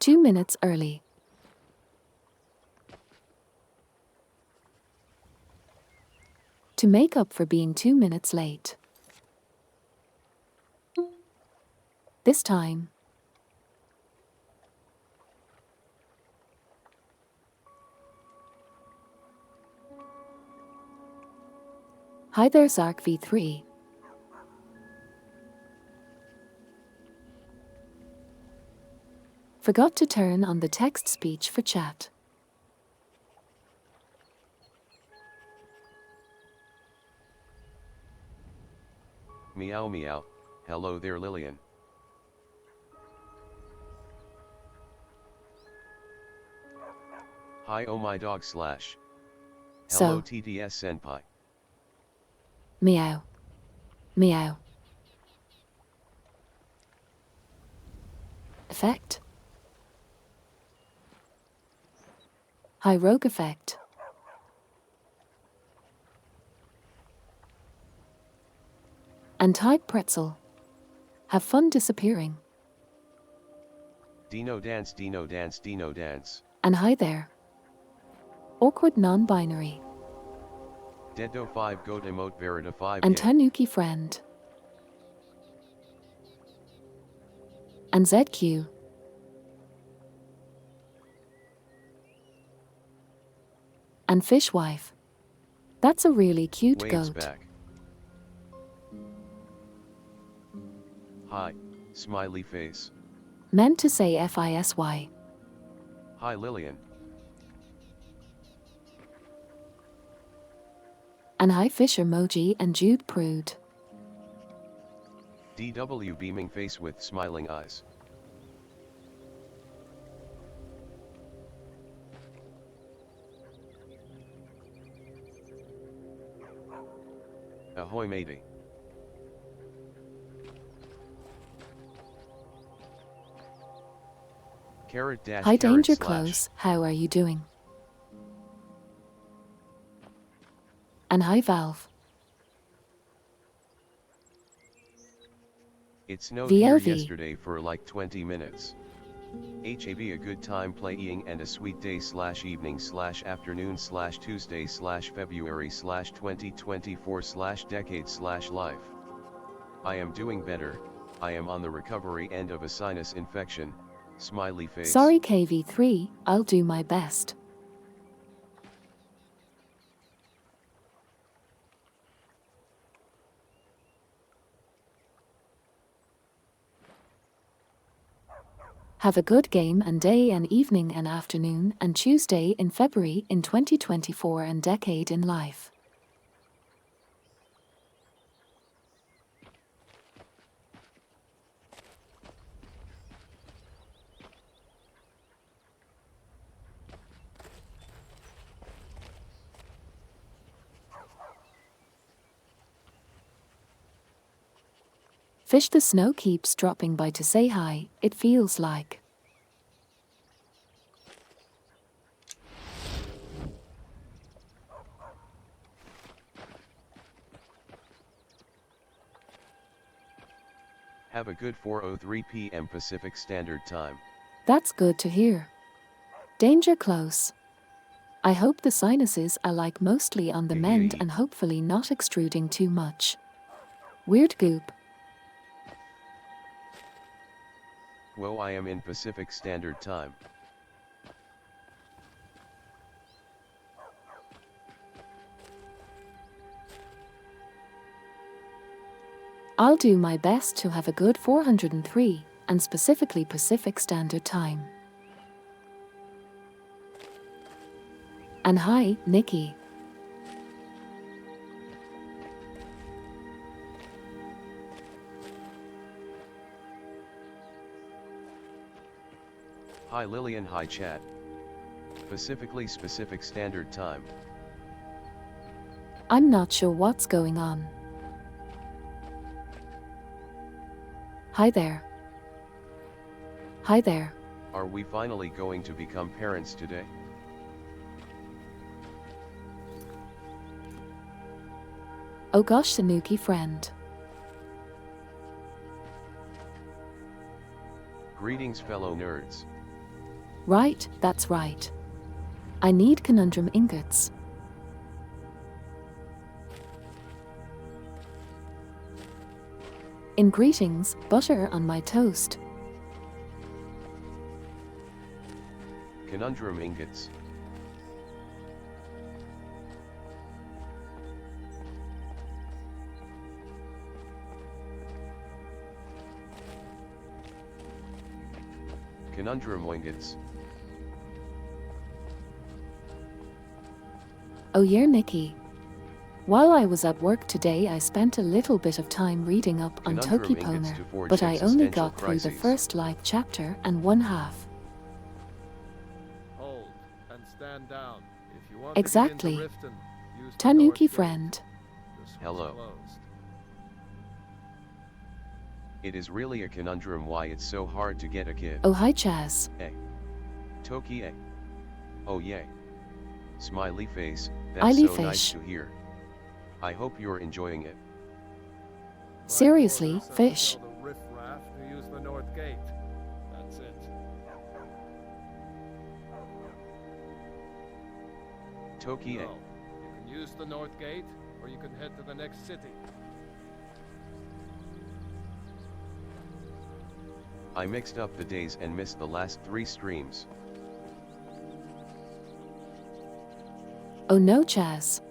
2 minutes early. To make up for being 2 minutes late. This time. Hi there, Zark V3. Forgot to turn on the text speech for chat. Meow meow, hello there Lillian. Hi oh my dog slash. Hello So. TTS senpai. Meow. Meow. Effect. High rogue effect. And type pretzel. Have fun disappearing. Dino dance, Dino dance, Dino dance. And hi there. Awkward non-binary. Dedo 5 goat emote verita 5 And gay. Tanuki friend. And ZQ. And fishwife. That's a really cute Waves goat. back. Hi, smiley face. Meant to say FISY. Hi Lillian. And hi fish emoji and Jude Prude. DW beaming face with smiling eyes. Ahoy matey. Carrot dash Hi carrot Danger slash. Close, how are you doing? And hi Valve. It snowed here VLV. yesterday for like 20 minutes. HAB a good time playing and a sweet day slash evening slash afternoon slash Tuesday slash February slash 2024 slash decade slash life. I am doing better, I am on the recovery end of a sinus infection, smiley face. Sorry KV3, I'll do my best. Have a good game and day and evening and afternoon and Tuesday in February in 2024 and decade in life. Fish the snow keeps dropping by to say hi, it feels like. Have a good 4:03 p.m. Pacific Standard Time. That's good to hear. Danger close. I hope the sinuses are like mostly on the mend and hopefully not extruding too much. Weird goop. Whoa, I am in Pacific Standard Time. I'll do my best to have a good 403, and specifically Pacific Standard Time. And hi, Nikki. Hi Lillian, hi chat. Pacifically Specific Standard Time. I'm not sure what's going on. Hi there. Hi there. Are we finally going to become parents today? Oh gosh, Sanuki friend. Greetings fellow nerds. Right, that's right. I need conundrum ingots. In greetings, butter on my toast. Conundrum ingots. Conundrum ingots. Oh yeah, Nikki. While I was at work today, I spent a little bit of time reading up on Conundrum Toki ingots Poner, to forge but I only existential got through the crises. first like chapter and one half. Hold and stand down. If you want Exactly. to get into Riften, use the Tanuki north gate. friend. This one's Hello. closed. It is really a conundrum why it's so hard to get a kid. Oh hi Chaz. Toki eh. Oh yay. Smiley face, Ily that's so nice fish. to hear. I hope you're enjoying it. My Seriously, orders are to fish. tell the riffraff to use the north gate. That's it. Toki eh. No. You can use the north gate, or you can head to the next city. I mixed up the days and missed the last 3 streams. Oh no Chaz.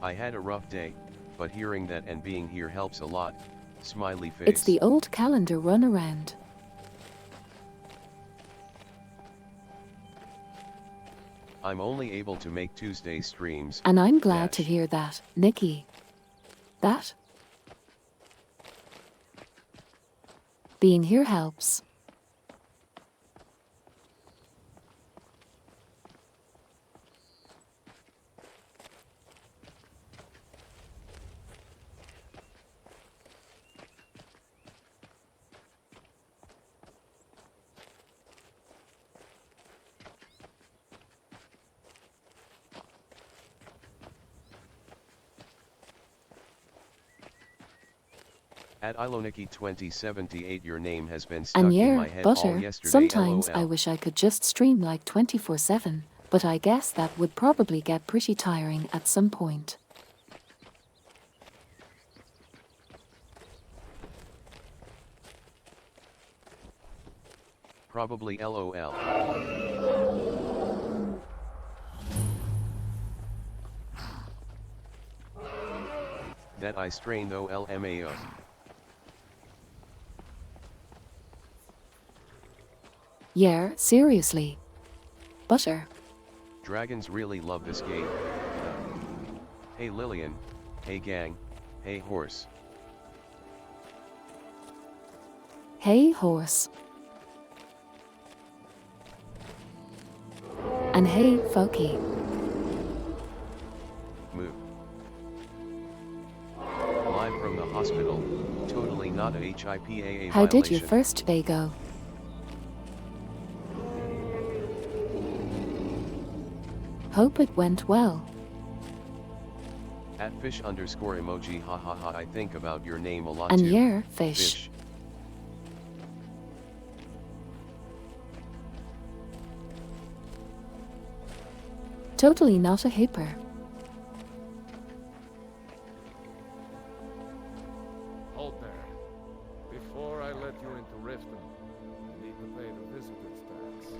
I had a rough day, but hearing that and being here helps a lot. Smiley face. It's the old calendar runaround. I'm only able to make Tuesday streams. And I'm glad to Dash. hear that, Nikki. That? Being here helps. At Iloniki 2078 your name has been stuck And in yeah, my head all butter, yesterday. sometimes I LOL. wish I could just stream like 24/7, but I guess that would probably get pretty tiring at some point. Probably LOL. That I strain though LMAO. Yeah, seriously. Butter. Dragons really love this game. Hey Lillian. Hey gang. Hey horse. Hey horse. And hey Foki. Moo. Live from the hospital. Totally not a HIPAA How did your violation. first day go? Hope it went well. At fish underscore emoji hahaha I think about your name a lot And too. yeah, fish. Totally not a hipper. Hold there. Before I let you into Riften, you need to pay the visitor's tax.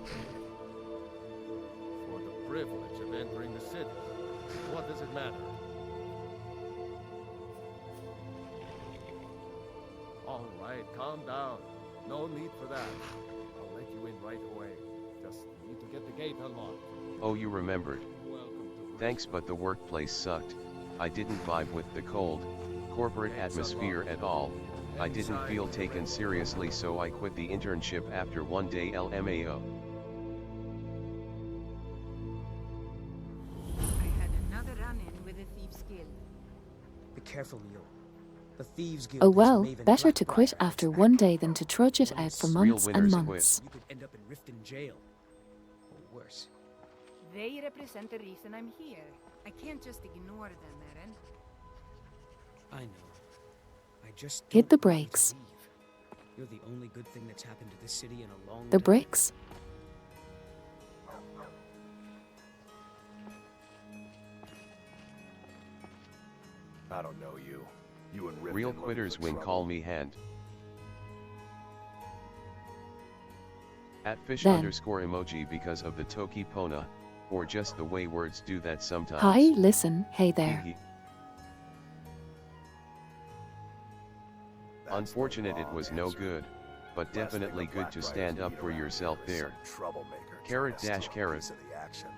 For the privilege of entering the city. What does it matter? All right, calm down. No need for that. I'll let you in right away. Just need to get the gate unlocked. Oh you remembered. Welcome to Thanks but the workplace sucked. I didn't vibe with the cold, corporate atmosphere at all. I didn't feel taken seriously so I quit the internship after 1 day LMAO. I had another run-in with a Thieves Guild. Be careful, Leo. The Thieves Guild Oh has well, Maven better to quit Blackbriar after as one backer. day than to trudge it out for Real months and winners quit. months. You could end up in Riften jail. Or worse. They represent the reason I'm here. I can't just ignore them, Eren. I know. I just Hit don't the want you to brakes. leave. You're the only good thing that's happened to this city in a long The time. bricks? I don't know you. You and Riften Real looking quitters for win, trouble. call me hand. At fish Then. underscore emoji because of the Toki Pona, or just the way words do that sometimes. Hi, listen, hey there. Hee hee. That's Unfortunate the it was wrong no answer. good, but Last thing definitely the good to Blackbriars stand up need for around yourself here is there. some troublemaker Carrot trying to dash steal a carrot. piece of the action.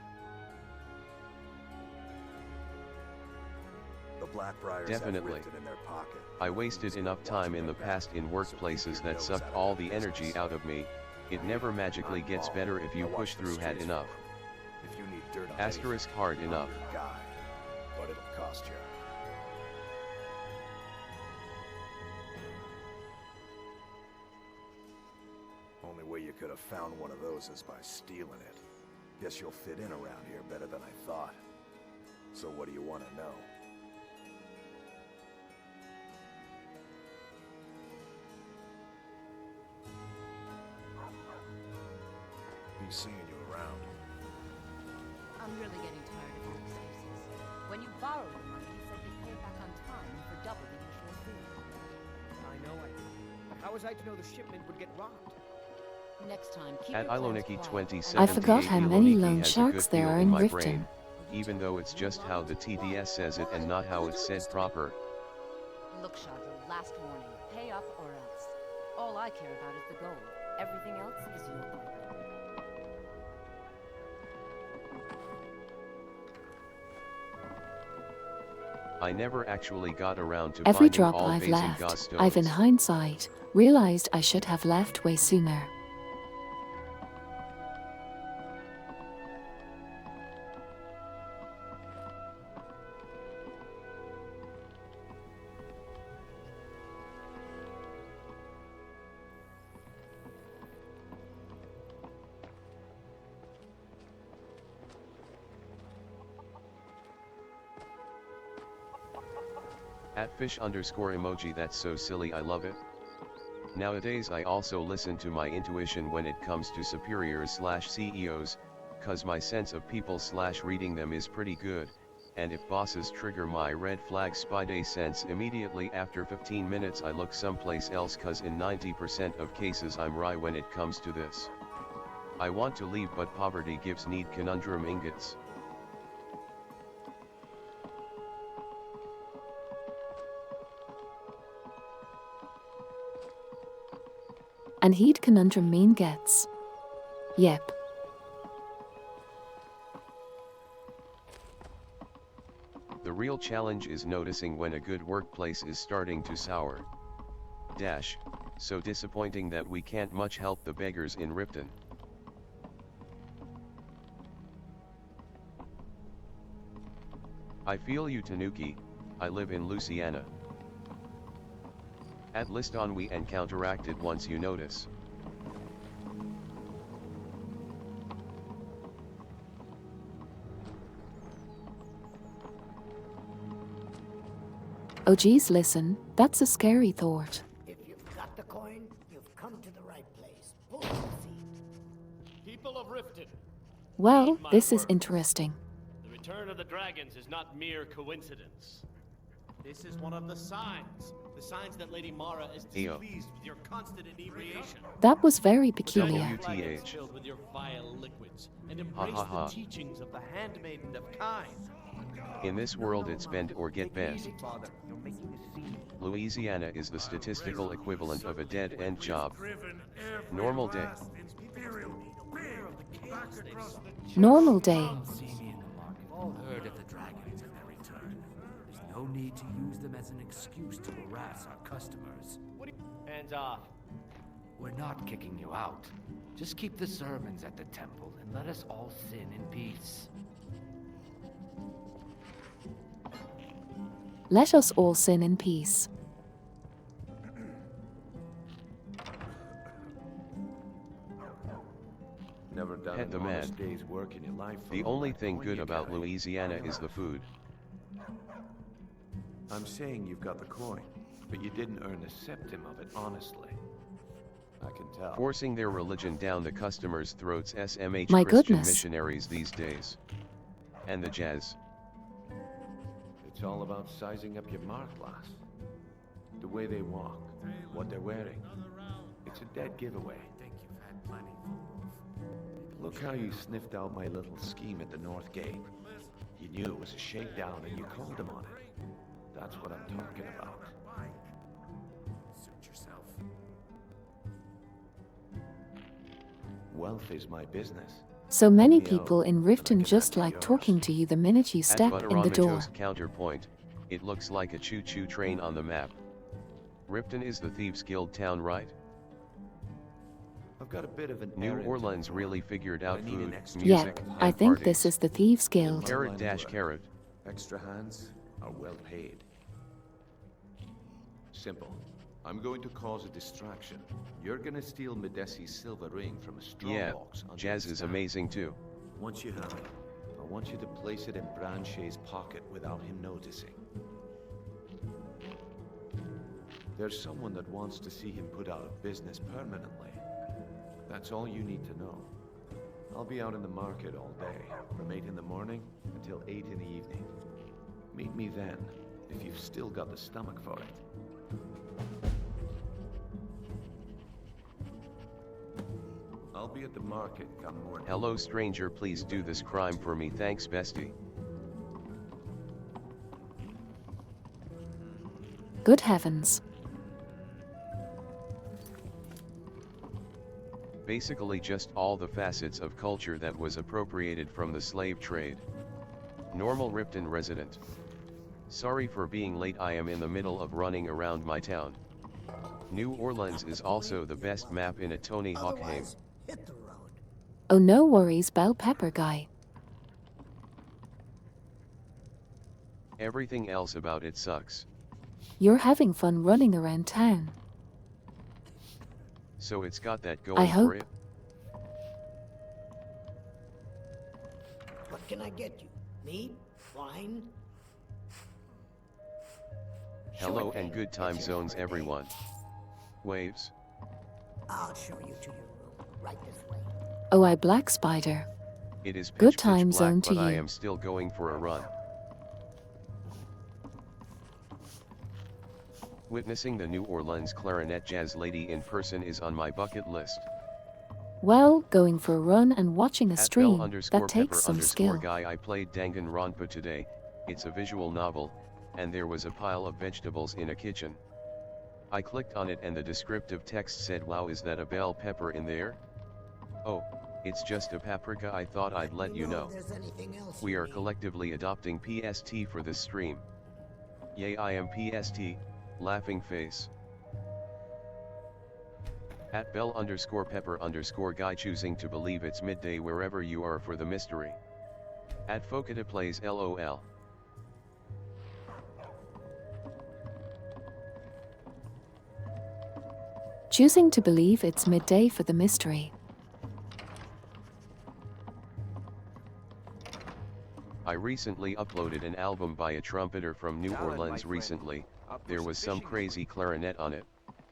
The Blackbriars Definitely. have Riften in their pocket. I wasted enough time in the past in workplaces that sucked all the energy out of me. It never magically gets better if you push through hard enough. If you need dirt on Asterisk anything, hard I'm enough. your guy, but it'll cost you. Only way you could have found one of those is by stealing it. Guess you'll fit in around here better than I thought. So what do you want to know? Be seeing you around. I'm really getting tired of your excuses. When you borrowed the money, you said you'd pay it back on time for double the usual fee. I know I did. But how was I to know the shipment would get robbed? Next time, keep At your plans Iloniki quiet. 2078, I forgot how many Iloniki lone has a sharks good there feel are in in my Riften. brain, even though it's just how the TDS says it and not how it's said proper. Look, Shadra, last warning. Pay up or else. All I care about is the gold. Everything else is your problem. I never actually got around to Every finding drop all I've Vaesen left, Gauss I've in stones. hindsight realized I should have left way sooner. At fish underscore emoji, that's so silly, I love it. Nowadays I also listen to my intuition when it comes to superiors slash CEOs, cause my sense of people slash reading them is pretty good, and if bosses trigger my red flag spy day sense immediately after 15 minutes I look someplace else, cause in 90% of cases I'm right when it comes to this. I want to leave but poverty gives need conundrum ingots. And he'd conundrum mean gets. Yep. The real challenge is noticing when a good workplace is starting to sour. Dash, so disappointing that we can't much help the beggars in Riften. I feel you, Tanuki. I live in Louisiana. At list on we and counteracted once you notice. Oh geez, listen, that's a scary thought. If you've got the coin, you've come to the right place. Pull your feet. People of Riften, Well, Heed my this is words. interesting. the return of the dragons is not mere coincidence. This is one of the signs. The signs that Lady Mara is Ew. displeased with your constant inebriation. That was very The peculiar. dragons WTH. filled with your vile liquids, and Ha embrace ha ha. the teachings of the handmaiden of kind. In this world it's bend or get bent. Easy, Father. You're making a scene. Louisiana is the statistical equivalent of a dead-end job. Normal day. Normal day. See me in the market. All heard of the dragons and their return. There's no need to use them as an excuse to harass our customers. Hands off. We're not kicking you out. Just keep the sermons at the temple and let us all sin in peace. Let us all sin in peace. Never never done Pet an the man. honest day's work in your life. The only thing good about Louisiana is the food. I'm saying you've got the coin, but you didn't earn a septim of it honestly. I can tell. Forcing their religion down the customers' throats, SMH My Christian goodness. missionaries these days. And the jazz. It's all about sizing up your mark, lass. The way they walk, what they're wearing. It's a dead giveaway. I think you've had plenty, Wolf. Look how you sniffed out my little scheme at the North Gate. You knew it was a shakedown and you called him on it. That's what I'm talking about. Suit yourself. Wealth is my business. So many people in Riften just like talking to you the minute you step At in the door. Buttaramato's counterpoint, it looks like a choo-choo train on the map. Riften is the Thieves' Guild town, right? I've got a bit of an New errand Orleans to really perform. figured out I need an food, extra Yeah, music, hand. I and think parties. this is the Thieves' Guild. Carrot dash carrot. Extra hands are well paid. Simple. I'm going to cause a distraction. You're gonna steal Medesi's silver ring from a straw Yeah, box under jazz the is stand. amazing too. Once you have it, I want you to place it in Branche's pocket without him noticing. There's someone that wants to see him put out of business permanently. That's all you need to know. I'll be out in the market all day, from 8 in the morning until 8 in the evening. Meet me then, if you've still got the stomach for it. I'll be at the market come morning. Hello stranger, please do this crime for me, thanks bestie. Good heavens. Basically just all the facets of culture that was appropriated from the slave trade. Normal Riften resident. Sorry for being late, I am in the middle of running around my town. New Orleans is also the best map in a Tony Hawk game. Otherwise, hit the road. Oh, no worries, bell pepper guy. Everything else about it sucks. You're having fun running around town. So it's got that going I for hope. it. What can I get you? Meat? Wine? Hello Sure and thing. good time It's your zones birthday. everyone. Waves. I'll show you to your room. Right this way. Oh, I black spider. It is pitch, Good pitch time black, zone to but I you. am still going for a run. Witnessing the New Orleans clarinet jazz lady in person is on my bucket list. Well, going for a run and watching a At stream, Bell_Pepper_ that takes some skill. guy, I played Danganronpa today. It's a visual novel, and there was a pile of vegetables in a kitchen. I clicked on it and the descriptive text said, wow, is that a bell pepper in there? Oh, it's just a paprika. I thought I'd let you know. If there's anything else We you are need. collectively adopting PST for this stream. Yay, I am PST, laughing face. At Bell_Pepper_ guy, choosing to believe it's midday wherever you are for the mystery. At Fokita plays LOL. Choosing to believe it's midday for the mystery. I recently uploaded an album by a trumpeter from New Orleans recently. There was some crazy clarinet on it.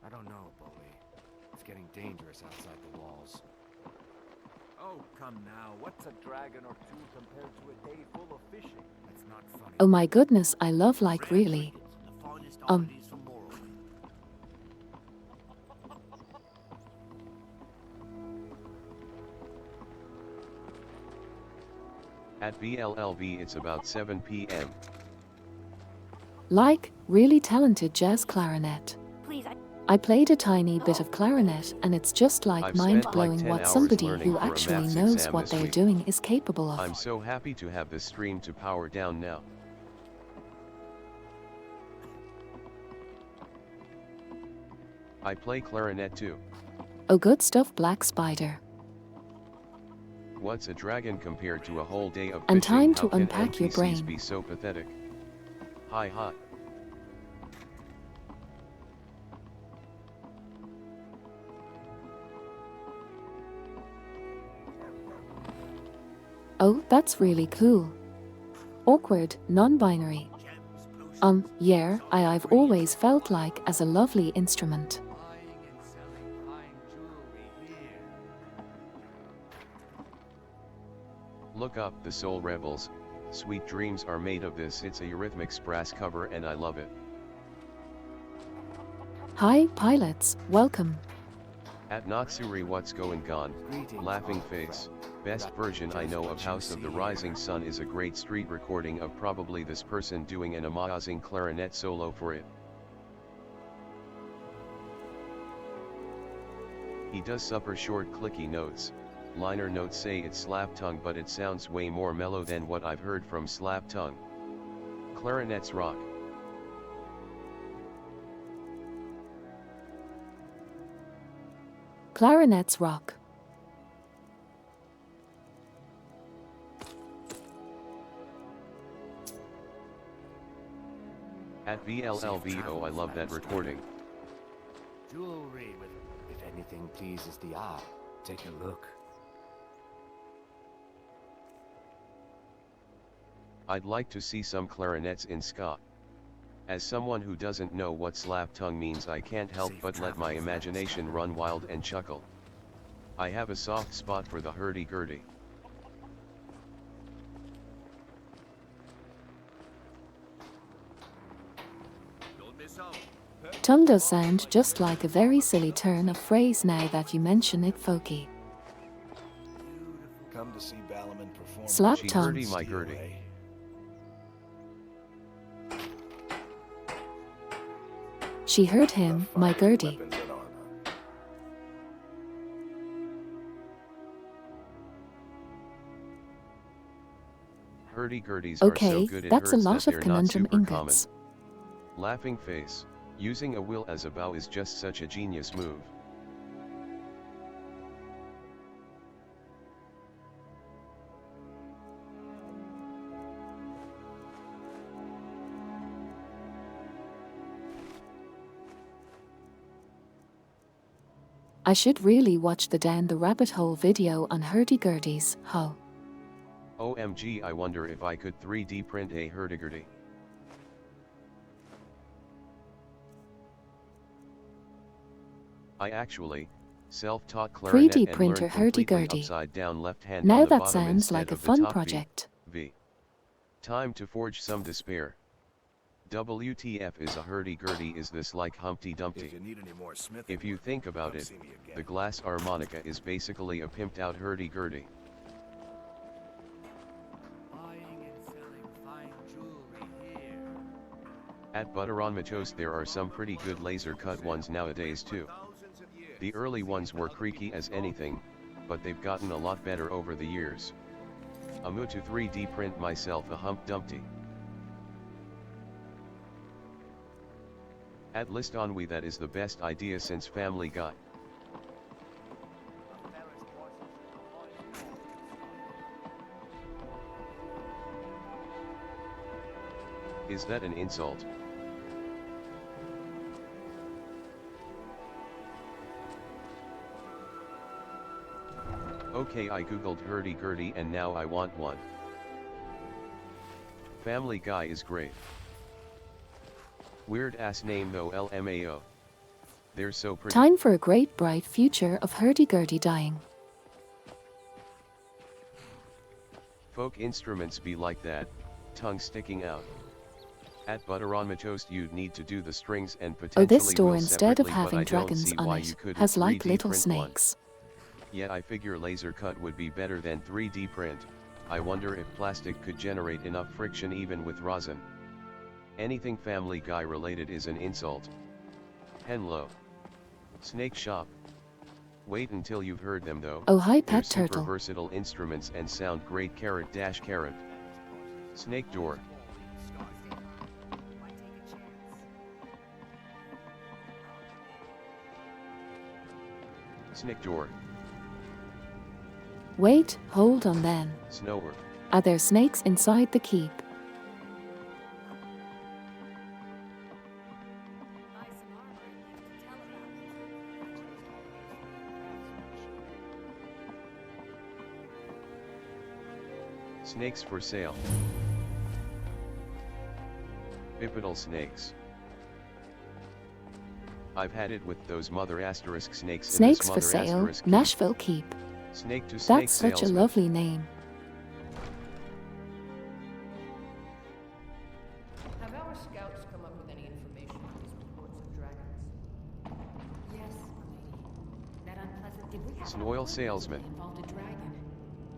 I don't know, Bowie. It's getting dangerous outside the walls. Oh, come now. What's a dragon or two compared to a day full of fishing? That's not funny. Oh my goodness, I love like really. At BLLV it's about 7 p.m. Like, really talented jazz clarinet. I played a tiny bit of clarinet and it's just like I've spent like mind-blowing 10 what hours somebody learning who for a actually maths knows exam what this they're week. doing is capable of. I'm so happy to have this stream to power down now. I play clarinet too. Oh, good stuff, Black Spider. What's a dragon compared to a whole day of And fishing? time How to can unpack your NPCs brain. be so pathetic? Hi hi. Oh, that's really cool. Awkward, non-binary. Yeah, I've always felt like as a lovely instrument. Look up The Soul Rebels. Sweet dreams are made of this. It's a Eurythmics brass cover and I love it. Hi, pilots, welcome. At Natsuri, what's going on? Laughing face. Best version I know of House of the Rising Sun is a great street recording of probably this person doing an amazing clarinet solo for it. He does super short clicky notes. Liner notes say it's slap tongue, but it sounds way more mellow than what I've heard from slap tongue. Clarinets rock. Clarinets rock. At VLLVO, I love that recording. Jewelry with, if anything pleases the eye, take a look. I'd like to see some clarinets in ska. As someone who doesn't know what slap tongue means, I can't help but let my imagination run wild and chuckle. I have a soft spot for the hurdy-gurdy. Tongue does sound just like a very silly turn of phrase now that you mention it, Folky. Come to see Ballerman perform. Slap She tongue. hurdy my gurdy. She heard him, my Gertie. Weapons and armor. Hurdy-gurdies are so Okay, good it that's a hurts lot that of they're not conundrum super common. ingots. Laughing face. Using a will as a bow is just such a genius move. I should really watch the Down the Rabbit Hole video on hurdy-gurdies, ho. OMG, I wonder if I could 3D print a hurdy-gurdy. I actually self-taught clarinet 3D and printer learned completely hurdy-gurdy. upside down left hand Now on the that bottom sounds instead like a of the fun top project. V. Time to forge some despair. WTF is a hurdy-gurdy? Is this like Humpty Dumpty? If you need any more smithing If you work, think about come it, see me again. the glass harmonica is basically a pimped out hurdy-gurdy. Buying and selling fine jewelry here. At Butter on Matos there are some pretty good laser cut ones nowadays too. The early ones were creaky as anything, but they've gotten a lot better over the years. I'm to 3D print myself a Hump Dumpty. At List on We, that is the best idea since Family Guy. Is that an insult? Okay, I googled hurdy-gurdy and now I want one. Family Guy is great. Weird ass name though, LMAO. They're so pretty. Time for a great bright future of hurdy-gurdy dying. Folk instruments be like that, tongue sticking out. At Butter on Toast you'd need to do the strings and potentially Oh, this store will instead of separately, but having I don't dragons see on why it, you couldn't has like 3D little print one. snakes. Yeah, I figure laser cut would be better than 3D print. I wonder if plastic could generate enough friction even with rosin. Anything Family Guy related is an insult. Henlo. Snake Shop. Wait until you've heard them though. Oh, hi, They're pet super turtle. versatile instruments and sound great. _. Snake Door. Snake Door. Wait, hold on then. Snower. Are there snakes inside the keep? Snakes for sale. Bipedal snakes. I've had it with those mother asterisk snakes. Snakes in for this sale, mother asterisk keep. Nashville Keep. Snake to snake That's such a salesman. lovely name. Have our scouts come up with any information on these reports of dragons? Yes, milady. That unpleasant. Did we have Snoil salesman. involved a dragon?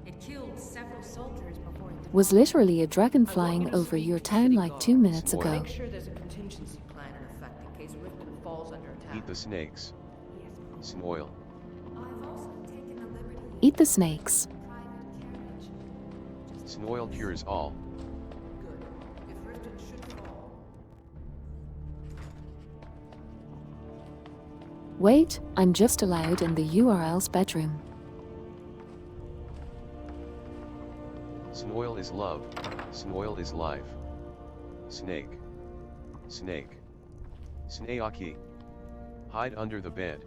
It killed several soldiers before it Was literally a dragon flying over your town like 2 minutes Snoil. ago. Make sure there's a contingency plan in effect in case Riften falls under attack. Eat the snakes. Yes, Snoil. I've also taken the liberty. Eat the snakes. Private carriage. Snoil cures all. Good. If Riften should fall, Wait, I'm just allowed in the URL's bedroom. Snoil is love. Snoil is life. Snake. Snake. Snaaki. Hide under the bed.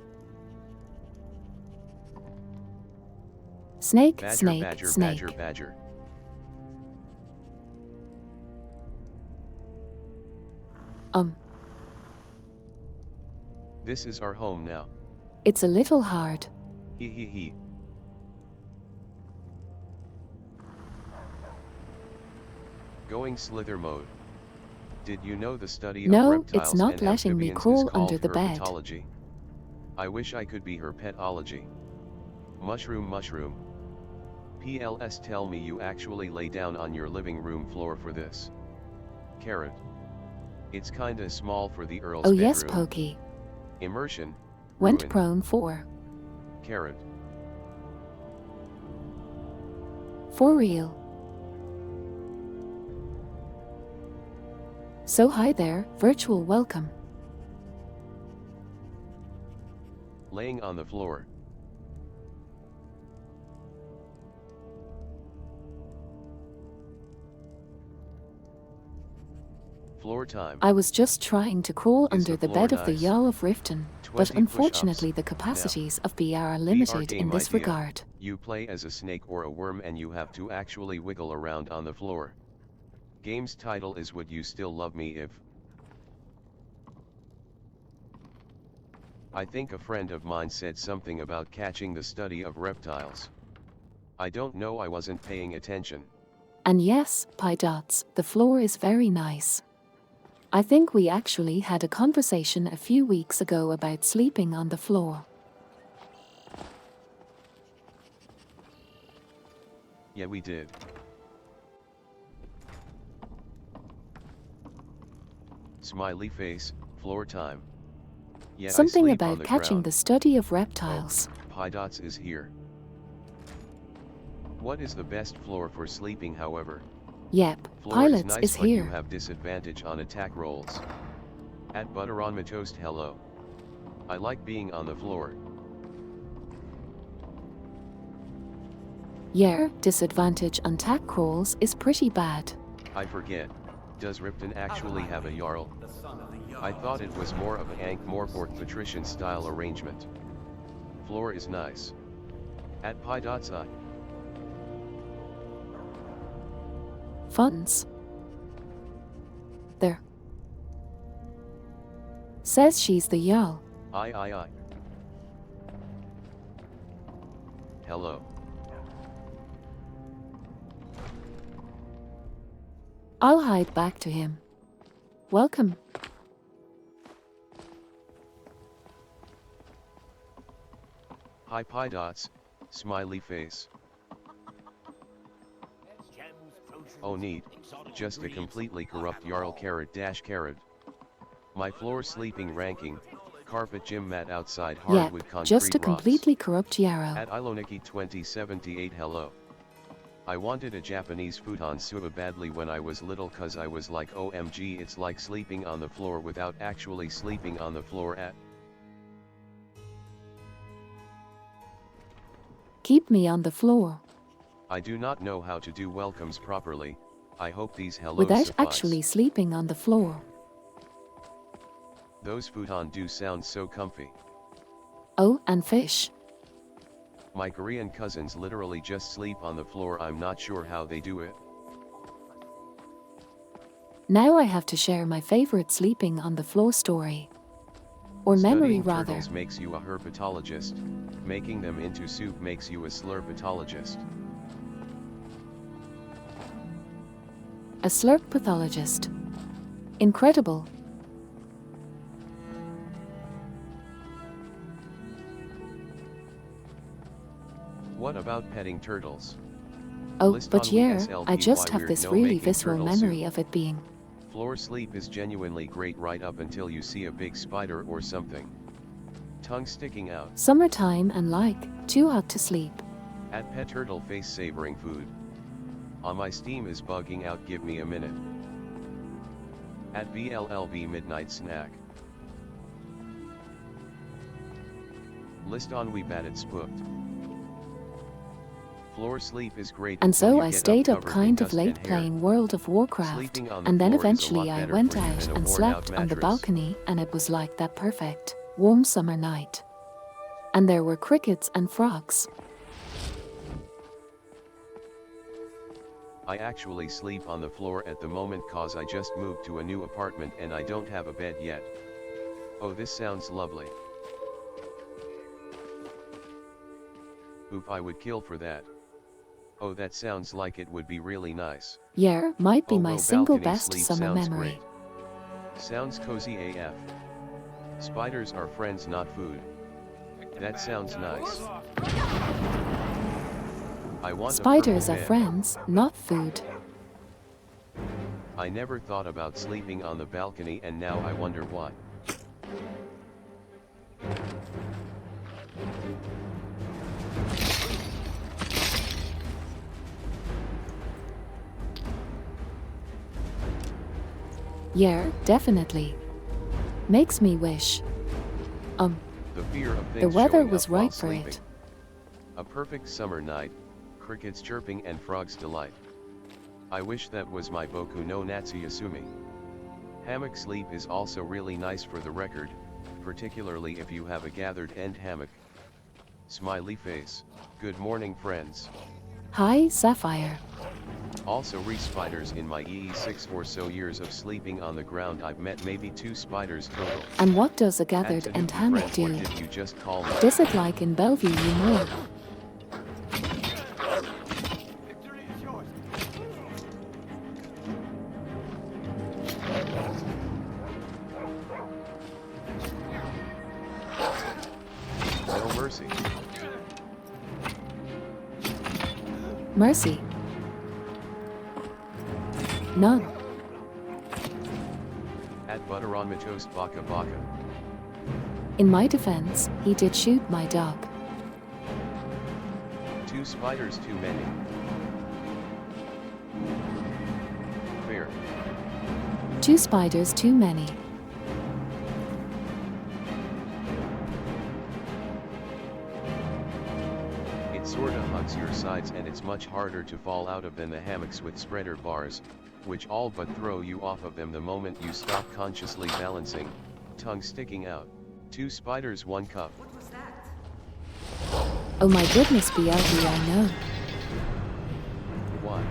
Snake, Badger, snake, badger, snake. badger, badger. This is our home now. It's a little hard. Hee hee hee. Going slither mode. Did you know the study No, of reptiles it's not and letting me amphibians crawl is called under the bed. herpetology? I wish I could be herpetology. Mushroom mushroom. PLS tell me you actually lay down on your living room floor for this. Carrot. It's kinda small for the Earl's Oh bedroom. yes, Pokey. Immersion. Went ruin. prone for. Carrot. For real. So hi there, virtual welcome. Laying on the floor. Floor time. I was just trying to crawl Is under the the floor bed of the nice? Jarl of Riften, but 20 unfortunately push-ups. the capacities of BR are VR limited game in this idea. regard. You play as a snake or a worm and you have to actually wiggle around on the floor. Game's title is Would You Still Love Me If? I think a friend of mine said something about catching the study of reptiles. I don't know, I wasn't paying attention. And yes, Pi Dots, the floor is very nice. I think we actually had a conversation a few weeks ago about sleeping on the floor. Yeah, we did. Smiley face, floor time. Yeah, Something I sleep on about the catching ground. the study of reptiles. Pi Dots is here. What is the best floor for sleeping, however? Yep, Floor Pilots is nice, is but you here. have disadvantage on attack rolls. At Butter on my toast, hello. I like being on the floor. Yeah, disadvantage on tack crawls is pretty bad. I forget. Does Riften actually have a Jarl? I thought it was more of an Ankh-Morpork patrician style arrangement. Floor is nice. At Pi Dots I. Funds. There. Says she's the Jarl. I. Hello. I'll hide back to him. Welcome. Hi Pi Dots, smiley face. Oh neat, just a completely corrupt Jarl carrot dash carrot. My floor sleeping ranking, carpet gym mat outside hardwood Yep, concrete just a rocks. completely corrupt Yarrow. At Iloniki 2078 hello. I wanted a Japanese futon suba badly when I was little cause I was like OMG, it's like sleeping on the floor without actually sleeping on the floor. At Keep me on the floor. I do not know how to do welcomes properly. I hope these hellos Without suffice. actually sleeping on the floor. Those futon do sound so comfy. Oh, and fish. My Korean cousins literally just sleep on the floor. I'm not sure how they do it. Now I have to share my favorite sleeping on the floor story. Or memory Studying rather. turtles makes you a herpetologist. Making them into soup makes you a slurpetologist. A slurp pathologist. Incredible. What about petting turtles? Oh, List but on yeah, WSLB I just why have we're this no really making visceral turtle memory soup. of it being. Floor sleep is genuinely great right up until you see a big spider or something. Tongue sticking out. Summertime and like, too hot to sleep. At pet turtle face savoring food. My Steam is bugging out, give me a minute. At BLLB midnight snack. List on we batted spooked. Floor sleep is great. And until so you I get stayed up covered in kind of dust late and hair. playing World of Warcraft, Sleeping on the and then floor is a eventually lot I better went for you out than a and worn-out slept on the mattress. balcony, and it was like that perfect, warm summer night. And there were crickets and frogs. I actually sleep on the floor at the moment cause I just moved to a new apartment and I don't have a bed yet. Oh, this sounds lovely. Oop, I would kill for that. Oh, that sounds like it would be really nice. Yeah, might be Oh, my low single balcony best sleep summer sounds memory. great. Sounds cozy AF. Spiders are friends, not food. That sounds nice. I want Spiders a are purple bed. friends, not food. I never thought about sleeping on the balcony and now I wonder why. Yeah, definitely. Makes me wish. The fear of things The weather showing was up while right for sleeping. it. A perfect summer night, crickets chirping and frogs delight. I wish that was my Boku no Natsuyasumi. Hammock sleep is also really nice for the record, particularly if you have a gathered end hammock. Smiley face. Good morning friends. Hi, Sapphire. Also spiders in my EE6 or so years of sleeping on the ground I've met maybe 2 spiders total. And what does a At gathered Tanuki end hammock friends, do? what did you just call me? Does it like in Bellevue you more? No mercy. Mercy. None. At butter on my toast baka baka. In my defense, he did shoot my dog. 2 spiders too many. Fair. 2 spiders too many. It sorta hugs your sides and it's much harder to fall out of than the hammocks with spreader bars, which all but throw you off of them the moment you stop consciously balancing, tongue sticking out. 2 spiders 1 cup. Oh my goodness, BLB, I know. What?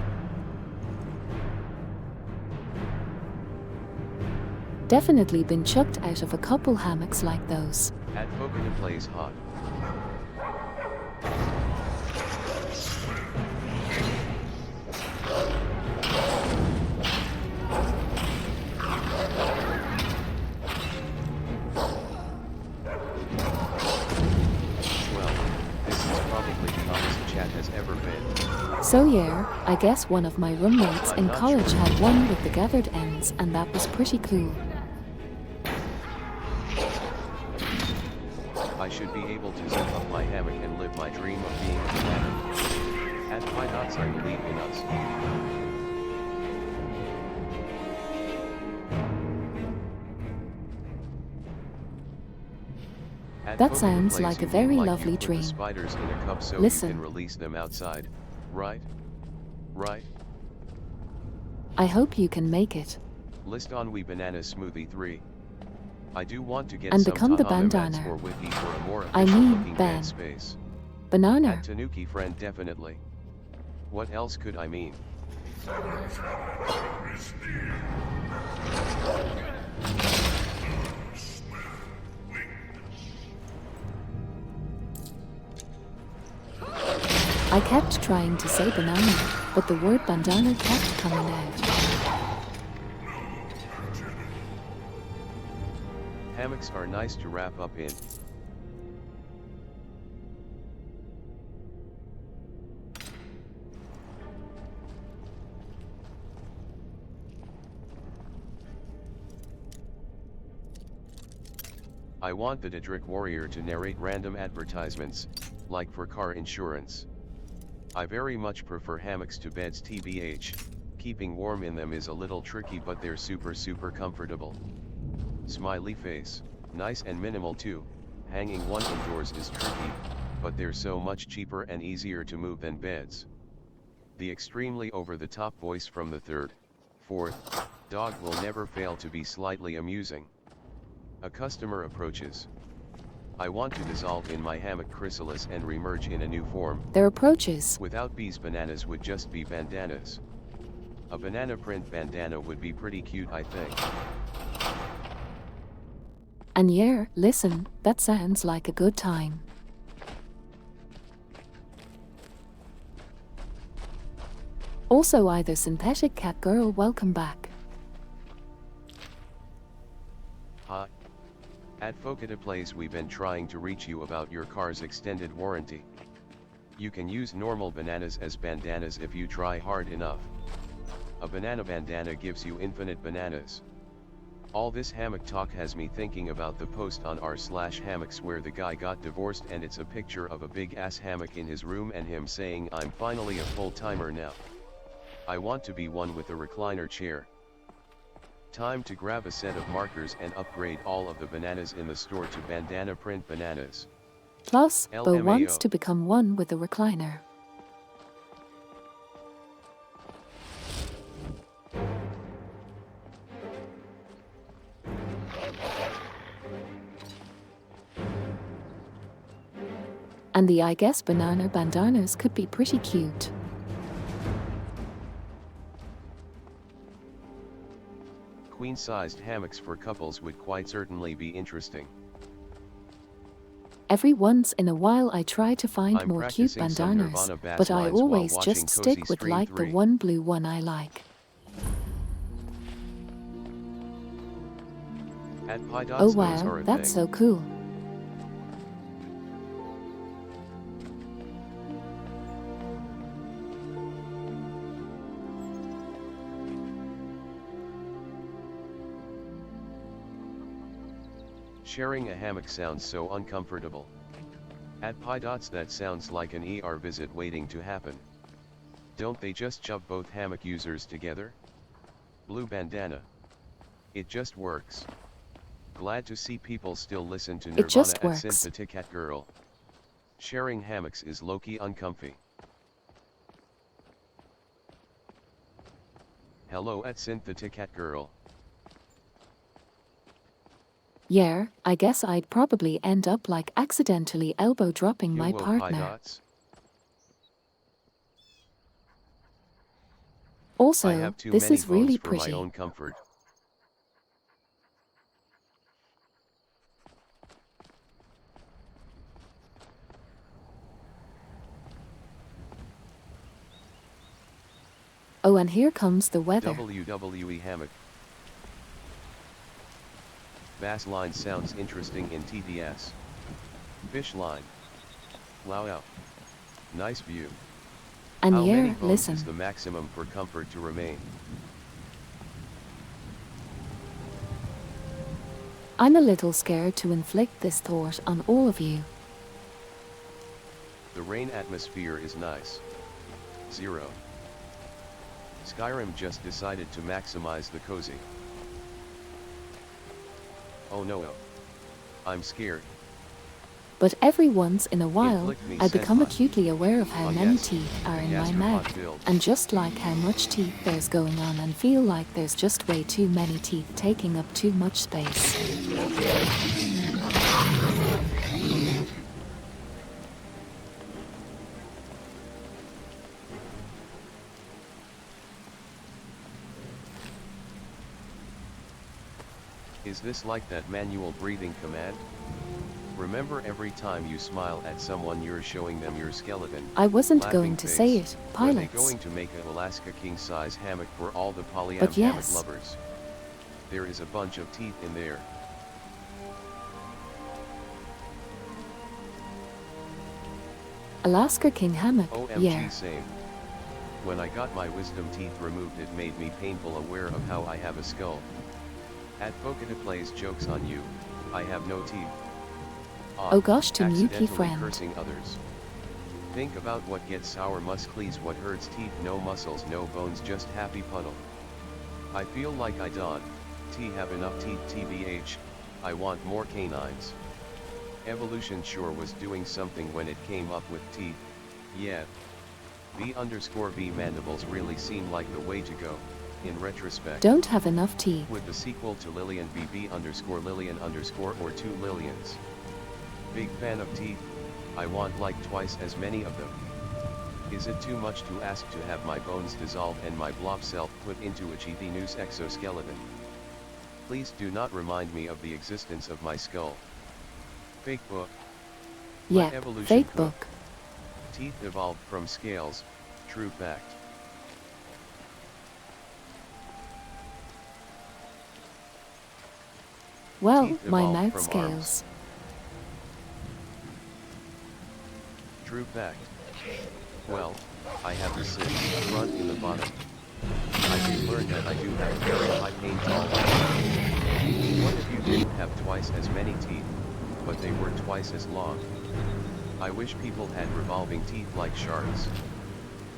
Definitely been chucked out of a couple hammocks like those. At Fokina plays hot. So yeah, I guess one of my roommates in college had one with the gathered ends, and that was pretty cool. I should be able to zip up my hammock and live my dream of being a commander. At Pi Dots, I believe in us. That sounds like a very you lovely put the dream. spiders in a cup so Listen. you can release them outside, right? Right? I hope you can make it. List on We Banana Smoothie 3. I do want to get And some become the Tahama mats bandana. or Wiki for a more I official mean, looking ban. bed space. Banana. At Tanuki friend definitely. What else could I mean? I kept trying to say banana, but the word bandana kept coming out. Hammocks are nice to wrap up in. I want the Daedric warrior to narrate random advertisements, like for car insurance. I very much prefer hammocks to beds tbh, keeping warm in them is a little tricky but they're super comfortable. Smiley face, nice and minimal too, hanging one indoors is tricky, but they're so much cheaper and easier to move than beds. The extremely over-the-top voice from the third, fourth, dog will never fail to be slightly amusing. A customer approaches. I want to dissolve in my hammock chrysalis and remerge in a new form. Their approaches. Without bees, bananas would just be bandanas. A banana print bandana would be pretty cute, I think. And yeah, listen, that sounds like a good time. Also either synthetic cat girl, welcome back. Hi. At Focata Plays, we've been trying to reach you about your car's extended warranty. You can use normal bananas as bandanas if you try hard enough. A banana bandana gives you infinite bananas. All this hammock talk has me thinking about the post on r/hammocks where the guy got divorced and it's a picture of a big ass hammock in his room and him saying, "I'm finally a full-timer now. I want to be one with a recliner chair." Time to grab a set of markers and upgrade all of the bananas in the store to bandana print bananas. Plus, Bo LMAO. wants to become one with a recliner. And I guess banana bandanas could be pretty cute. Queen-sized hammocks for couples would quite certainly be interesting. Every once in a while I try to find I'm more cute practicing some bandanas, Nirvana bass but I lines while always watching just Cozy stick with Stream like 3. the one blue one I like. At Pi Dots, Oh those wow, are a that's thing. so cool. Sharing a hammock sounds so uncomfortable. At Pi Dots, that sounds like an ER visit waiting to happen. Don't they just shove both hammock users together? Blue bandana. It just works. Glad to see people still listen to Nirvana just at works. Synthetic Girl. Sharing hammocks is low-key uncomfy. Hello at Synthetic Girl. Yeah, I guess I'd probably end up like accidentally elbow dropping my Yo, Pi partner. Dots. I Also, have too this many is really bows for pretty. my own comfort. Oh, and here comes the weather. WWE hammock. Bass line sounds interesting in TDS. Fish line. Wow. Nice view. And How yeah, many bones listen. is the maximum for comfort to remain? I'm a little scared to inflict this thought on all of you. The rain atmosphere is nice. 0. Skyrim just decided to maximize the cozy. Oh no. I'm scared. But every once in a while, Inflict me I become senpai. acutely aware of how Oh, many yes. teeth are in my Gastropod mouth, build. and just like how much teeth there's going on and feel like there's just way too many teeth taking up too much space. Is this like that manual breathing command? Remember, every time you smile at someone you're showing them your skeleton. I wasn't Laughing going to face. say it, Are they pilots. going to make an Alaska king-size hammock for all the polyam But hammock yes. lovers? There is a bunch of teeth in there. Alaska King hammock, OMG, yeah. same. When I got my wisdom teeth removed, it made me painful aware of how I have a skull. At Fokita plays jokes on you. I have no teeth. Oh gosh, to Miyuki accidentally friend. cursing others. Think about what gets sour muscles, what hurts teeth, no muscles, no bones, just happy puddle. I feel like I don't have enough teeth, tbh, I want more canines. Evolution sure was doing something when it came up with teeth, yeah. V_V mandibles really seem like the way to go, in retrospect. Don't have enough teeth. With the sequel to Lillian be B_Lillian_ or 2 Lillians. Big fan of teeth, I want like twice as many of them. Is it too much to ask to have my bones dissolve and my blob self put into a chitinous exoskeleton? Please do not remind me of the existence of my skull. Fake book. Yeah, fake cooked. book. Teeth evolved from scales, true fact. Well, Teeth my evolved mouth from scales. arms. True fact. Well, I have the cyst, front in the bottom. I did learn that I do have a very high pain tolerance. What if you didn't have twice as many teeth, but they were twice as long? I wish people had revolving teeth like sharks.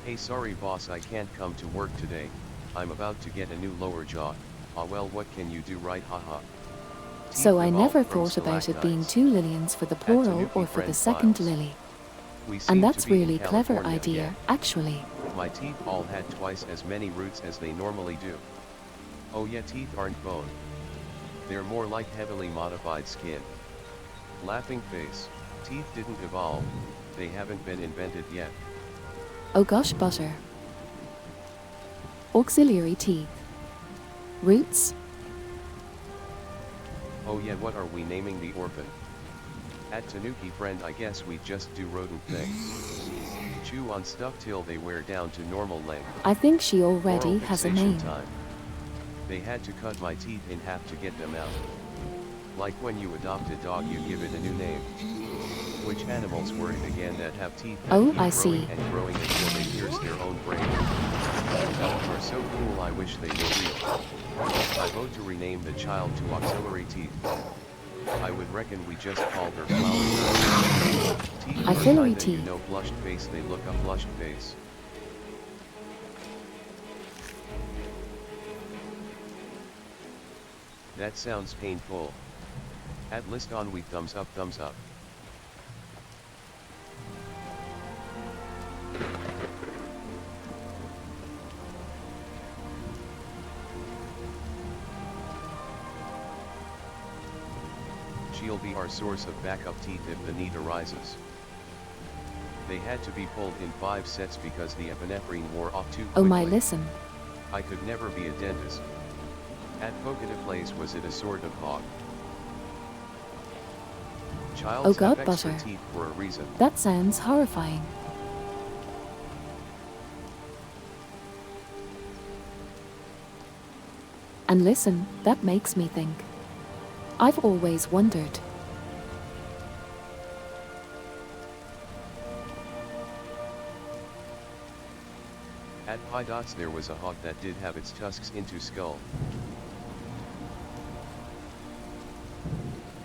Hey, sorry boss, I can't come to work today. I'm about to get a new lower jaw. Ah well, what can you do, right, haha. So I never thought about it being 2 Lillians for the plural or for the second Lily. And that's really clever idea, actually. My teeth all had twice as many roots as they normally do. Oh yeah, teeth aren't bone. They're more like heavily modified skin. Laughing face. Teeth didn't evolve. They haven't been invented yet. Oh gosh, butter. Auxiliary teeth. Roots? Oh yeah, what are we naming the orphan? At Tanuki friend, I guess we just do rodent things. Chew on stuff till they wear down to normal length. I think she already Oral has a fixation name. Time. They had to cut my teeth in half to get them out. Like when you adopt a dog, you give it a new name. Which animals were it again that have teeth that Oh, keep I growing see. and growing until they pierce their own brain? Are so cool, I wish they were real. I vote to rename the child to Auxiliary Teeth. I would reckon we just call her Flower. Teeth Auxiliary kinda, you teeth. know, flushed face, they look a flushed face. That sounds painful. At list on we thumbs up, thumbs up. She'll be our source of backup teeth if the need arises. They had to be pulled in 5 sets because the epinephrine wore off too quickly. Oh my, listen. I could never be a dentist. At Fokita Place, was it a sort of hog? Childs Oh god, have extra butter. teeth for a reason. That sounds horrifying. And listen, that makes me think. I've always wondered. At Pi Dots there was a hog that did have its tusks into skull.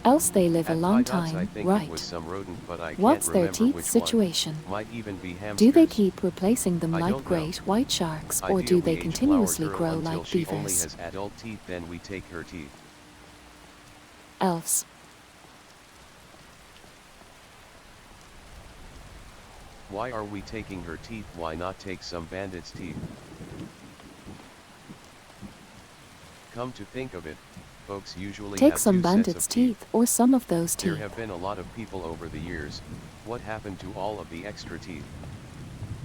Else they live a At long Pi Dots, I time, think right? it was some rodent, but I What's can't their remember teeth which situation? One. Might even be hamsters. Do they keep replacing them I like don't know. great white sharks, or do Idea they we age continuously Flower grow Girl until like she only beavers? has adult teeth, then we take her teeth. Elves. Why are we taking her teeth? Why not take some bandits' teeth? Come to think of it, folks usually Take have some 2 sets bandits' of teeth, or some of those There teeth. have been a lot of people over the years. What happened to all of the extra teeth?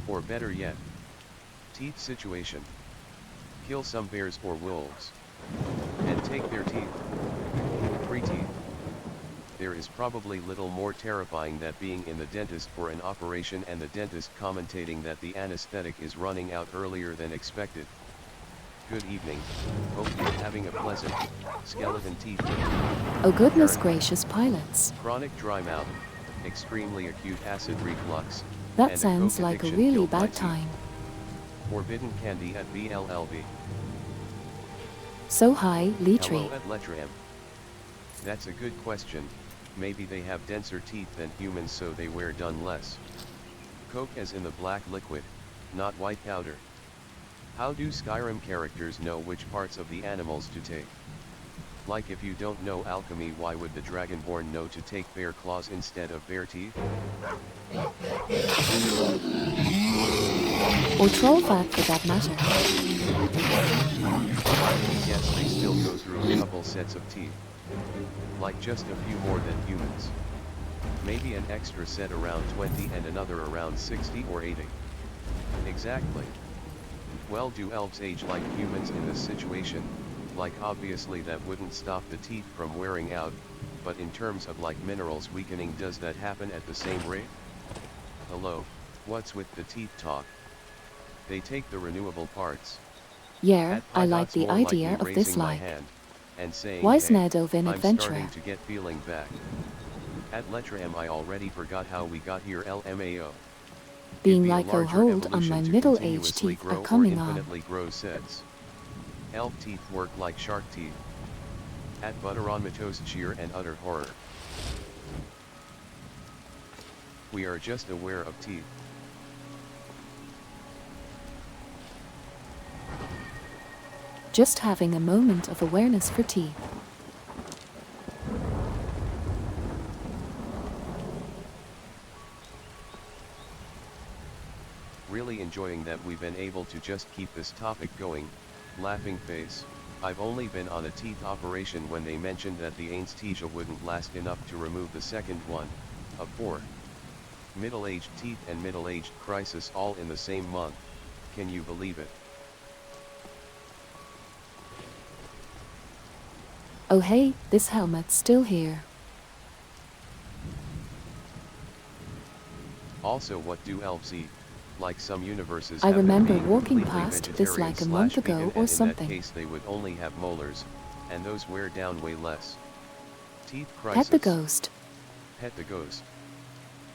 Or better yet, teeth situation. Kill some bears or wolves and take their teeth. teeth. There is probably little more terrifying than being in the dentist for an operation and the dentist commentating that the anesthetic is running out earlier than expected. Good evening. Hope you're having a pleasant skeleton teeth. Oh goodness gracious, pilots. Chronic dry mouth, extremely acute acid reflux. That and sounds Coke like a addiction really killed my bad teeth. time. Forbidden candy at VLLB. So hi, Hello Leetry. at Lettram. That's a good question. Maybe they have denser teeth than humans so they wear done less. Coke as in the black liquid, not white powder. How do Skyrim characters know which parts of the animals to take? Like if you don't know alchemy, why would the Dragonborn know to take bear claws instead of bear teeth? Or troll fat for that matter. Yes, they still go through a couple sets of teeth. Like just a few more than humans. Maybe an extra set around 20 and another around 60 or 80. Exactly. Well, do elves age like humans in this situation? Like obviously that wouldn't stop the teeth from wearing out, but in terms of like minerals weakening, does that happen at the same rate? Hello, what's with the teeth talk? They take the renewable parts. Yeah, At I like Pygot's the more idea me of this raising my like. hand and saying, Why's hey, Nedovin I'm adventurer? starting to get feeling back. At Lettram I already forgot how we got here, LMAO. Being It'd be a like oh larger hold on my evolution to middle-aged continuously teeth grow are or coming on. infinitely grow sets. Elf teeth work like shark teeth. At Butteron Matos sheer and utter horror. We are just aware of teeth. Just having a moment of awareness for teeth. Really enjoying that we've been able to just keep this topic going. Laughing face. I've only been on a teeth operation when they mentioned that the anesthesia wouldn't last enough to remove the second one, of 4. Middle-aged teeth and middle-aged crisis all in the same month. Can you believe it? Oh hey, this helmet's still here. Also, what do elves eat? Like some universes I have them remember being walking completely past this like a vegetarian month slash ago vegan, or and something. in that case they would only have molars, and those wear down way less. Teeth Pet crisis. the ghost. Pet the ghost.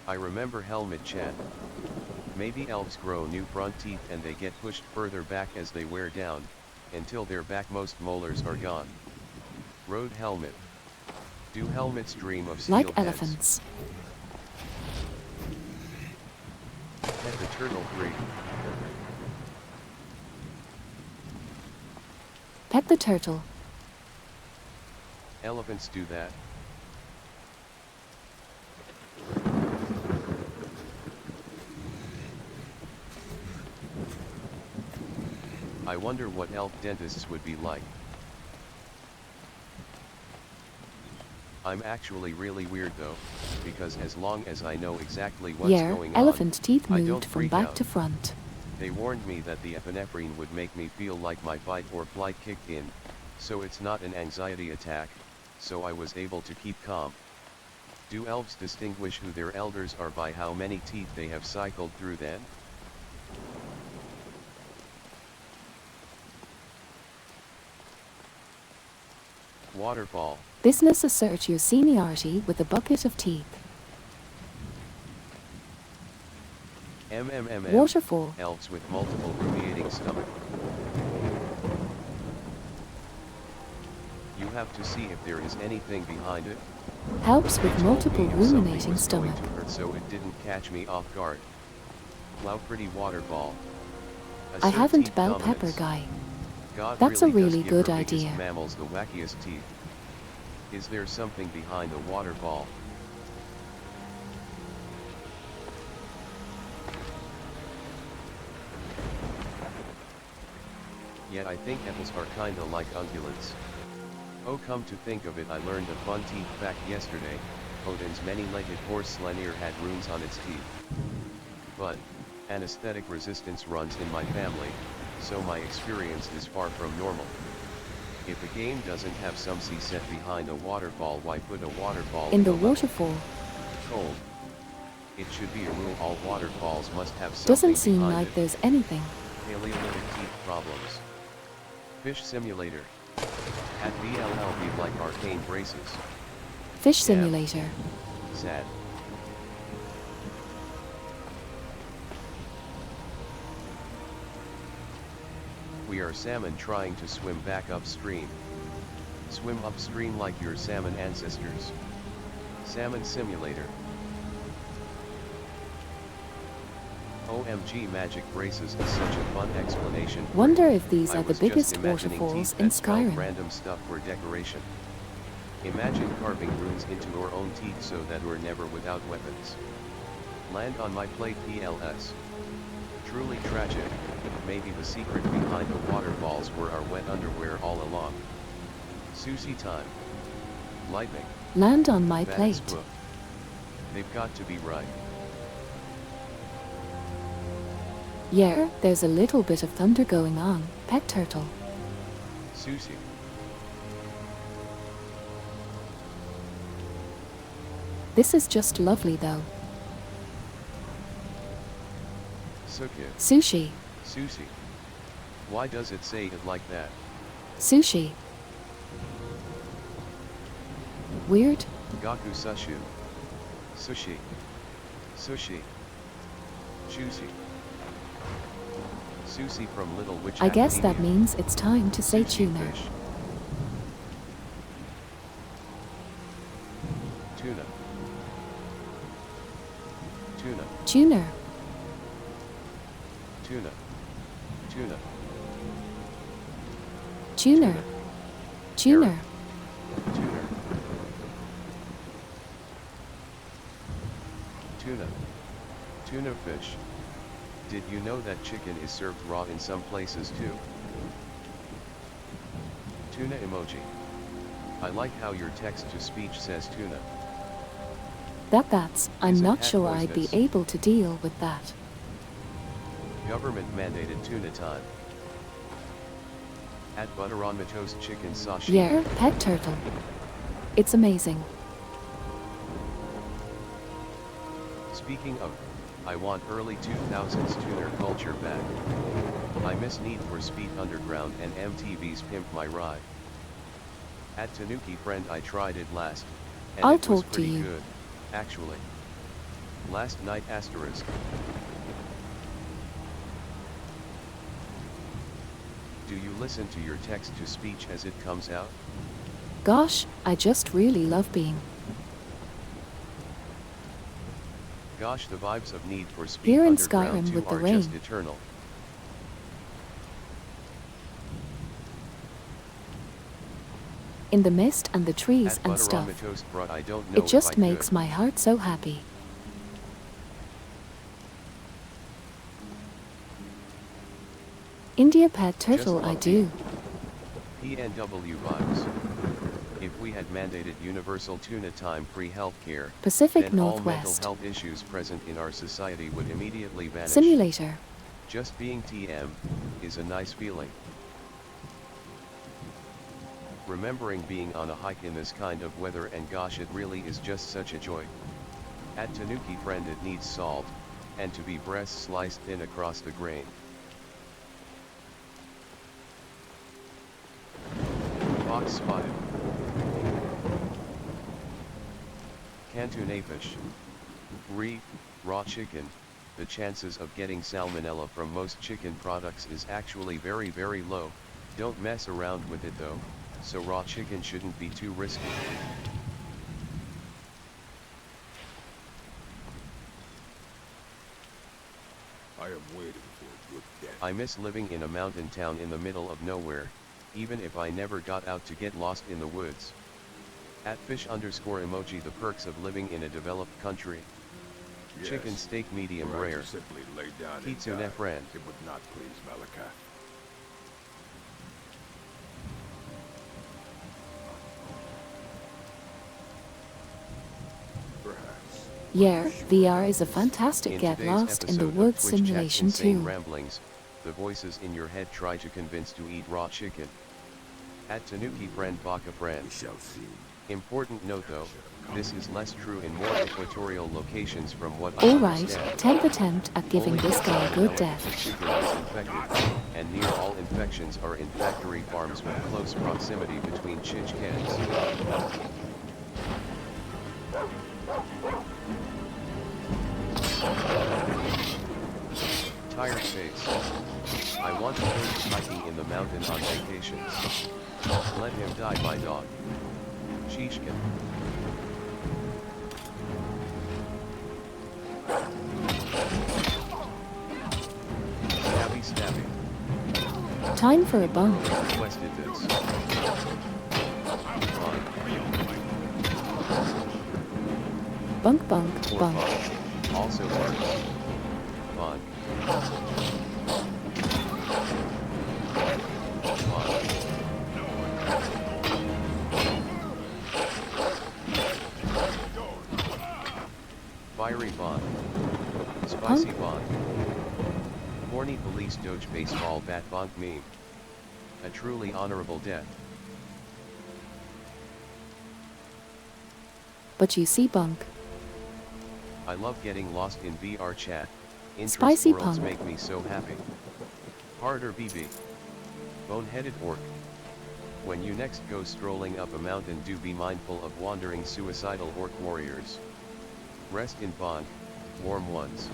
I remember helmet chat. Maybe elves grow new front teeth and they get pushed further back as they wear down, until their backmost molars are gone. Road helmet. Do helmets dream of steel Like heads? elephants. Pet the turtle 3. Pet the turtle. Elephants do that. I wonder what elf dentists would be like. I'm actually really weird though, because as long as I know exactly what's Yeah, going elephant on, teeth I moved don't from freak back out. to front. They warned me that the epinephrine would make me feel like my fight or flight kicked in, so it's not an anxiety attack, so I was able to keep calm. Do elves distinguish who their elders are by how many teeth they have cycled through then? Waterfall. Business assert your seniority with a bucket of teeth. MMMM. Waterfall. Elves with multiple ruminating stomach. You have to see if there is anything behind it. Helps They with told multiple me if something ruminating was going stomach. to hurt, so it didn't catch me off guard. Wow, pretty waterfall. I Assert haven't teeth bell dominance. pepper guy. God That's a does really give good our biggest idea. mammals the wackiest teeth. Is there something behind the waterfall? Yet I think apples are kinda like ungulates. Oh, come to think of it, I learned a fun teeth fact yesterday. Odin's many-legged horse Slenir had runes on its teeth. But anesthetic resistance runs in my family, so my experience is far from normal. If a game doesn't have some sea set behind a waterfall, why put a waterfall In the a level? waterfall. Cold. It should be a rule all waterfalls must have something Doesn't seem behind like it. there's anything. Paleolithic teeth problems. Fish simulator. At BLL be like arcane braces. Fish Damn. simulator. Sad. We are salmon trying to swim back upstream. Swim upstream like your salmon ancestors. Salmon simulator. OMG, magic braces is such a fun explanation. Wonder if these I are the was biggest just imagining waterfalls teeth in that spelled Skyrim. random stuff for decoration. Imagine carving runes into our own teeth so that we're never without weapons. Land on my plate, PLS. Truly tragic. Maybe the secret behind the waterfalls were our wet underwear all along. Sushi time. Lightning. Land on my That plate. is book. They've got to be right. Yeah, there's a little bit of thunder going on. Pet turtle. Sushi. This is just lovely though. Suki. Sushi. Sushi. Why does it say it like that? Sushi. Weird. Gaku Sushu. Sushi. Sushi. Sushi. Sushi from Little Witch I guess that Academia. means it's time to say Sushi tuna. fish. Tuna. Tuna. Tuner. Tuna. Tuna. Tuner. Tuner. Tuner. Tuna. Tuna fish. Did you know that chicken is served raw in some places too? Tuna emoji. I like how your text-to-speech says tuna. I'm Is it not hat sure I'd be voices? able to deal with that. Government mandated tuna time. At butter on my toast chicken sashimi. Yeah, pet turtle. It's amazing. Speaking of, I want early 2000s tuner culture back. I miss Need for Speed Underground and MTV's Pimp My Ride. At Tanuki friend, I tried it last, and I'll it was talk to pretty you. good, actually. Last night asterisk. Do you listen to your text-to-speech as it comes out? Gosh, I just really love being. Gosh, the vibes of Need for Speed Here in Underground Skyrim 2 with the are just rain. eternal. In the mist and the trees At and butter on my stuff. toast, bruh, I don't know It just if I makes could. my heart so happy. India pet turtle, I love do. PNW vibes. If we had mandated universal tuna time free healthcare, Pacific then all Northwest. mental health issues present in our society would immediately vanish. Simulator. Just being TM is a nice feeling. Remembering being on a hike in this kind of weather, and gosh, it really is just such a joy. At Tanuki friend, it needs salt, and to be breast sliced thin across the grain. Fox spotted. Canton fish. Raw chicken. The chances of getting salmonella from most chicken products is actually very, very low. Don't mess around with it though, so raw chicken shouldn't be too risky. I am waiting for a good death. I miss living in a mountain town in the middle of nowhere, even if I never got out to get lost in the woods. At fish_emoji, the perks of living in a developed country. Yes, Chicken steak medium were I to rare. simply lay down and Kitsune die, friend. it would not please Malika. Perhaps. Yeah, VR is a fantastic In get today's lost in the episode of woods Twitch Chat simulation Insane too. Ramblings, the voices in your head try to convince to eat raw chicken. At Tanuki friend Baka friend. We shall see. Important note though, this is less true in more equatorial locations from what I Alright, understand. 10th attempt at giving Only this guy a good death. particularly is infected, and near all infections are in factory farms with close proximity between chichkans. Tired face. I want to go hiking in the mountain on vacations. Let him die, my dog. Shishkin. Stabby stabby. Time for a bump. Requested this. Bunk bunk Or bunk. fun. Also works. Fun. Fiery Bond. Spicy Bond. Horny police doge baseball bat bonk meme. A truly honorable death. But you see bunk. I love getting lost in VR chat. Interest Spicy worlds punk. make me so happy. Harder BB. Boneheaded orc. When you next go strolling up a mountain, do be mindful of wandering suicidal orc warriors. Rest in bond, warm ones.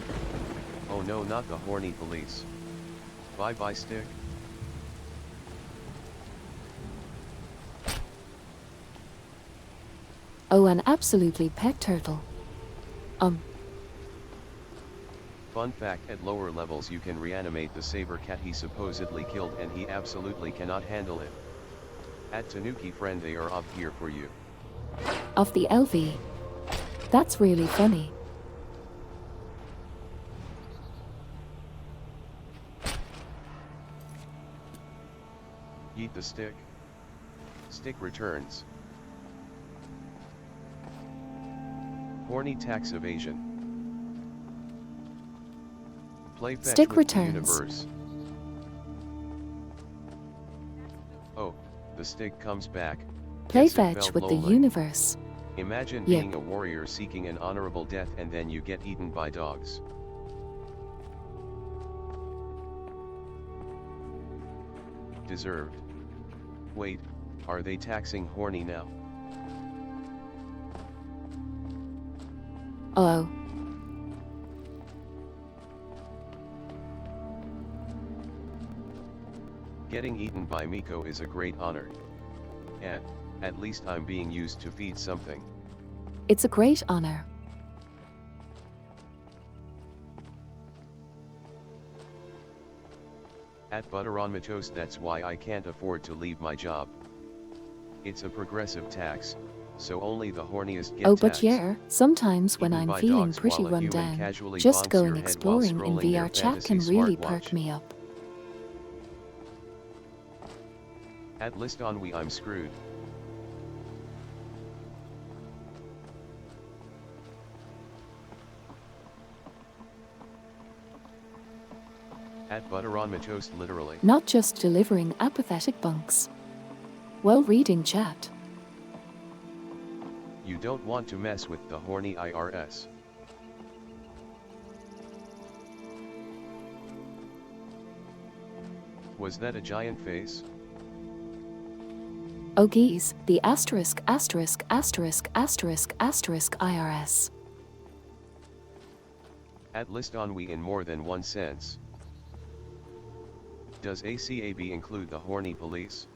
Oh no, not the horny police. Bye bye stick. Oh, an absolutely pet turtle. Fun fact, at lower levels you can reanimate the saber cat he supposedly killed, and he absolutely cannot handle it. At Tanuki friend, they are up here for you. Of the LV. That's really funny. Yeet the stick. Stick returns. Horny tax evasion. Play fetch Stick with the returns. universe. Oh, the stick comes back. Play Guess it fetch felt with the lonely. universe. Imagine Yep. being a warrior seeking an honorable death and then you get eaten by dogs. Deserved. Wait, are they taxing horny now? Oh. Getting eaten by Miko is a great honor. And, at least I'm being used to feed something. It's a great honor. At Butter on my toast, that's why I can't afford to leave my job. It's a progressive tax, so only the horniest get Oh, but taxed. yeah, sometimes when Eaten I'm by feeling dogs pretty while a run human down, casually just bonks going your head while exploring in scrolling their VR chat can fantasy really smartwatch. perk me up. At list on we I'm screwed. At Butter on my toast, literally. Not just delivering apathetic bunks. Well, reading chat. You don't want to mess with the horny IRS. Was that a giant face? Oh geez, the asterisk IRS. At list on we in more than one sense. Does ACAB include the horny police?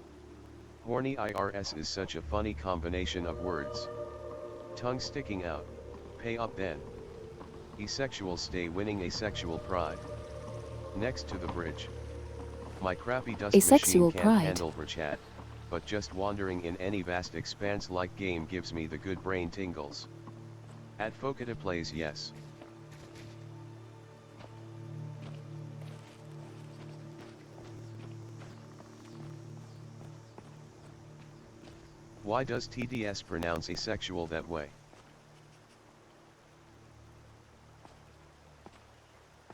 Horny IRS is such a funny combination of words. Tongue sticking out. Pay up then. Asexual stay winning asexual pride. Next to the bridge. My crappy dust Asexual machine can't pride. handle for chat, but just wandering in any vast expanse like game gives me the good brain tingles. At Focata plays yes. Why does TDS pronounce asexual that way?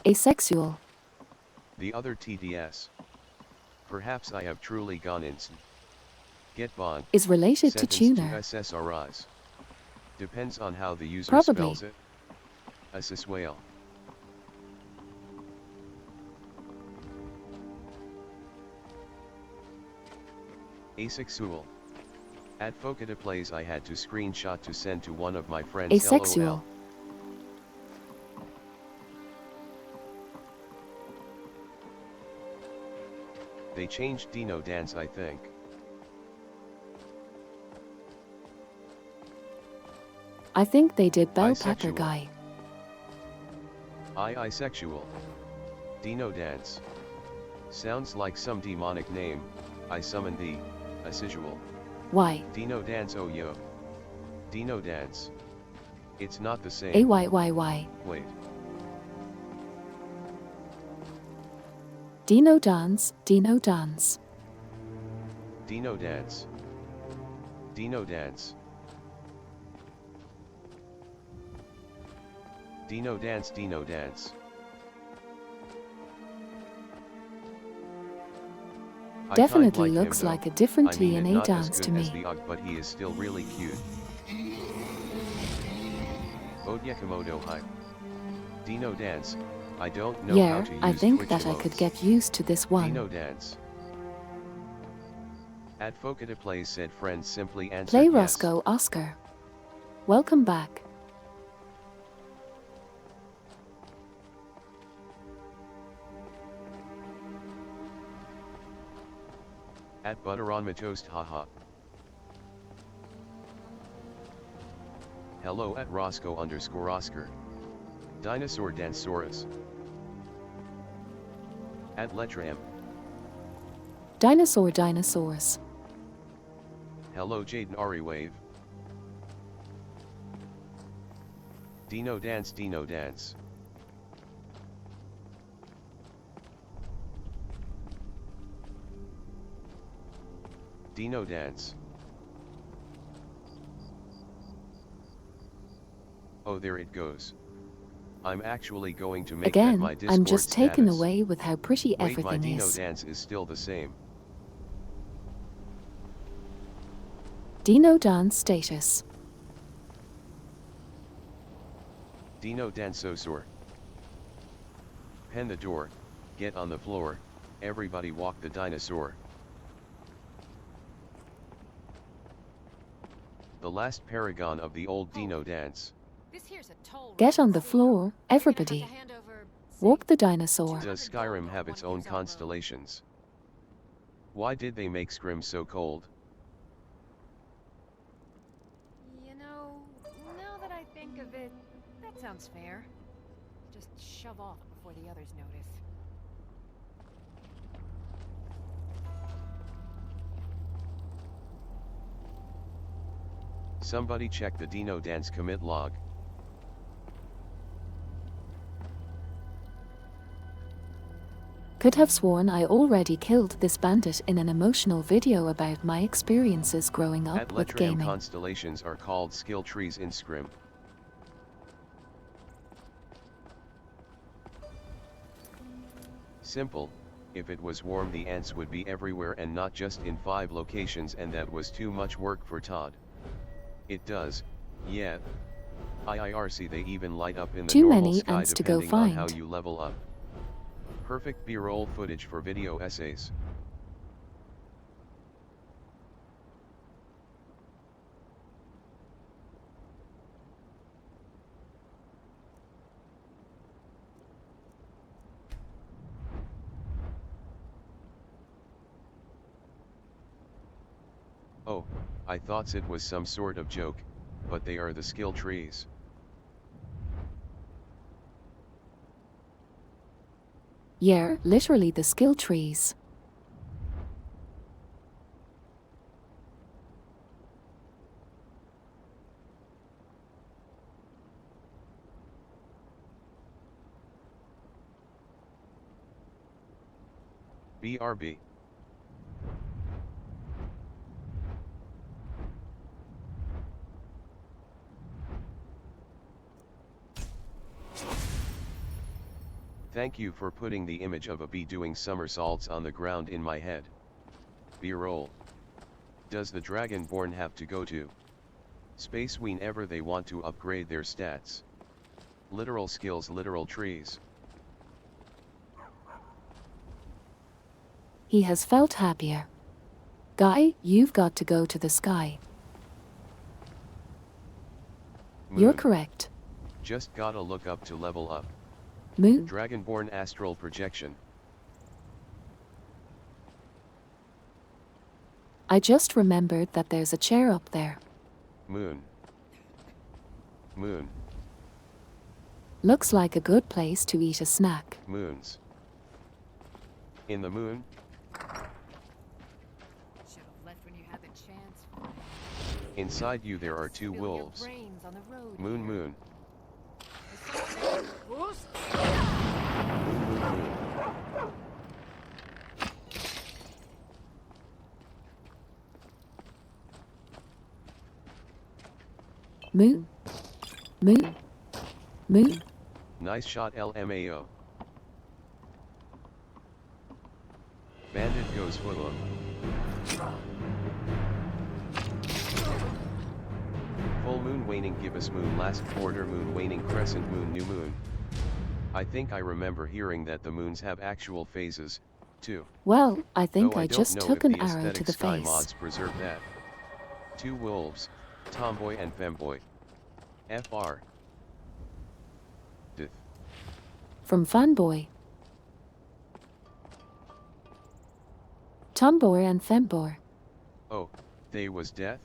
Asexual. The other TDS. Perhaps I have truly gone insane. Get bond. is related to Sentence tuner. to SSRIs. Depends on how the user Probably. spells it. Aseswale. Asexual. At Focata Plays I had to screenshot to send to one of my friends. Asexual. LOL. They changed Dino Dance, I think. I think they did Bellpacker Bisexual. guy. Isexual. Dino Dance. Sounds like some demonic name. I summon thee. Asexual. Why? Dino Dance, oh yo. Dino Dance. It's not the same. Ayyyy. Wait. Dino dance, Dino dance. Dino Dance. Dino Dance. Dino Dance, Dino Dance. I Definitely kinda looks him, like though. a different I mean, TNA not dance as to good as me. the UG, but he is still really cute. Odyakamoto hype. Dino Dance. I don't know how Yeah, to use I think Twitch that I could emotes. get used to this one. Dino Dance. At Focata Plays said friends simply answered Play yes. Roscoe Oscar. Welcome back. At Butter on my toast, haha. Hello at Roscoe_Oscar. Dinosaur Dansaurus. At Letram. Dinosaurs. Hello Jaden Ari Wave. Dino Dance, Dino Dance. Dino Dance. Oh, there it goes. I'm actually going to make that Again, my Discord I'm just taken status. away with how pretty Wait, my everything Dino is. Dance is still the same. Dino dance status. Dino Dansosaur. Pen the door, get on the floor, everybody walk the dinosaur. The last paragon of the old Dino Dance. This here's a toll Get road, on the see? floor, You're gonna have everybody. to hand over, Walk the dinosaur. Does Skyrim have its own constellations? Why did they make Skyrim so cold? You know, now that I think of it, that sounds fair. Just shove off before the others notice. Somebody check the Dino Dance commit log. Could have sworn I already killed this bandit in an emotional video about my experiences growing up At with Letram, gaming. constellations are called skill trees in Skyrim. Simple, if it was warm the ants would be everywhere and not just in 5 locations, and that was too much work for Todd. It does, yeah. IIRC, they even light up in the Too normal many sky ants to go depending on how find. you level up. Perfect B-roll footage for video essays. Oh, I thought it was some sort of joke, but they are the skill trees. Yeah, literally the skill trees. BRB. Thank you for putting the image of a bee doing somersaults on the ground in my head. B-roll. does the Dragonborn have to go to space whenever they want to upgrade their stats? Literal skills, literal trees. He has felt happier. Guy, you've got to go to the sky. You're Moon. correct. Just gotta look up to level up. Moon. Dragonborn astral projection. I just remembered that there's a chair up there. Moon. Moon. Looks like a good place to eat a snack. Moons. In the moon? Should have left when you had the chance. Inside you there are two wolves. Brains on the road Moon, here. moon. Moon. Moon. Moon. Nice shot, LMAO. Bandit goes full of. Full moon waning gibbous moon last quarter moon waning crescent moon new moon. I think I remember hearing that the moons have actual phases, too. Well, I think Though I don't just know took if an the arrow to aesthetic the Sky face. mods preserve that. Two wolves, tomboy and femboy. FR. Dith. From Fanboy. Tomboy and Femboy. Oh, they was death?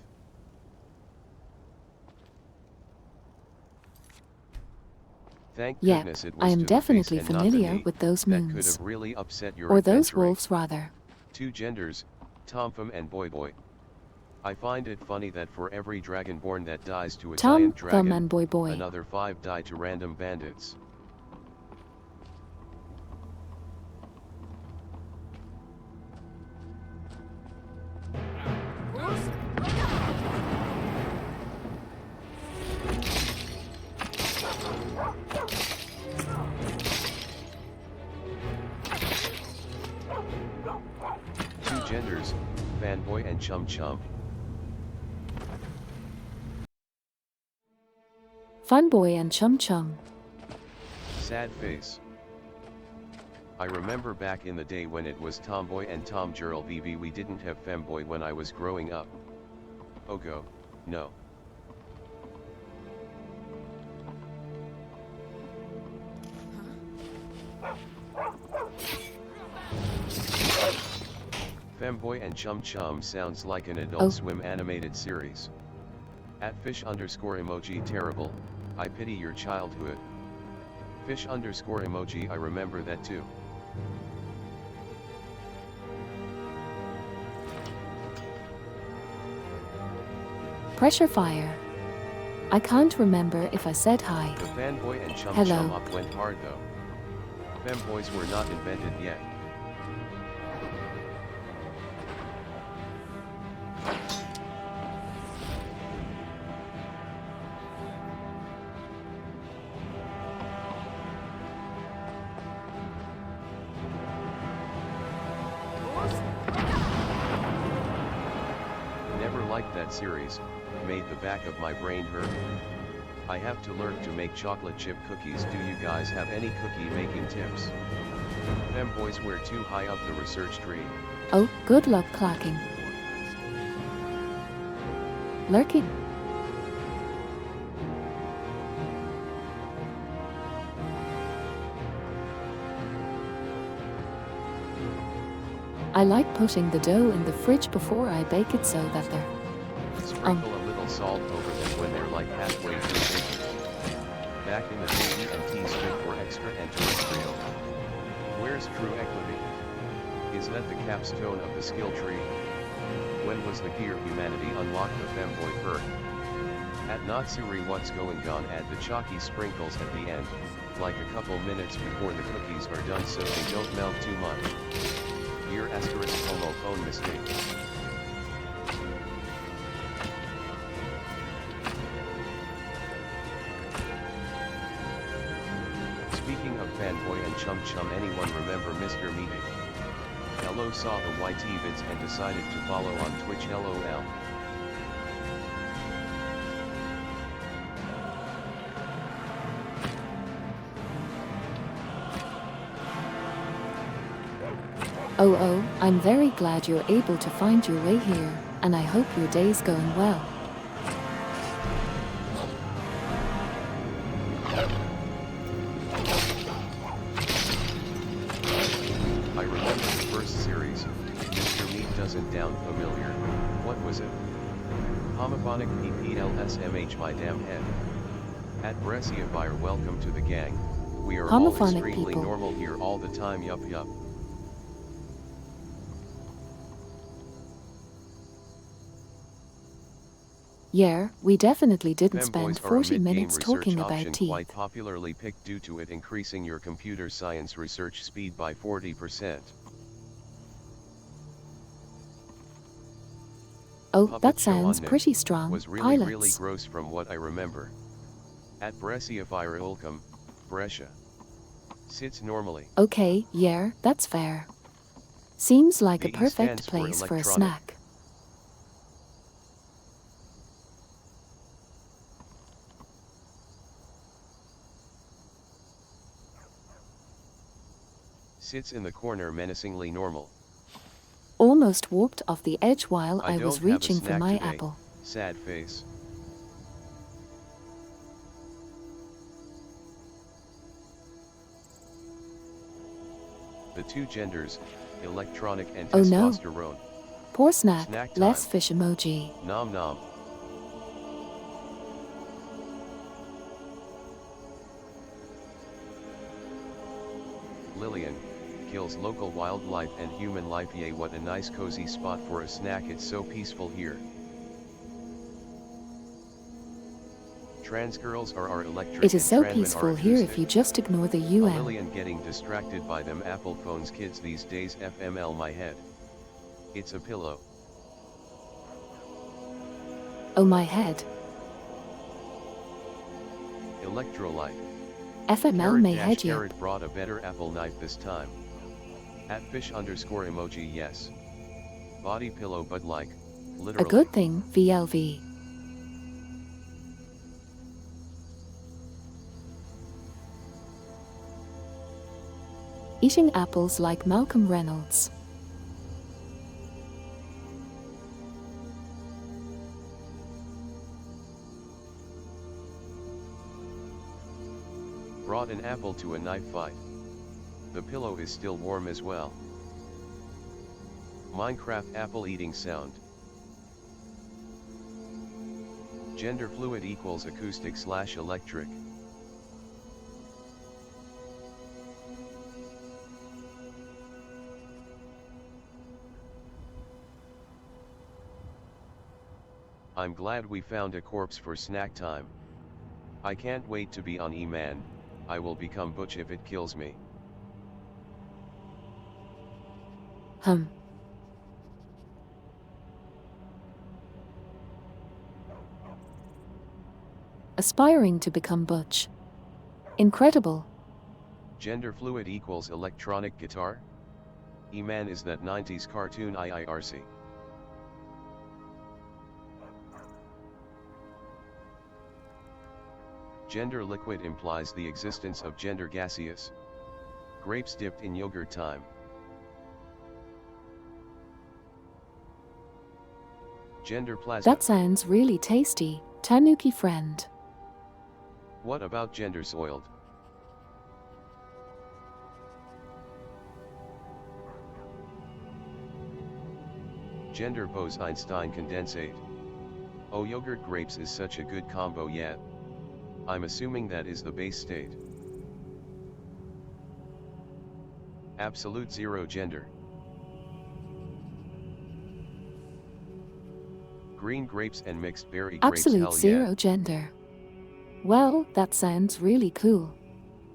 Thank Yeah, goodness it was I am to the face definitely and not to familiar me. with those That could moons. have really upset your Or those adventuring. wolves, rather. Two genders, Tomfum and Boy. I find it funny that for every Dragonborn that dies to a Tom, giant dragon, Thumb and Boy. another 5 die to random bandits. Two genders, Fanboy and Chum Chum. Funboy and Chum Chum. Sad face. I remember back in the day when it was Tomboy and Tom Girl VV, we didn't have Femboy when I was growing up. Oh go, no. Femboy and Chum Chum sounds like an Adult Swim animated series. @fish_emoji terrible, I pity your childhood. _emoji I remember that too. Pressure fire. I can't remember if I said hi. The Fanboy and Chum Hello. Chum up went hard though. Femboys were not invented yet. Never liked that series, made the back of my brain hurt. I have to learn to make chocolate chip cookies. Do you guys have any cookie making tips? Femboys were too high up the research tree. Oh, good luck clacking. Lurking. I like putting the dough in the fridge before I bake it so that they're Sprinkle a little salt over them when they're like halfway through baking. Back in the day E&T stood for extra and terrestrial. Where's true equity? Is that the capstone of the skill tree? When was the gear humanity unlocked the femboy perk? At Natsuri what's going on, add the chalky sprinkles at the end, like a couple minutes before the cookies are done so they don't melt too much. Gear asterisk homophone mistake. Speaking of Fanboy and Chum Chum, anyone remember Mr. Meeting? Flo saw the YT vids and decided to follow on Twitch. LOL. Oh, I'm very glad you're able to find your way here, and I hope your day's going well. I remember the first series. Mr. Meat doesn't sound familiar. What was it? Homophonic PPLSMH, my damn head. At Brescia Buyer, welcome to the gang. We are all Homophonic extremely people. normal here all the time. Yup. Yeah, we definitely didn't spend Femboys are a 40 mid-game minutes research talking option about teeth. quite popularly picked due to it increasing your computer science research speed by 40%. Oh, Puppet that show on sounds Nick pretty strong. was really Pilots. gross from what I remember. At Brescia Fire Ulcum, Brescia. Sits normally. Okay, yeah, that's fair. Seems like a The E perfect stands for place for a electronic. snack. Sits in the corner menacingly normal. Almost walked off the edge while I was don't have a reaching for snack my today. apple. Sad face. The two genders, electronic and Oh no. testosterone. Poor snack, Snack less time. fish emoji. Nom nom. Lillian kills local wildlife and human life. Yay, what a nice cozy spot for a snack. It's so peaceful here. Trans girls are electric. It is and so trans men peaceful are here if acoustic. you just ignore the A UN. Lillian getting distracted by them Apple phones. Kids these days. FML my head. It's a pillow. Oh my head. Electrolyte. FML may head you. Carrot brought a better apple knife this time. At fish underscore emoji, yes. Body pillow, but like, A literally. good thing, VLV. Eating apples like Malcolm Reynolds. Brought an apple to a knife fight. The pillow is still warm as well. Minecraft apple eating sound. Gender fluid equals acoustic / electric. I'm glad we found a corpse for snack time. I can't wait to be on E-Man. I will become Butch if it kills me. Aspiring to become Butch. Incredible. Gender fluid equals electronic guitar? E-Man is that 90s cartoon IIRC. Gender liquid implies the existence of gender gaseous. Grapes dipped in yogurt time. Gender plasma. That sounds really tasty, Tanuki friend. What about gender soiled? Gender Bose-Einstein condensate. Oh, yogurt grapes is such a good combo yet. I'm assuming that is the base state. Absolute zero gender. Green grapes and mixed berry grapes. Absolute Hell zero yeah. gender. Well, that sounds really cool.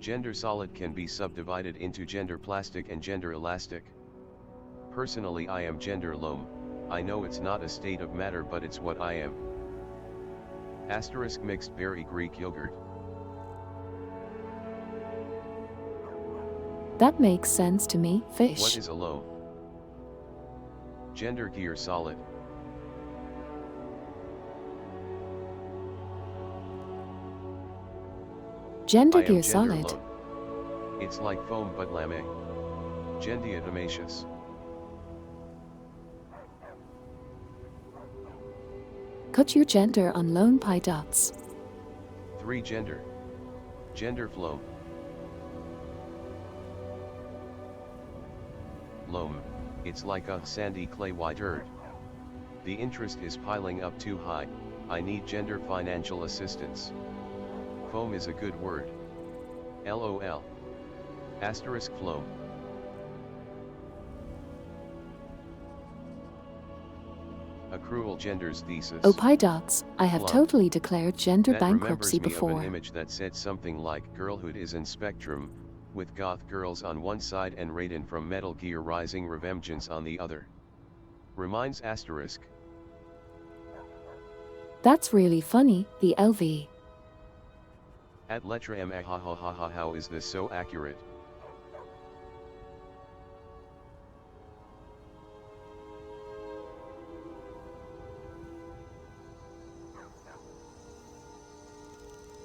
Gender solid can be subdivided into gender plastic and gender elastic. Personally, I am gender loam. I know it's not a state of matter, but it's what I am. Asterisk mixed berry Greek yogurt. That makes sense to me, fish. What is a loam? Gender gear solid. Gender I am gear gender solid. lone. It's like foam but lame. Gendia damacious. Cut your gender on lone pi dots. 3 gender. Gender floam. Loam, it's like a sandy clay white earth. The interest is piling up too high, I need gender financial assistance. Foam is a good word. LOL. Asterisk floam. A cruel gender's thesis. Oh pi dots, I have Plum. totally declared gender That bankruptcy remembers me of before. an image that said something like girlhood is in spectrum, with goth girls on one side and Raiden from Metal Gear Rising Revengeance on the other. Reminds asterisk. That's really funny, the LV. At letra M ha ha ha ha, how is this so accurate?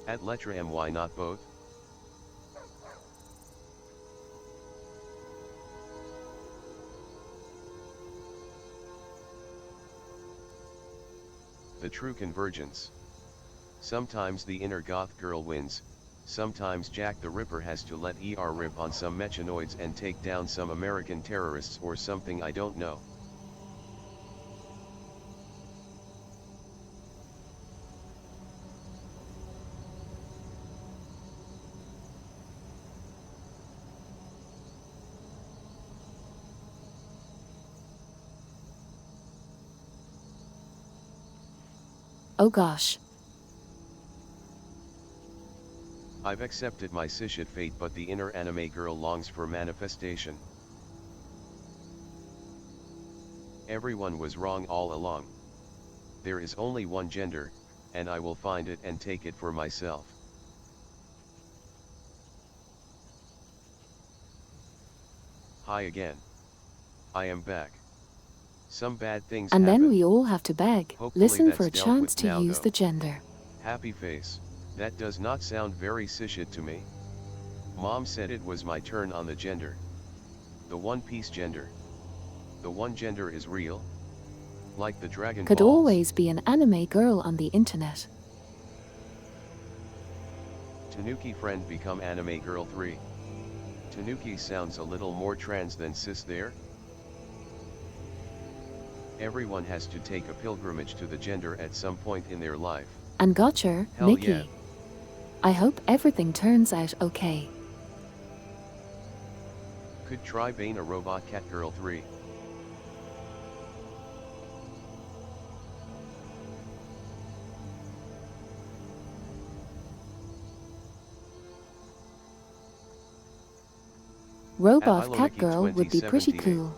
At letra M, why not both? The true convergence. Sometimes the inner goth girl wins, sometimes Jack the Ripper has to let ER rip on some mechanoids and take down some American terrorists or something, I don't know. Oh gosh. I've accepted my cishet fate, but the inner anime girl longs for manifestation. Everyone was wrong all along. There is only one gender, and I will find it and take it for myself. Hi again. I am back. Some bad things And happen. then we all have to beg, Hopefully listen that's for a dealt chance with to now, use though. the gender. Happy face. That does not sound very cishet to me. Mom said it was my turn on the gender. The One Piece gender. The one gender is real. Like the Dragon Could Balls. always be an anime girl on the internet. Tanuki friend become anime girl 3. Tanuki sounds a little more trans than cis there. Everyone has to take a pilgrimage to the gender at some point in their life. And gotcha, Hell Nikki. yeah. I hope everything turns out okay. Could try Bane a robot cat girl 3. Robot cat Iloniki girl would be pretty 2078. cool.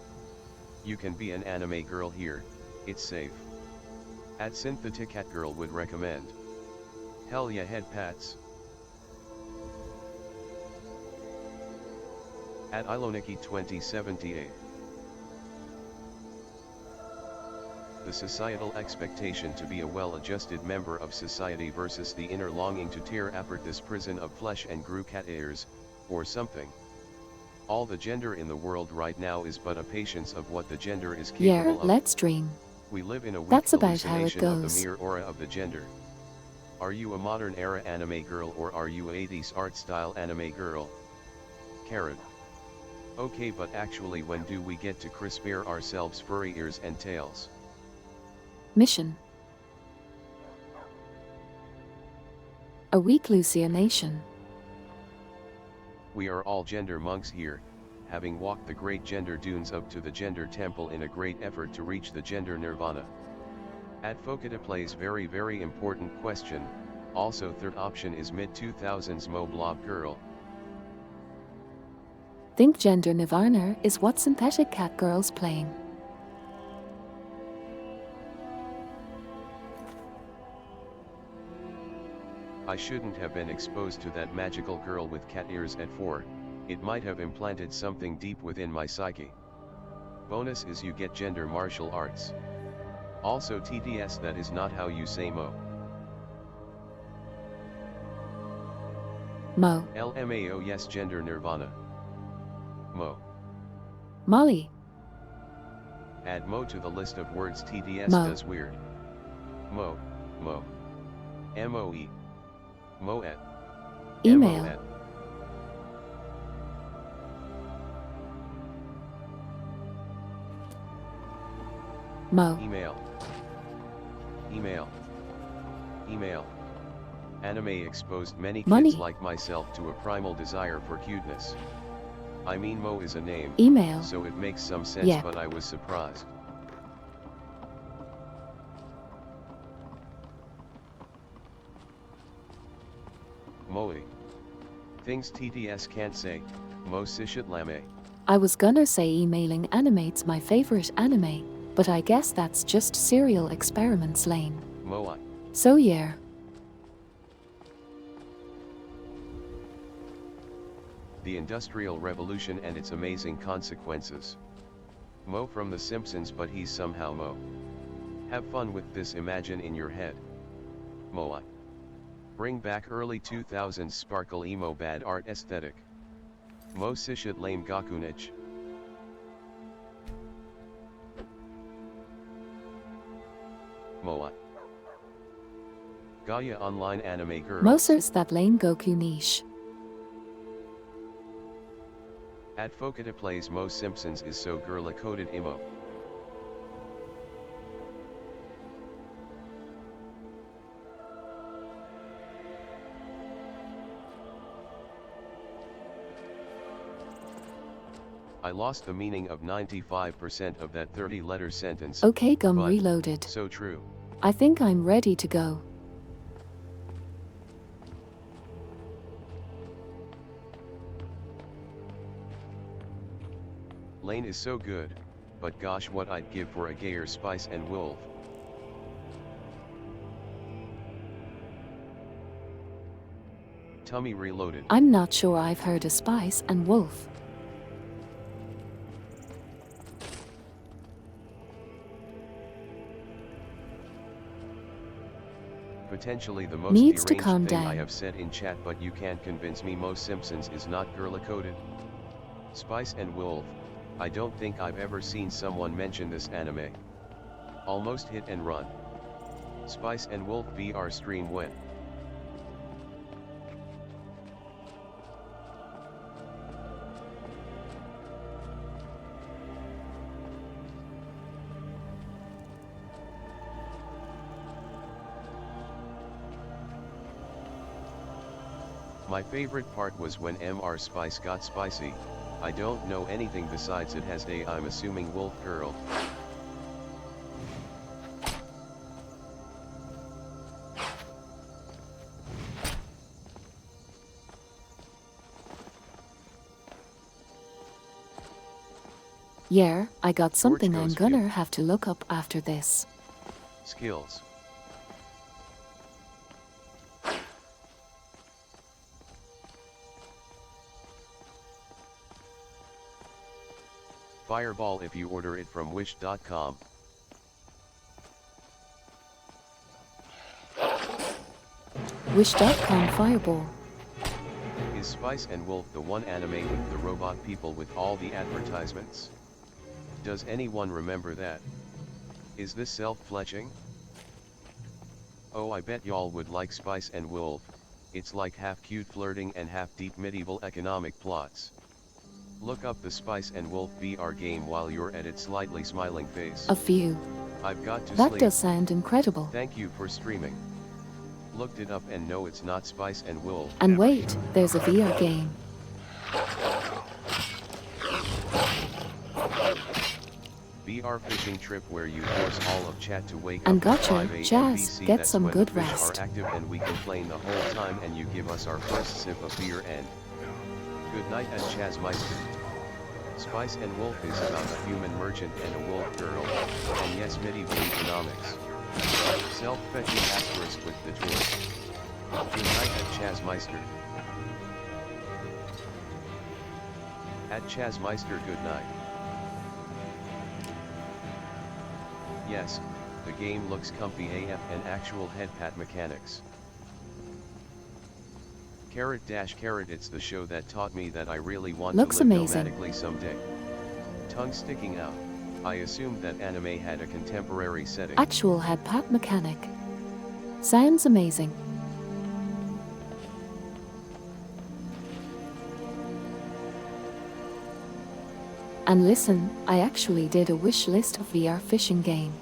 You can be an anime girl here, it's safe. At Synthetic Cat Girl would recommend. Hell yeah, head pats. At Iloniki 2078. The societal expectation to be a well-adjusted member of society versus the inner longing to tear apart this prison of flesh and grew cat ears, or something. All the gender in the world right now is but a patience of what the gender is capable Yeah, of. let's dream. We live in a weak That's about how it hallucination of the goes. mere aura of the gender. Are you a modern era anime girl or are you a 80s art style anime girl? Carrot. Okay, but actually when do we get to crisp-air ourselves furry ears and tails? Mission. A weak Lucia nation. We are all gender monks here, having walked the great gender dunes up to the gender temple in a great effort to reach the gender nirvana. At Fokita plays very important question, also third option is mid-2000s Mo Blob Girl. Think gender nirvana is what synthetic cat girls playing. I shouldn't have been exposed to that magical girl with cat ears at 4, it might have implanted something deep within my psyche. Bonus is you get gender martial arts. Also TDS, that is not how you say Mo. Mo. LMAO, yes, gender nirvana. Mo. Molly. Add Mo to the list of words TDS Mo. does weird. Mo. Mo. MOE. Moet. Email. MOET. Mo. Email. Email. Email. Anime exposed many kids Money. like myself to a primal desire for cuteness. I mean, Mo is a name, Email. so it makes some sense, Yeah. but I was surprised. Moe. Things TDS can't say. Mo Sishat Lame. I was gonna say emailing animate's my favorite anime, but I guess that's just serial experiments lane. Moai. So yeah. The Industrial Revolution and its amazing consequences. Mo from The Simpsons, but he's somehow Mo. Have fun with this, imagine in your head. Moai. Bring back early 2000s sparkle emo bad art aesthetic. Mo Sishat lame Gakunich. Moai. Gaia online anime girls. Mosers that lane Goku niche. At Fokita plays Mo Simpsons is so girly coded emo. I lost the meaning of 95% of that 30-letter sentence. Okay, gum but reloaded. So true. I think I'm ready to go. Lane is so good, but gosh, what I'd give for a gayer Spice and Wolf. Tummy reloaded. I'm not sure I've heard of Spice and Wolf. Potentially the most Needs to deranged calm thing I down. have said in chat, but you can't convince me Mo Simpsons is not girly coded. Spice and Wolf. I don't think I've ever seen someone mention this anime. Almost hit and run. Spice and Wolf BR stream when? My favorite part was when MR Spice got spicy. I don't know anything besides it has a, I'm assuming, wolf girl. Yeah, I got something I'm goes gonna have to look up after this. Skills. Fireball if you order it from wish.com. Wish.com Fireball. Is Spice and Wolf the one anime with the robot people with all the advertisements? Does anyone remember that? Is this self-fletching? Oh, I bet y'all would like Spice and Wolf. It's like half cute flirting and half deep medieval economic plots. Look up the Spice and Wolf VR game while you're at it, slightly smiling face. A few. I've got to That sleep. does sound incredible. Thank you for streaming. Looked it up and no, it's not Spice and Wolf. And wait, there's a VR game. VR fishing trip where you force all of chat to wake And up at gotcha, 5 a.m. Chaz, BC. get That's some when good the fish rest. are active and we complain the whole time, and you give us our first sip of beer and good night at Chaz Meister. Spice and Wolf is about a human merchant and a wolf girl, and yes, medieval economics. Self-fetching asterisk with the twist. Good night at Chaz Meister. At Chaz Meister, good night. Yes, the game looks comfy AF and actual head pat mechanics. Carrot dash carrot, it's the show that taught me that I really want Looks to live amazing. nomadically someday. Tongue sticking out. I assumed that anime had a contemporary setting. Actual head pat mechanic. Sounds amazing. And listen, I actually did a wish list of VR fishing game.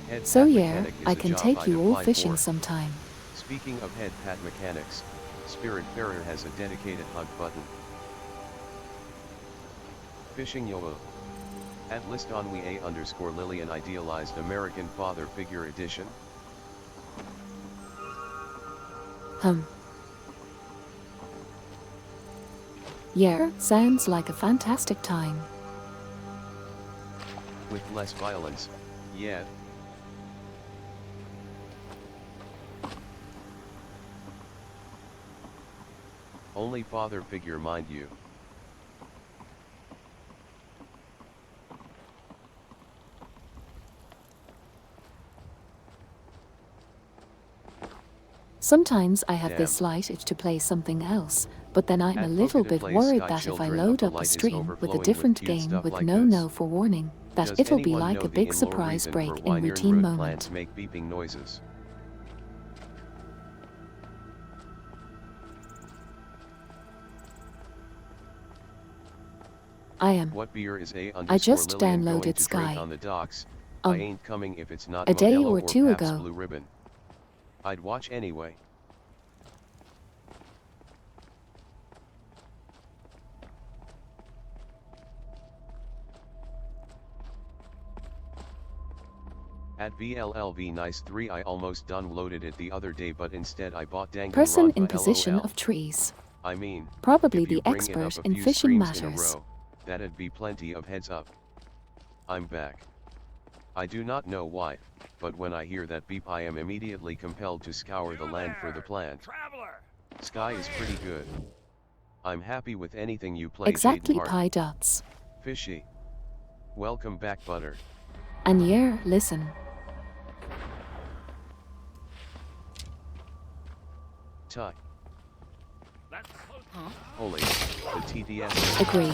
Head So pat yeah, mechanic is I a can job take I'd you all apply fishing for. sometime. Speaking of head pat mechanics, Spiritfarer has a dedicated hug button. Fishing YOLO. At list on we a Lillian idealized American father figure edition. Yeah, sounds like a fantastic time. With less violence, yeah. Only father figure, mind you. Sometimes I have Damn. this slight itch to play something else, but then I'm a At little Pokemon bit Plays worried Sky that if I Children load of up the a Light is stream with a overflowing with different cute game stuff with like no this. forewarning, that Does it'll be anyone like know a the big in-lore surprise reason break for in why routine root moment. plants make beeping noises? I am. What beer is a I just Lillian going downloaded to drink Sky. on the docks? I ain't coming if it's not A day Modelo or two Pabst ago. Blue Ribbon. I'd watch anyway. At VLLV Nice 3, I almost downloaded it the other day, but instead I bought Danganronpa. Person in position LOL. of trees. I mean, Probably if you the bring it up expert a in few fishing streams in a matters. row, that'd be plenty of heads up. I'm back. I do not know why, but when I hear that beep I am immediately compelled to scour the land for the plant. Sky is pretty good. I'm happy with anything you play. Exactly, Jaden Hart. pie dots. Fishy. Welcome back, Butter. And yeah, listen. Ty. Holy, the TDS. Agree.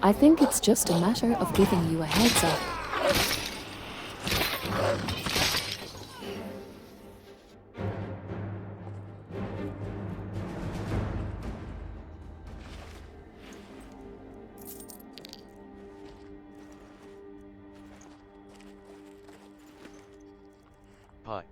I think it's just a matter of giving you a heads up. Pie.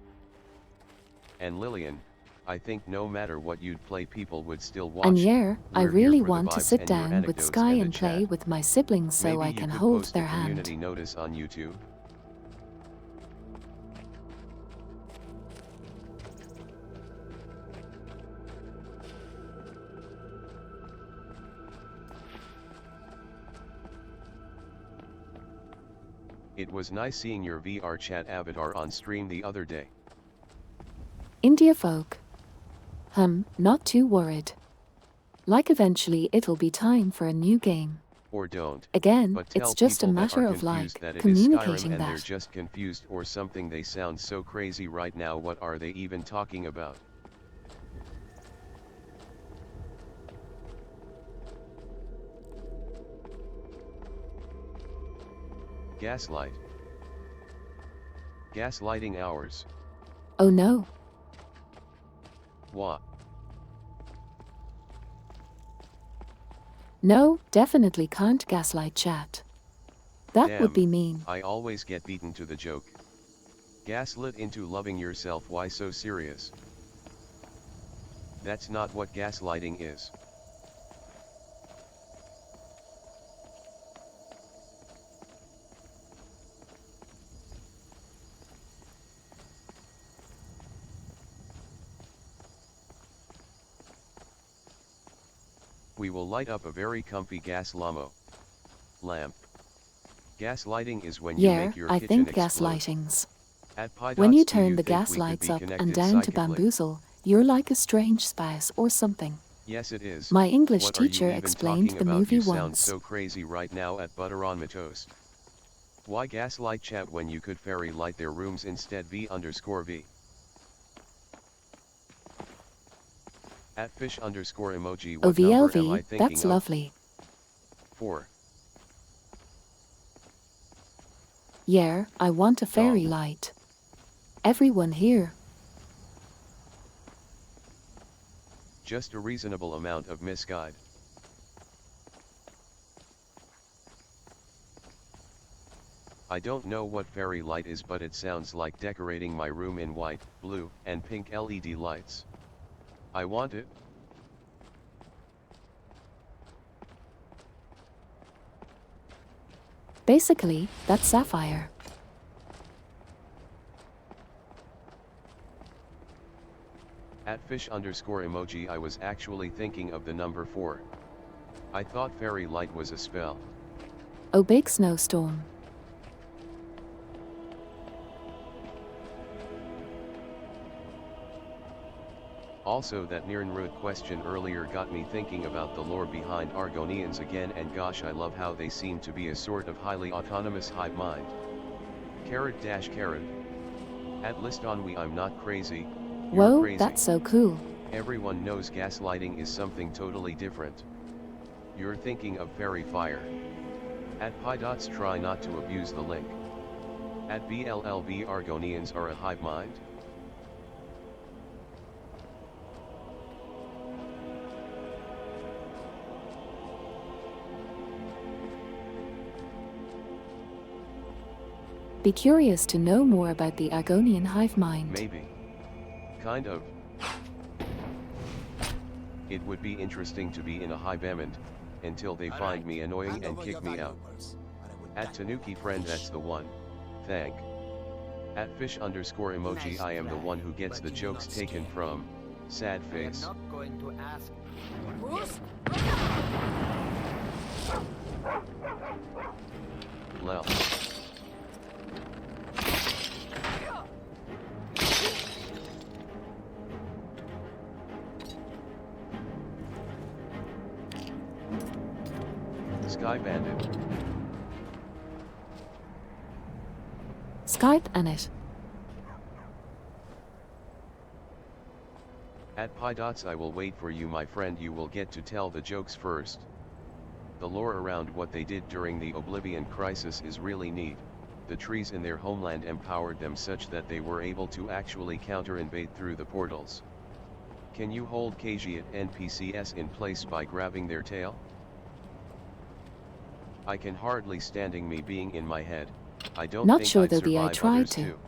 And Lillian, I think no matter what you'd play, people would still watch. And yeah, I We're really here for the want to vibes sit and your down with anecdotes Sky and the and play chat. with my siblings so Maybe I you can could hold post their a hand. community notice on YouTube. It was nice seeing your VR chat avatar on stream the other day. India folk. Not too worried. Like eventually it'll be time for a new game. Or don't. Again, But tell it's just a people that matter are of confused like that it is communicating Skyrim and they're that. just confused or something. They sound so crazy right now. What are they even talking about? Gaslight. Gaslighting hours. Oh no. What? No, definitely can't gaslight chat. That Damn, would be mean. I always get beaten to the joke. Gaslit into loving yourself. Why so serious? That's not what gaslighting is. We will light up a very comfy gas lamp. Gaslighting is when you Yeah, make your I kitchen think explode. gaslightings. At Pi When you Dots, do turn the think gas we could lights be up connected and down to psychically? bamboozle, you're like a strange spouse or something. Yes it is. My English What are you teacher even explained talking the about? movie You sound once. so crazy right now at Butter on My Toast. Why gaslight chat when you could fairy light their rooms instead? V_V. At fish underscore emoji. What number am I OVLV, thinking that's of? lovely. 4. Yeah, I want a fairy light. Everyone here. Just a reasonable amount of misguide. I don't know what fairy light is, but it sounds like decorating my room in white, blue, and pink LED lights. I want it. Basically, that's sapphire. At fish underscore emoji. I was actually thinking of the number 4. I thought fairy light was a spell. Oh, big snowstorm. Also, that Nirnrud question earlier got me thinking about the lore behind Argonians again, and gosh, I love how they seem to be a sort of highly autonomous hive mind. _. At list on we. I'm not crazy. You're Whoa, crazy. that's so cool. Everyone knows gaslighting is something totally different. You're thinking of fairy fire. At pi_. Try not to abuse the link. At BLLB. Argonians are a hive mind? Be curious to know more about the Argonian hive mind. Maybe. Kind of. It would be interesting to be in a hive mind, until they find me annoying and kick me out. At Tanuki friend, that's the one. Thank. At fish underscore emoji. I am the one who gets the jokes taken from. Sad face. I'm not going to ask. Lel. Sky Bandit. Skype and it. At pi_. I will wait for you, my friend. You will get to tell the jokes first. The lore around what they did during the Oblivion Crisis is really neat. The trees in their homeland empowered them such that they were able to actually counter-invade through the portals. Can you hold Khajiit NPCs in place by grabbing their tail? I can hardly standing me being in my head. I don't Not think sure I'd though the I survive tried others to. too.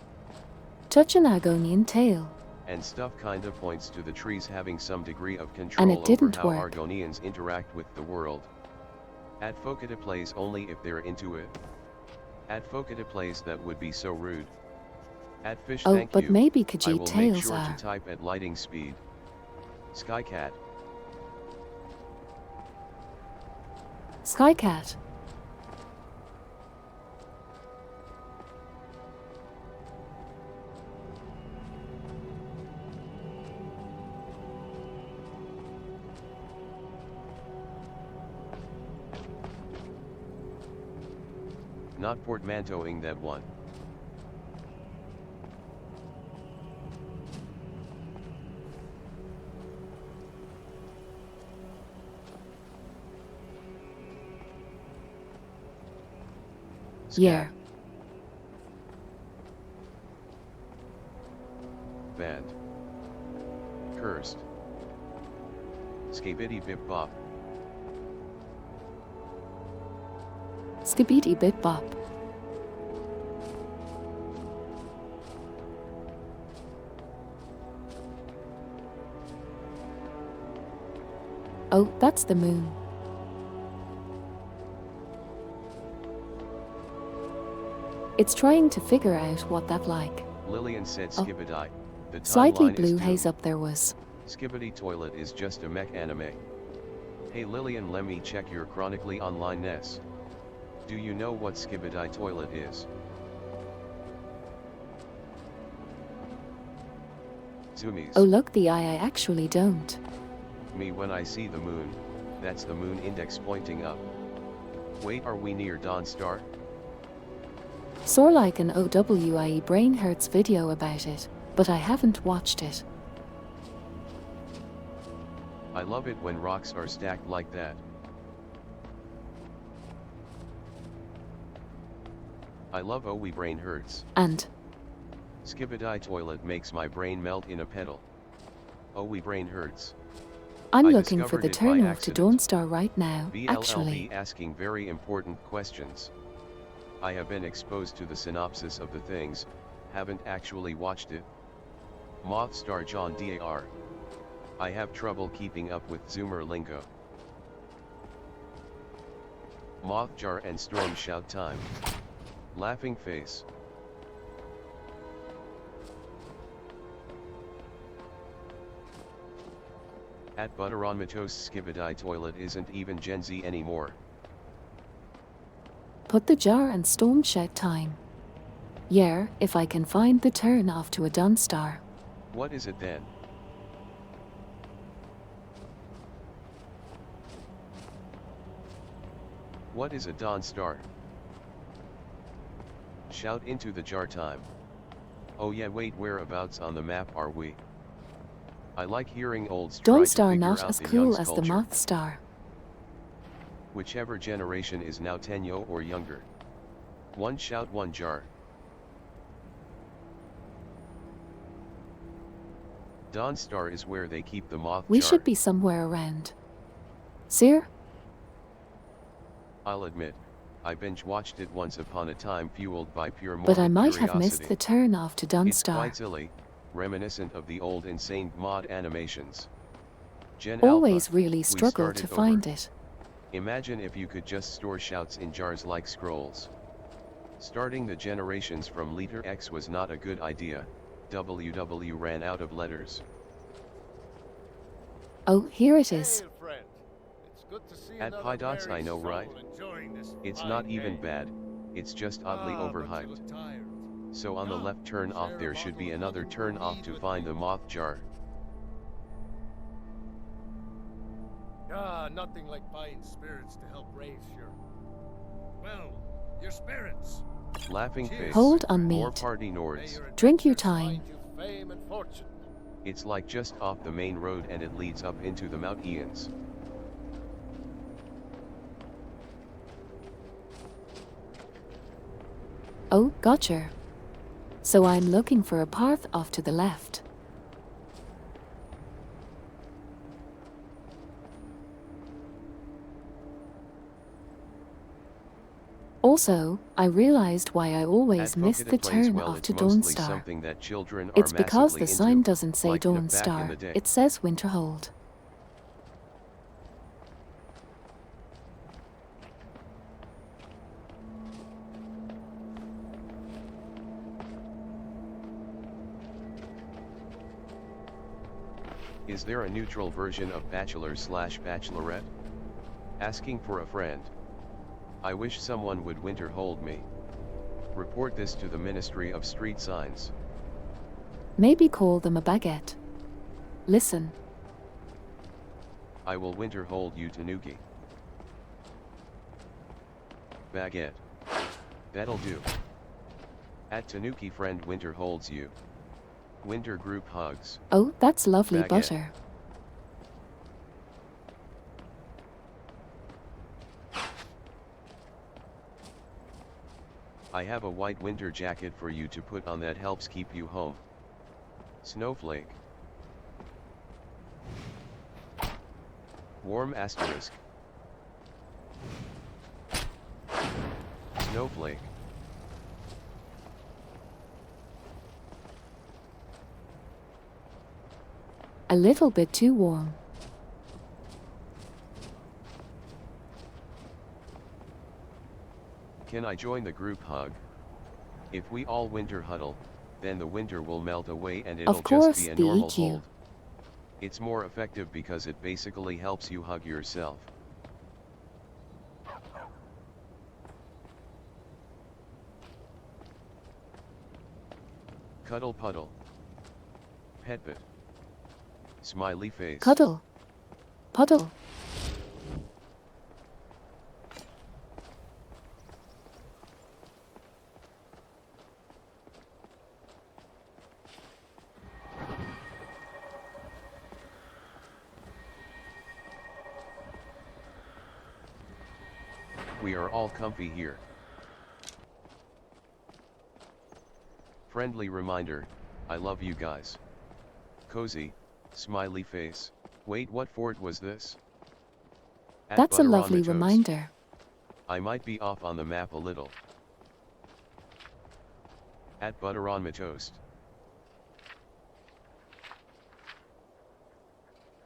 Touch an Argonian tail. And stuff kinda points to the trees having some degree of control over didn't how work. Argonians interact with the world. At Fokita plays only if they're into it. At Fokita plays, that would be so rude. At fish, Oh, thank but you. maybe I Khajiit will make tails sure are. to type at lighting speed. Skycat. Skycat. Not portmanteauing that one. Yeah. Banned. Cursed. Skibidi bip bop. Skibidi bip bop. Oh, that's the moon. It's trying to figure out what that like. Lillian said Oh. Skibidi. The Slightly timeline blue is haze doomed. up there was. Skibidi Toilet is just a mech anime. Hey Lillian, let me check your chronically online-ness. Do you know what Skibidi Toilet is? Zoomies. Oh look, the I actually don't. me when I see the moon, that's the moon index pointing up. Wait, are we near Dawn Star? Saw like an OWIE Brain Hurts video about it, but I haven't watched it. I love it when rocks are stacked like that. I love OWIE Brain Hurts. And Skibidi toilet makes my brain melt in a pedal. OWIE Brain Hurts. I'm I looking for discovered the it by turn off to accident. Dawn Star right now, BLLB actually. asking very important questions. I have been exposed to the synopsis of the things, haven't actually watched it. Moth Star John Dar. I have trouble keeping up with Zoomer lingo. Moth Jar and Storm Shout time. Laughing face. At Butteron Matos Skibidi toilet isn't even Gen Z anymore. Put the jar and storm shout time. Yeah, if I can find the turn off to a Dawn Star. What is it then? What is a Dawn Star? Shout into the jar time. Oh yeah, wait, whereabouts on the map are we? I like hearing olds try Dawn to Star figure not out as the cool young's as the culture. Moth Star. Whichever generation is now 10 or younger. One shout, one jar. Dawn Star is where they keep the moth We jar. should be somewhere around. Sir? I'll admit, I binge-watched it once upon a time fueled by pure But I morbid might have missed curiosity. the turn off to Dawn It's Star. quite silly, reminiscent of the old insane mod animations. Gen Always Alpha, really we struggle to started find over. it. Imagine if you could just store shouts in jars like scrolls. Starting the generations from Liter X was not a good idea. WW ran out of letters. Oh, here it is. Hail, friend. It's good to see At another Pi Dots, merry I know, soul right? enjoying this It's fine not even game. bad, it's just oddly But you overhyped. look tired. So on the Come, left turn off share a there should bottle be of another nothing to turn off eat to with find me. the moth jar. Ah, nothing like buying spirits to help raise your spirits. Laughing Cheers. face. Hold on, More meat. party May nords. your Drink your adventures time. find you fame and fortune. It's like just off the main road and it leads up into the Mount Ians. Oh, gotcha. So I'm looking for a path off to the left. Also, I realized why I always At miss Focata the plays turn well, off it's to Dawn mostly Star. something that children It's are because the massively sign into, doesn't say like the Dawn back in Star, the day. it says Winterhold. Is there a neutral version of bachelor/bachelorette? Asking for a friend. I wish someone would winter hold me. Report this to the Ministry of Street Signs. Maybe call them a baguette. Listen, I will winter hold you, Tanuki. Baguette. That'll do. At Tanuki friend winter holds you. Winter group hugs. oh, that's lovely Baguette. butter. I have a white winter jacket for you to put on that helps keep you home. Snowflake. Warm asterisk. Snowflake. A little bit too warm. Can I join the group hug? If we all winter huddle, then the winter will melt away and it'll Of course, just be a the normal EQ. hold. It's more effective because it basically helps you hug yourself. Cuddle puddle. Pet bit. Smiley face. Cuddle. puddle. We are all comfy here. Friendly reminder, I love you guys. Cozy, smiley face. Wait, what fort was this? At That's a Butter on lovely the Toast. reminder. I might be off on the map a little. At Butter on my Toast.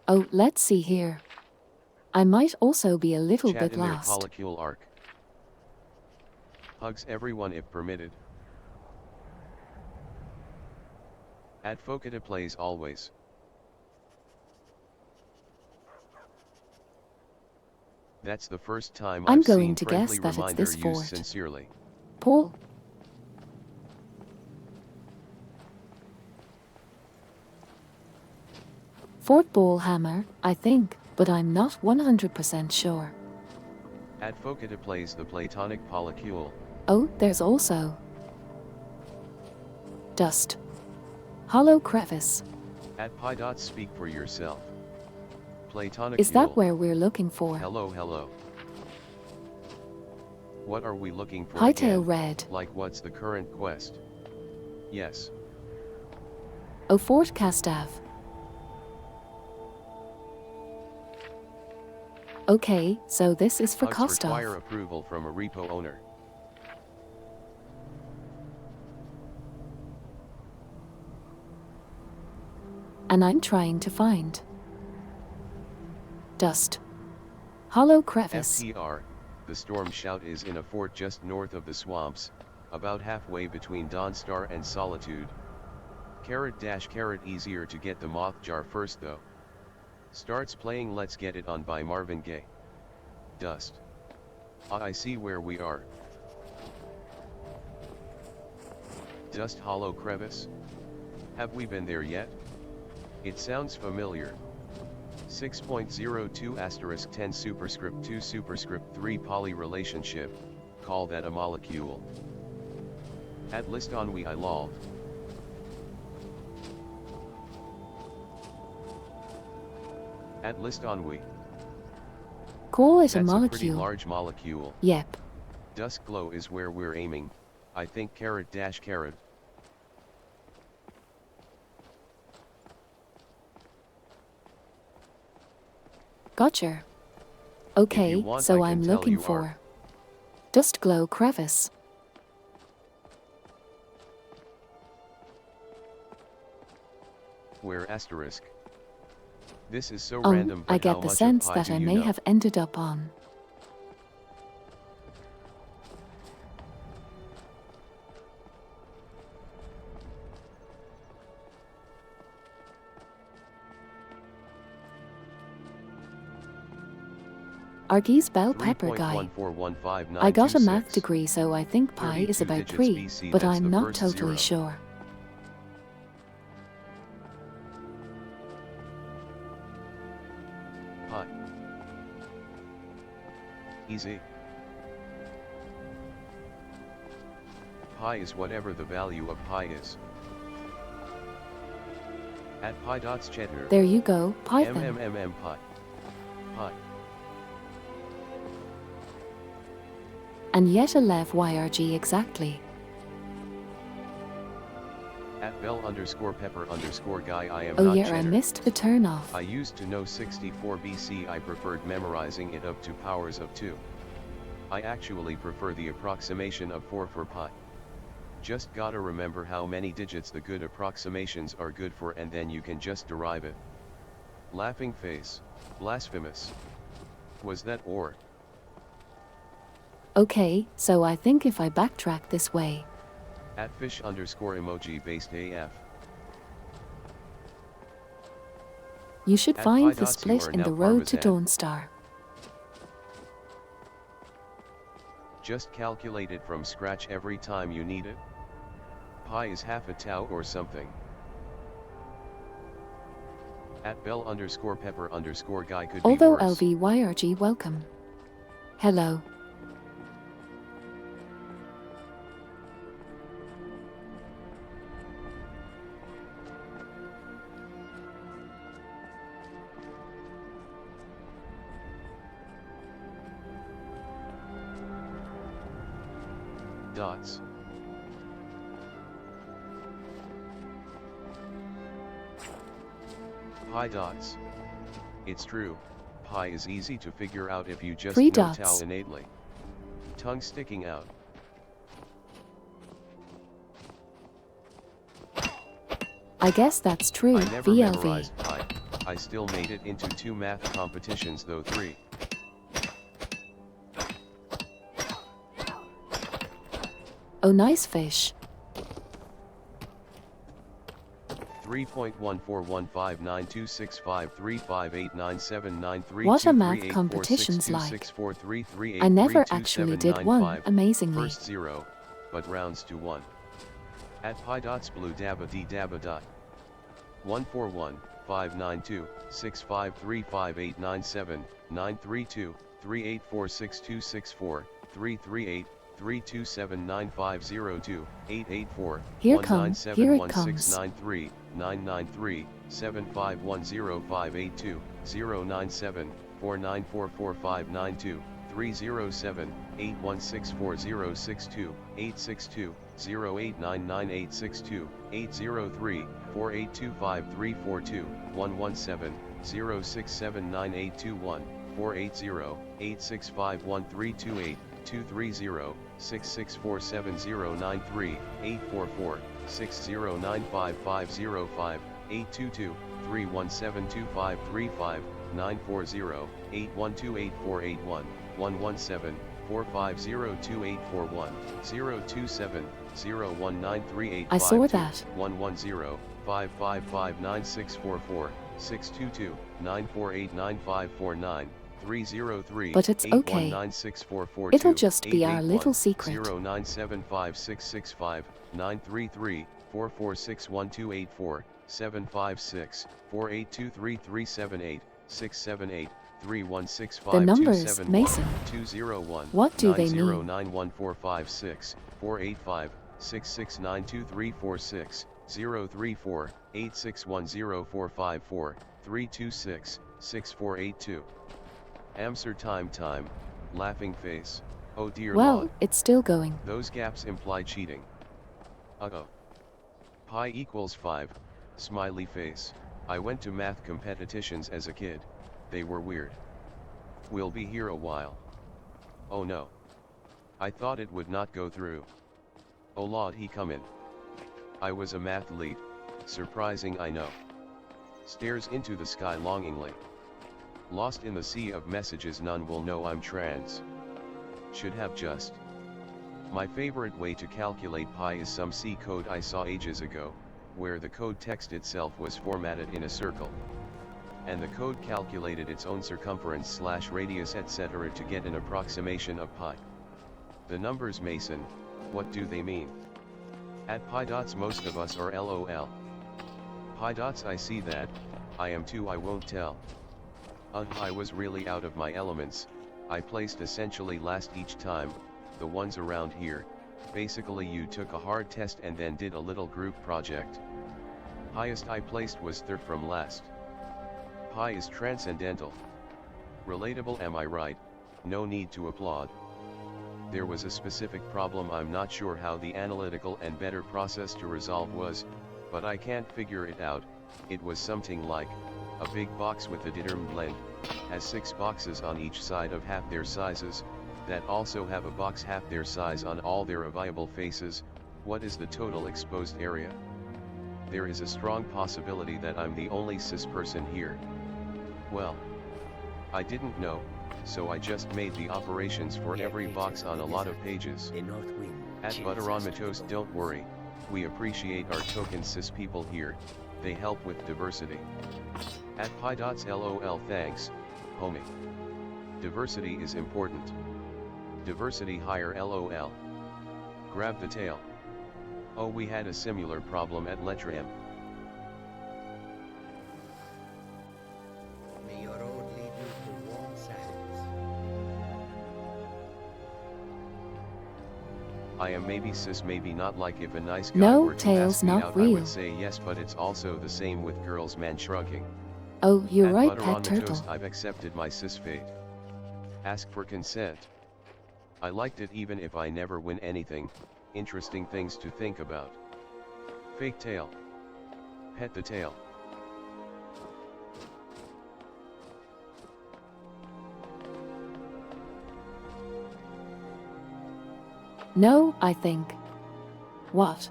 Oh, let's see here. I might also be a little Chat bit in their lost. polycule arc. Hugs everyone if permitted. At Focata plays always. That's the first time I'm I've going seen to friendly guess that it's reminder this used fort. sincerely. Paul? Fort Ballhammer, I think, but I'm not 100% sure. At Focata plays the Platonic polycule. Oh, there's also dust. Hollow crevice. At Pi. Speak for yourself. Platonic. Is that where we're looking for? Hello, hello. What are we looking for Hightail again? Red. Like what's the current quest? Yes. Oh, Fort Castav. Okay, so this is for Hugs require Kostov. approval from a repo owner. And I'm trying to find dust. Hollow crevice. FTR, the storm shout is in a fort just north of the swamps, about halfway between Dawnstar and Solitude. ***, easier to get the moth jar first though. Starts playing Let's Get It On by Marvin Gaye. Dust. Ah, I see where we are. Dust Hollow Crevice? Have we been there yet? It sounds familiar. 6.02 * 10 superscript 2 superscript 3 poly relationship, call that a molecule. At list on we I lol. At list on we. Call it That's a a pretty molecule. large molecule. Yep. Dusk glow is where we're aiming, I think ***. Gotcha. Okay, want, so I can I'm tell looking you for are. dust glow crevice. Where asterisk. This is so Oh, random, but I get how the much sense of Pi that do I you may know? have ended up on Argy's bell pepper guy. 3.14159296. I got a math degree, so I think pi is 32 about digits 3, BC, but that's I'm the not first totally zero. sure. Pi. Easy. Pi is whatever the value of pi is. At pi dots cheddar. There you go, Python. pi. Pi. And yet a lev yrg exactly. At bell_pepper_guy I am Oh not yeah, cheddar. I missed the turn off. I used to know 64 BC. I preferred memorizing it up to powers of 2. I actually prefer the approximation of 4 for pi. Just gotta remember how many digits the good approximations are good for, and then you can just derive it. Laughing face. Blasphemous. Was that or? Okay, so I think if I backtrack this way. At fish_emoji based AF. You should At find pi the dots you split are in now the road to Parmesan. Dawnstar. Just calculate it from scratch every time you need it. Pi is half a tau or something. At Bell_Pepper_Guy could Although be worse. LVYRG welcome. Hello. Dots. Pi dots. It's true, pi is easy to figure out if you just 3 know tau dots. innately. Tongue sticking out. I guess that's true, I never VLV. memorized pi. I still made it into 2 math competitions though 3. Oh nice fish. 3.141592653589793. What are math competitions like? I never actually did one, amazingly. First 0, but rounds to 1. At pi dots blue dabba d dabba dot. 141-592-6535897-932-3846264-338 3279502 884 Here it comes. 1971693 993 7510582 097 49444592 307 8164062 862 0899862 803 4825342 117 06798821 480 86513328 230 6647093 844 6095505 822 3172535 940 8128481 117 4502841 027 019385 I saw that. 110 5559644 622 9489549 303 But it's okay. It'll just be our little secret. 0975665 933 4461284 756 4823378 678 3165 The numbers, Mason. 201 What do they mean? 9091456 485 6692346 034 8610454 326 6482 Answer time, laughing face, oh dear Well, Lord. it's still going. Those gaps imply cheating. Uh-oh. Pi equals 5, smiley face. I went to math competitions as a kid, they were weird. We'll be here a while. Oh no. I thought it would not go through. Oh Lord, he come in. I was a math lead, surprising I know. Stares into the sky longingly. Lost in the sea of messages, none will know I'm trans. Should have just. My favorite way to calculate pi is some C code I saw ages ago, where the code text itself was formatted in a circle. And the code calculated its own circumference / radius etc. to get an approximation of pi. The numbers, Mason, what do they mean? At pi dots most of us are LOL. Pi dots I see that, I am too, I won't tell. I was really out of my elements, I placed essentially last each time, the ones around here, basically you took a hard test and then did a little group project. Highest I placed was third from last. Pi is transcendental. Relatable, am I right? No need to applaud. There was a specific problem, I'm not sure how the analytical and better process to resolve was, but I can't figure it out. It was something like, a big box with a determined length, has 6 boxes on each side of half their sizes, that also have a box half their size on all their viable faces. What is the total exposed area? There is a strong possibility that I'm the only cis person here. Well, I didn't know, so I just made the operations for every box on a lot of pages. At Butter on Matos, don't worry, we appreciate our token cis people here, they help with diversity. At pi dots LOL, thanks, homie. Diversity is important. Diversity higher LOL. Grab the tail. Oh, we had a similar problem at Letra M. I am maybe cis, maybe not. Like if a nice guy No, were to tails ask me not out, I real. would say yes, but it's also the same with girls. Man shrugging. Oh, you're Add right, butter pet on the turtle. toast. I've accepted my cis fate. Ask for consent. I liked it even if I never win anything. Interesting things to think about. Fake tail. Pet the tail. No, I think. What?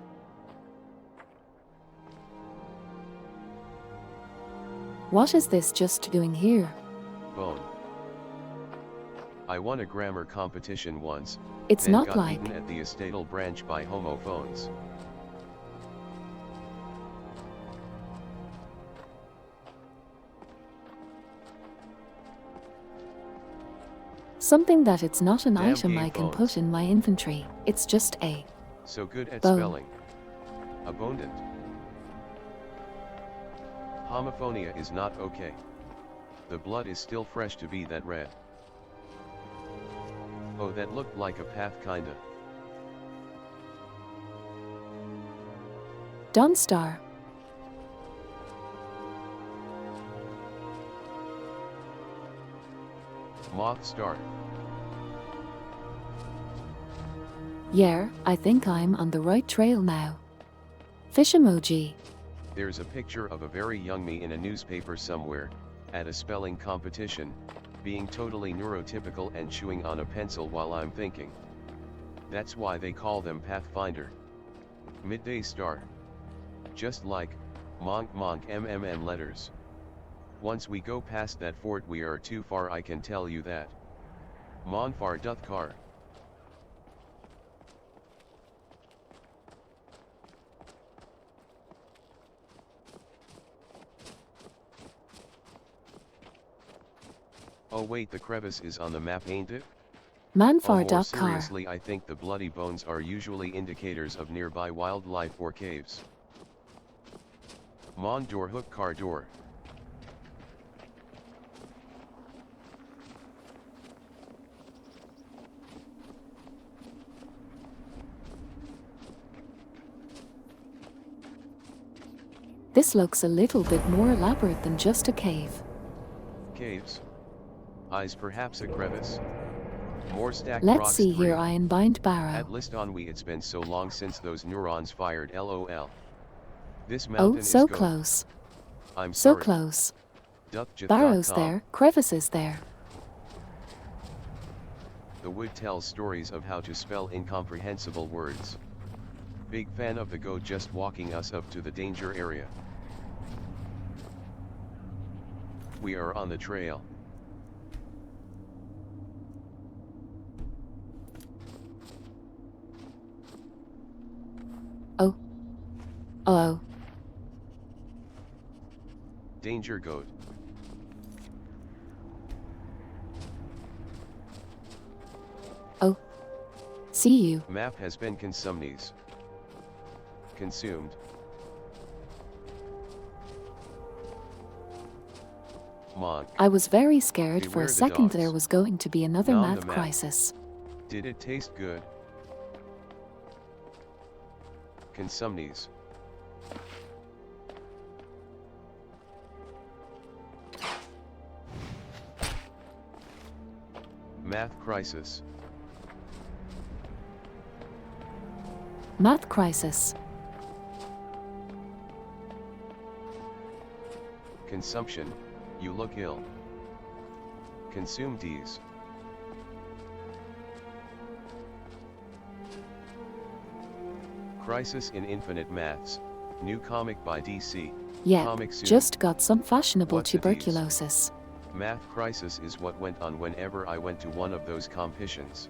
What is this just doing here? Bone. I won a grammar competition once. It's then not got like. beaten at the estatal branch by homophones. Something that it's not an Damn item gay I can phones. put in my inventory. It's just a. So good at Bone. spelling. Abundant. Homophonia is not okay. The blood is still fresh to be that red. Oh, that looked like a path kinda. Dawnstar. Moth star. Yeah, I think I'm on the right trail now. Fish emoji. There's a picture of a very young me in a newspaper somewhere, at a spelling competition, being totally neurotypical and chewing on a pencil while I'm thinking. That's why they call them Pathfinder. Midday star. Just like, monk MMN letters. Once we go past that fort we are too far, I can tell you that. Monfar doth car. Oh wait, the crevice is on the map, ain't it? Oh, Manfar more car. seriously, I think the bloody bones are usually indicators of nearby wildlife or caves. Mon door hook car door. This looks a little bit more elaborate than just a cave. Caves. Eyes, perhaps a crevice. More stacked Let's rocks. see 3. here, I bind barrow. At list on we, it's been so long since those neurons fired, lol. This mountain Oh, is so go. close. I'm So sorry. close. Duckjet.com. Barrows there, crevices there. The wood tells stories of how to spell incomprehensible words. Big fan of the goat just walking us up to the danger area. We are on the trail. Oh. Oh. Danger goat. Oh. See you. Map has been consumed. Monk. I was very scared for Beware a the second dogs. there was going to be another On math the map. crisis. Did it taste good? Consumnes. Math crisis. Math crisis. Consumption, you look ill. Consume these. Crisis in Infinite Maths, new comic by DC. Yeah, Comic soon. just got some fashionable What's it is? tuberculosis. Math crisis is what went on whenever I went to one of those competitions.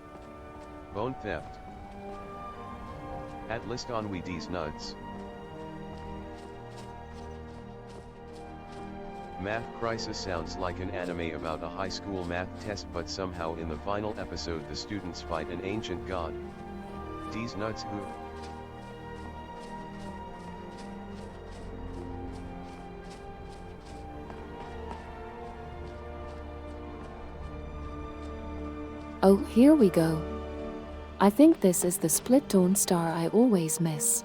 Bone theft. At list on we these nuts. Math crisis sounds like an anime about a high school math test, but somehow in the final episode the students fight an ancient god. These nuts who? Oh, here we go. I think this is the split dawn star I always miss.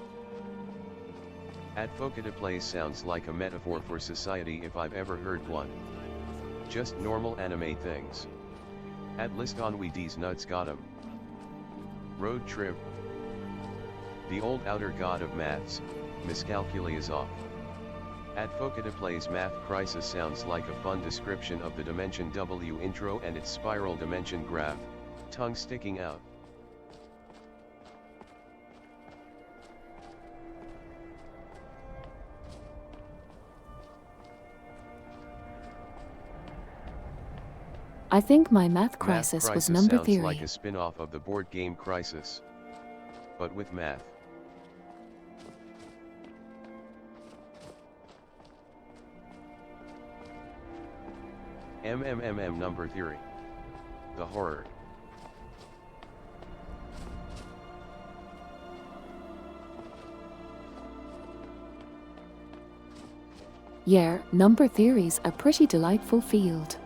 At Focata Place sounds like a metaphor for society if I've ever heard one. Just normal anime things. At list on we D's nuts got 'em. Road trip. The old outer god of maths, miscalculi is off. At Focata Place math crisis sounds like a fun description of the dimension W intro and its spiral dimension graph, tongue sticking out. I think my math crisis was number sounds theory. Like a spin-off of the board game Crisis, but with math. Number theory. The horror. Yeah, number theory's a pretty delightful field.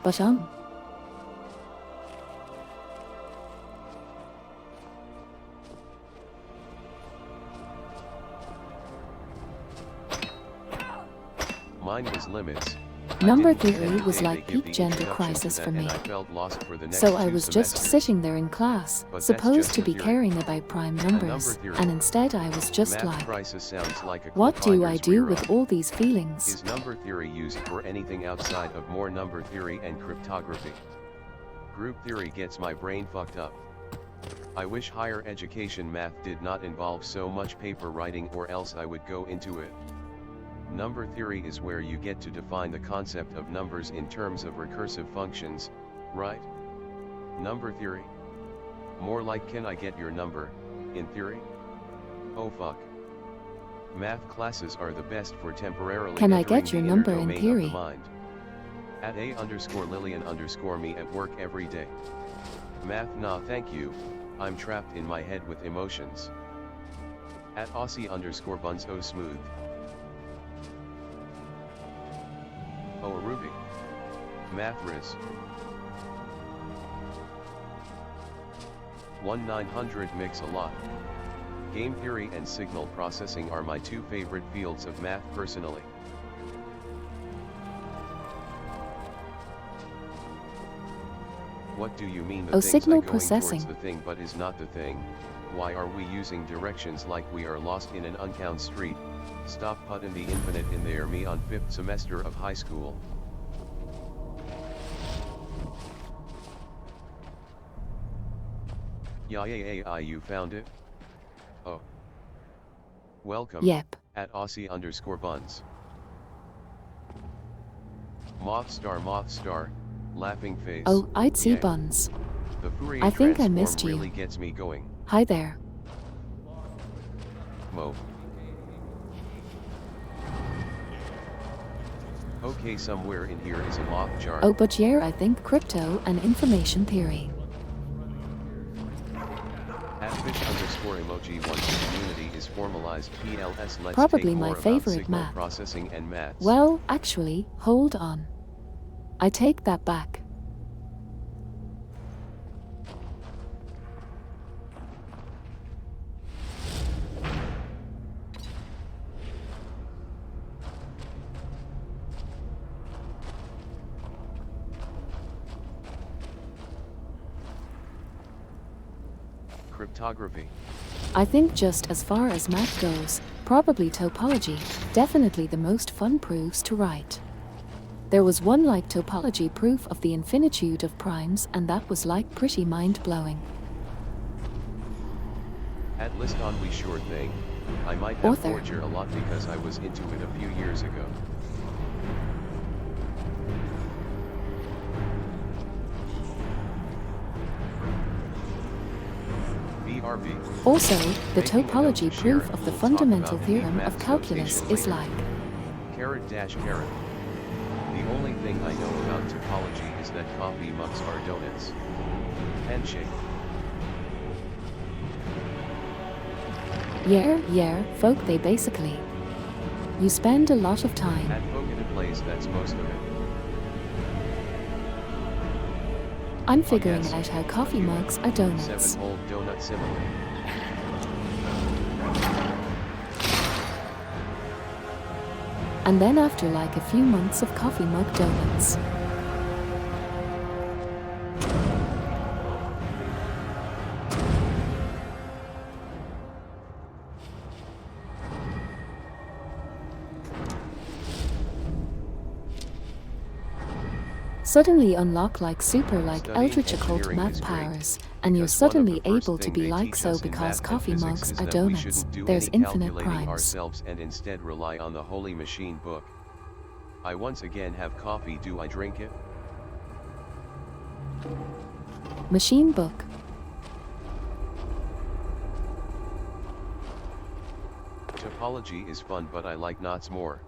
But Mine was limits. Number theory was like peak gender crisis for me. So I was just sitting there in class, supposed to be caring about prime numbers, and instead I was just like, what do I do with all these feelings? Is number theory used for anything outside of more number theory and cryptography? Group theory gets my brain fucked up. I wish higher education math did not involve so much paper writing, or else I would go into it. Number theory is where you get to define the concept of numbers in terms of recursive functions, right? Number theory? More like, can I get your number, in theory? Oh fuck. Math classes are the best for temporarily can I entering get your the number inner in domain theory? of the mind. At @A_Lillian_me at work every day. Math nah thank you, I'm trapped in my head with emotions. At Aussie_buns oh smooth. Oh Ruby. Math Riz. 1900 mix a lot. Game theory and signal processing are my two favorite fields of math personally. What do you mean the thing's signal going processing. towards the thing but is not the thing? Why are we using directions like we are lost in an uncount street? Stop puttin' the infinite in there me on 5th semester of high school. Yeah, you found it? Oh. Welcome. Yep. At Aussie_buns. Moth star, laughing face. Oh, I'd see yeah. buns. The Fourier I think I transform missed you. really gets me going. Hi there. Mo. Okay, somewhere in here is a moth jar. Oh, but yeah, I think crypto and information theory. At fish_emoji once the community is formalized PLS let's Probably take my more about favorite signal math. processing and maths. Well, actually, hold on. I take that back. Cryptography. I think just as far as math goes, probably topology, definitely the most fun proofs to write. There was one like topology proof of the infinitude of primes, and that was like pretty mind-blowing. At list on we sure thing. I might have Author. Forger a lot because I was into it a few years ago. BRB. Also, the Making a note topology to share proof it. of the We'll talk fundamental about theorem unique of math calculus notation is later. like. Caret. The only thing I know about topology is that coffee mugs are donuts. Handshake. Yeah, folk they basically. You spend a lot of time. At Focata Place that's most of it. I'm figuring out how coffee mugs are donuts. 7-hole donut simile. And then after like a few months of coffee mug donuts, suddenly unlock like super like eldritch occult math powers, and you're suddenly able to be like so because coffee mugs are donuts. There's infinite primes. Ourselves and instead rely on the holy machine book. I once again have coffee, do I drink it? Machine book. Topology is fun, but I like knots more.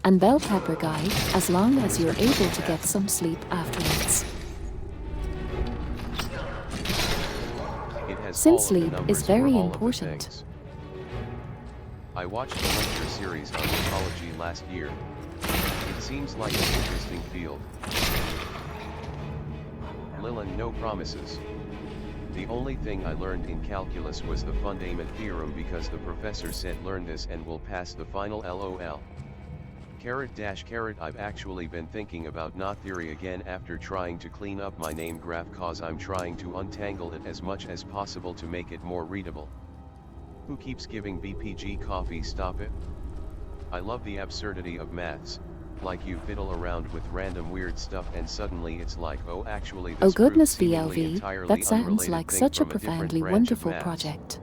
And bell pepper guide, as long as you're able to get some sleep afterwards. It has Since all of the sleep numbers is for very all of the important. things. I watched a lecture series on topology last year. It seems like an interesting field. Lillian, no promises. The only thing I learned in calculus was the fundament theorem because the professor said learn this and we'll pass the final LOL. .. I've actually been thinking about knot theory again after trying to clean up my name graph cause I'm trying to untangle it as much as possible to make it more readable. Who keeps giving BPG coffee? Stop it. I love the absurdity of maths, like you fiddle around with random weird stuff and suddenly it's like, oh actually this Oh goodness proved seemingly VLV, entirely that sounds unrelated like thing such a from different profoundly branch of wonderful maths. project.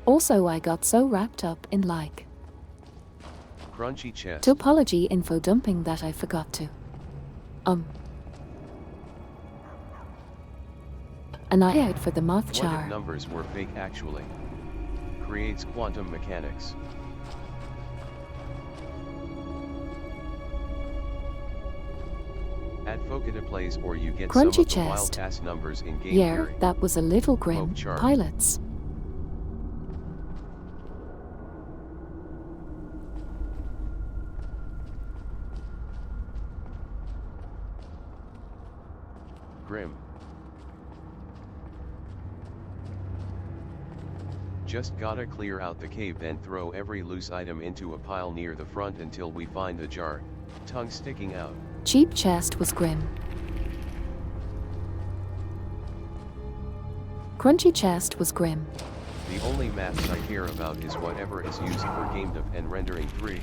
Also I got so wrapped up in like Crunchy chest. topology info dumping that I forgot to an eye out for the moth What char. if numbers were fake actually? Creates quantum mechanics. Add Focata plays or you get some Crunchy of the wild chest. ass numbers in game Yeah, theory. that was a little grim. Hope chart. Pilots. Grim. Just gotta clear out the cave, then throw every loose item into a pile near the front until we find the jar, tongue sticking out. Cheap chest was grim. Crunchy chest was grim. The only maths I care about is whatever is used for game dev and rendering 3.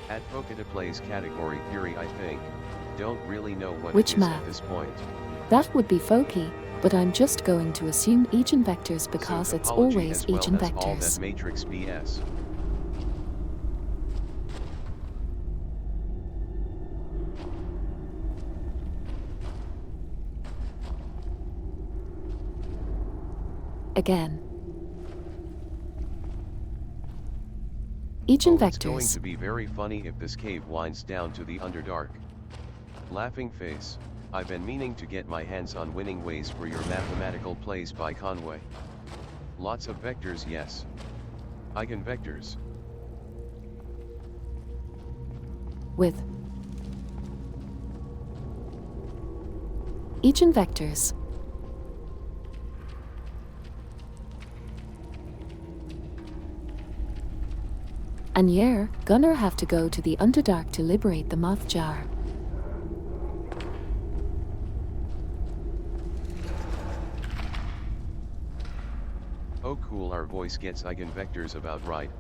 At Focata plays category theory I think. Don't really know what Which it is math? at this point. That would be Foki, but I'm just going to assume eigenvectors because So it's topology always as well as all that eigenvectors. matrix BS. Again. Oh, it's going Eigenvectors. to be very funny if this cave winds down to the Underdark. Laughing face. I've been meaning to get my hands on Winning Ways for your mathematical plays by Conway. Lots of vectors, yes. Eigenvectors. With eigenvectors. And yeah, gonna have to go to the Underdark to liberate the moth jar. Oh cool, our voice gets eigenvectors about right.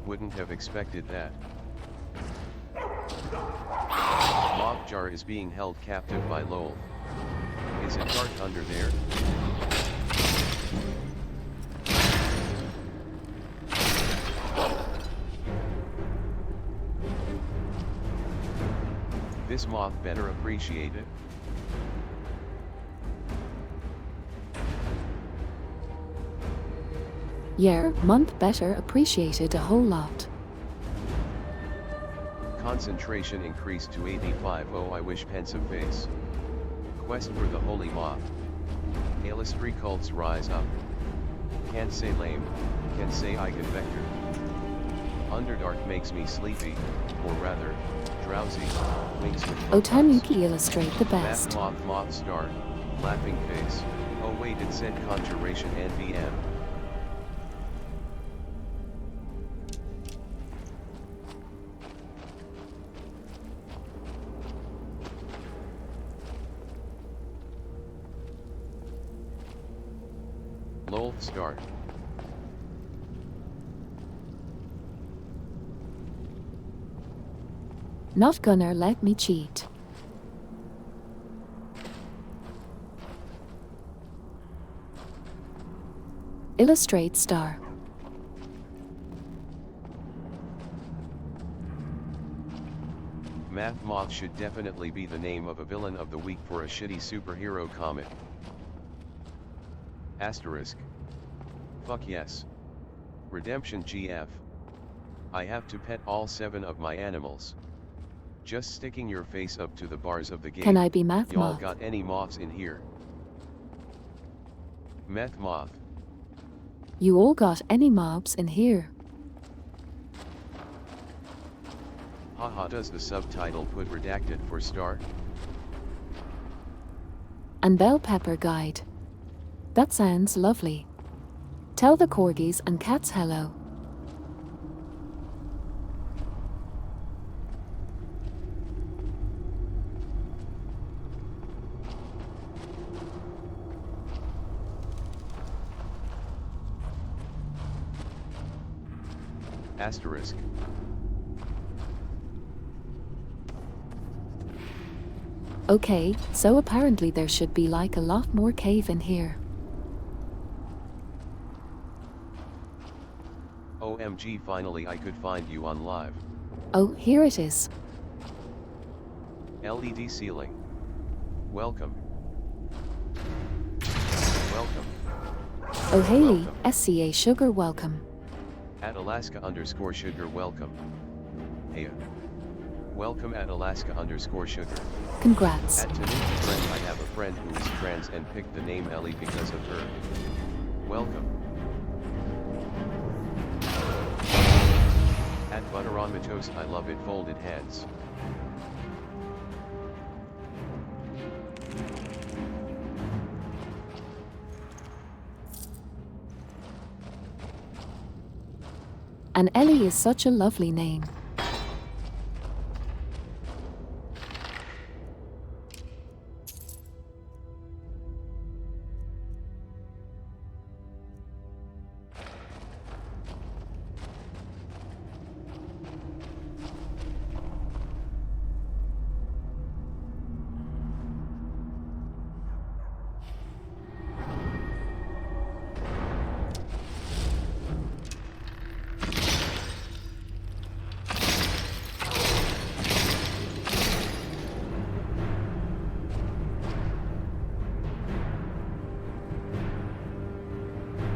Wouldn't have expected that. Moth jar is being held captive by Lowell. Is it dark under there? This moth better appreciate it. Yeah, month better appreciated a whole lot. Concentration increased to 85. Oh, I wish pensive face. Quest for the holy moth. Illustri cults rise up. Can't say lame, can say eigenvector. Underdark makes me sleepy, or rather, drowsy. Wings with Oh, Tanuki illustrate the best. Moth star, laughing face. Oh wait, it said conjuration NVM. Lol start. Not gonna let me cheat. Illustrate star. Math Moth should definitely be the name of a villain of the week for a shitty superhero comic. Asterisk. Fuck yes. Redemption GF. I have to pet all 7 of my animals. Just sticking your face up to the bars of the gate. Can I be Math Y'all Moth? got any moths in here? Meth Moth. You all got any mobs in here? Haha, does the subtitle put redacted for star? And bell pepper guide. That sounds lovely. Tell the corgis and cats hello. Asterisk. Okay, so apparently there should be like a lot more cave in here. OMG, finally I could find you on live. Oh, here it is. LED ceiling. Welcome. Welcome. Oh Haley, SCA Sugar welcome. At Alaska_sugar welcome. Hey. Welcome at Alaska_sugar. Congrats. At Tanuki friend, I have a friend who is trans and picked the name Ellie because of her. Welcome. At Butter on Matos, I love it folded hands. And Ellie is such a lovely name.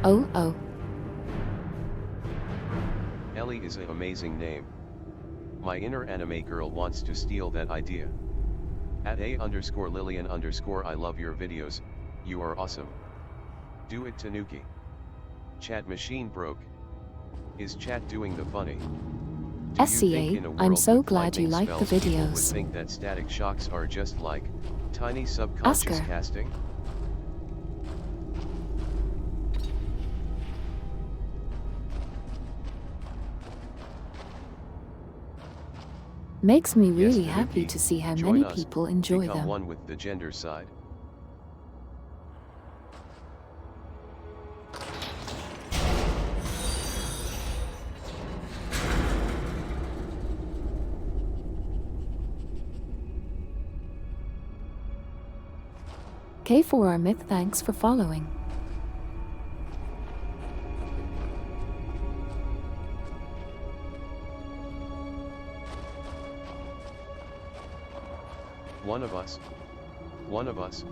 Oh. Ellie is an amazing name. My inner anime girl wants to steal that idea. At @A_Lillian_ I love your videos, you are awesome. Do it Tanuki. Chat machine broke. Is chat doing the funny? SCA, I'm so glad you like the People would videos. think that static shocks are just like tiny subconscious Oscar. casting? Makes me really Yes, happy Tanuki. to see how Join many us. people enjoy Become them. one with the gender side. K4R Myth, thanks for following. One of us.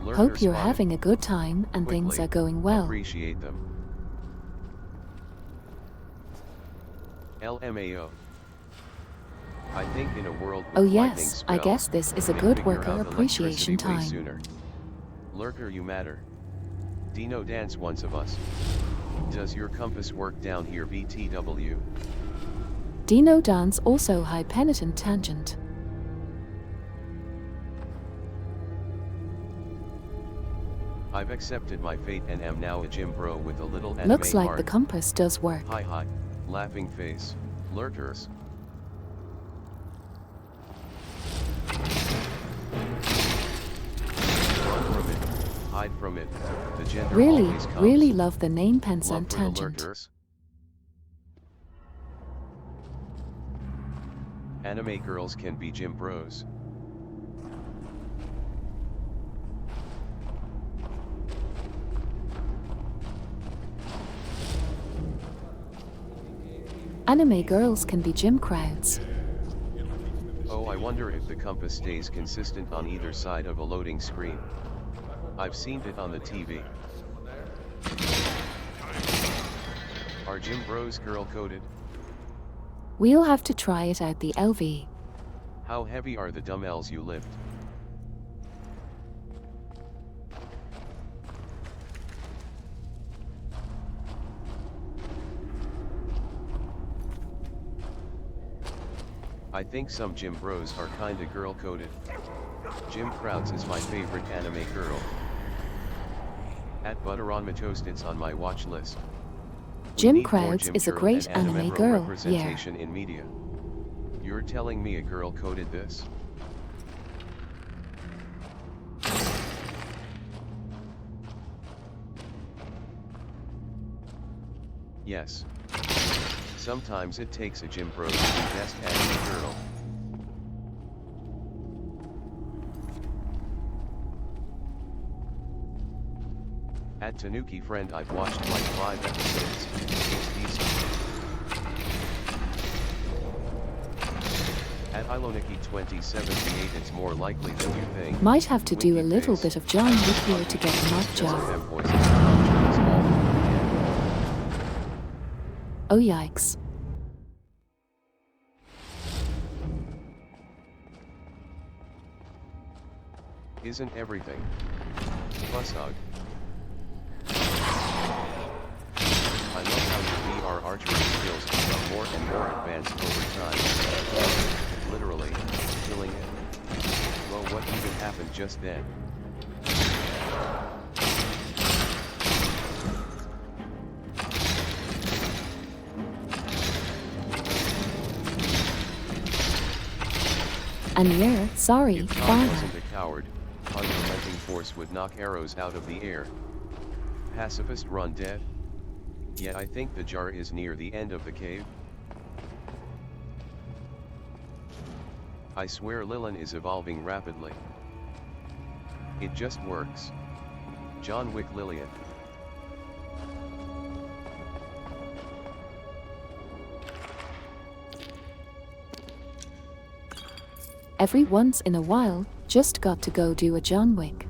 Hope you're spotted. having a good time and things Quickly. are going well. Appreciate them. LMAO. I think in a world with Oh lightning yes, I spell, guess this is a we'd good figure worker out appreciation electricity way time. sooner. Lurker, you matter. Dino dance once of us. Does your compass work down here, BTW? Dino dance also high penitent tangent. I've accepted my fate and am now a gym bro with a little anime Looks like heart. the compass does work. Hi, laughing face. Lurkers. Run from it, hide from it. The gender Really, always comes. really love the name Pensant Love for the tangent. lurkers. Anime girls can be gym bros. Anime girls can be gym crowds. Oh, I wonder if the compass stays consistent on either side of a loading screen. I've seen it on the TV. Are gym bros girl coded? We'll have to try it out the LV. How heavy are the dumbbells you lift? I think some gym bros are kinda girl coded. Jim Krauts is my favorite anime girl. At Butteron it's on my watch list. Jim Krauts is a great anime girl, yeah. Representation in media. You're telling me a girl coded this? Yes. Sometimes it takes a gym bro to be best anime girl. At Tanuki Friend, I've watched like 5 episodes. It's decent. At Iloniki 2078, it's more likely than you think. Might have to do a Winky little face. bit of John Wick here to get the knock Just job. have voices and options all over again. Oh yikes. Isn't everything? Plus hug. I love how your VR archery skills become more and more advanced over time. Literally, killing it. Well, what even happened just then? And yeah, sorry, If Tom Farah. wasn't a coward, unrelenting force would knock arrows out of the air. Pacifist run dead? Yet I think the jar is near the end of the cave. I swear Lillian is evolving rapidly. It just works. John Wick Lillian. Every once in a while, just got to go do a John Wick.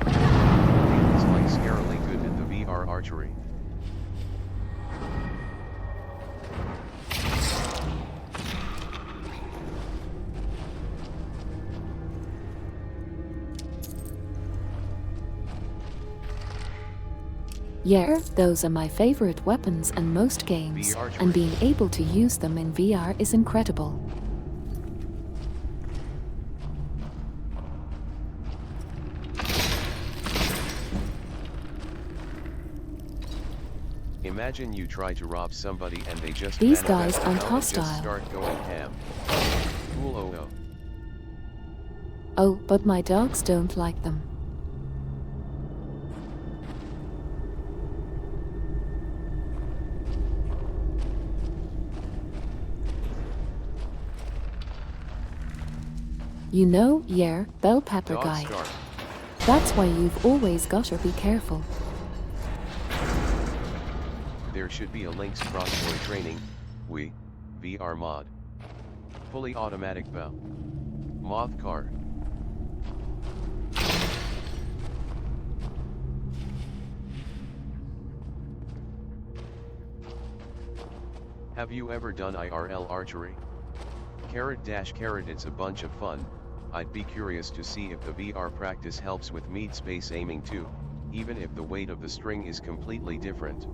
He's like scarily good at the VR archery. Yeah, those are my favorite weapons in most games, VR and being able to use them in VR is incredible. Imagine you try to rob somebody and they just These manifest guys aren't out and just hostile. start going ham. Cool oh. Oh, but my dogs don't like them. You know, yeah, bell pepper Dog guy. start. That's why you've always gotta be careful. There should be a Lynx crossbow training, VR mod. Fully automatic bell. Moth car. Have you ever done IRL archery? It's a bunch of fun. I'd be curious to see if the VR practice helps with mid-space aiming too, even if the weight of the string is completely different.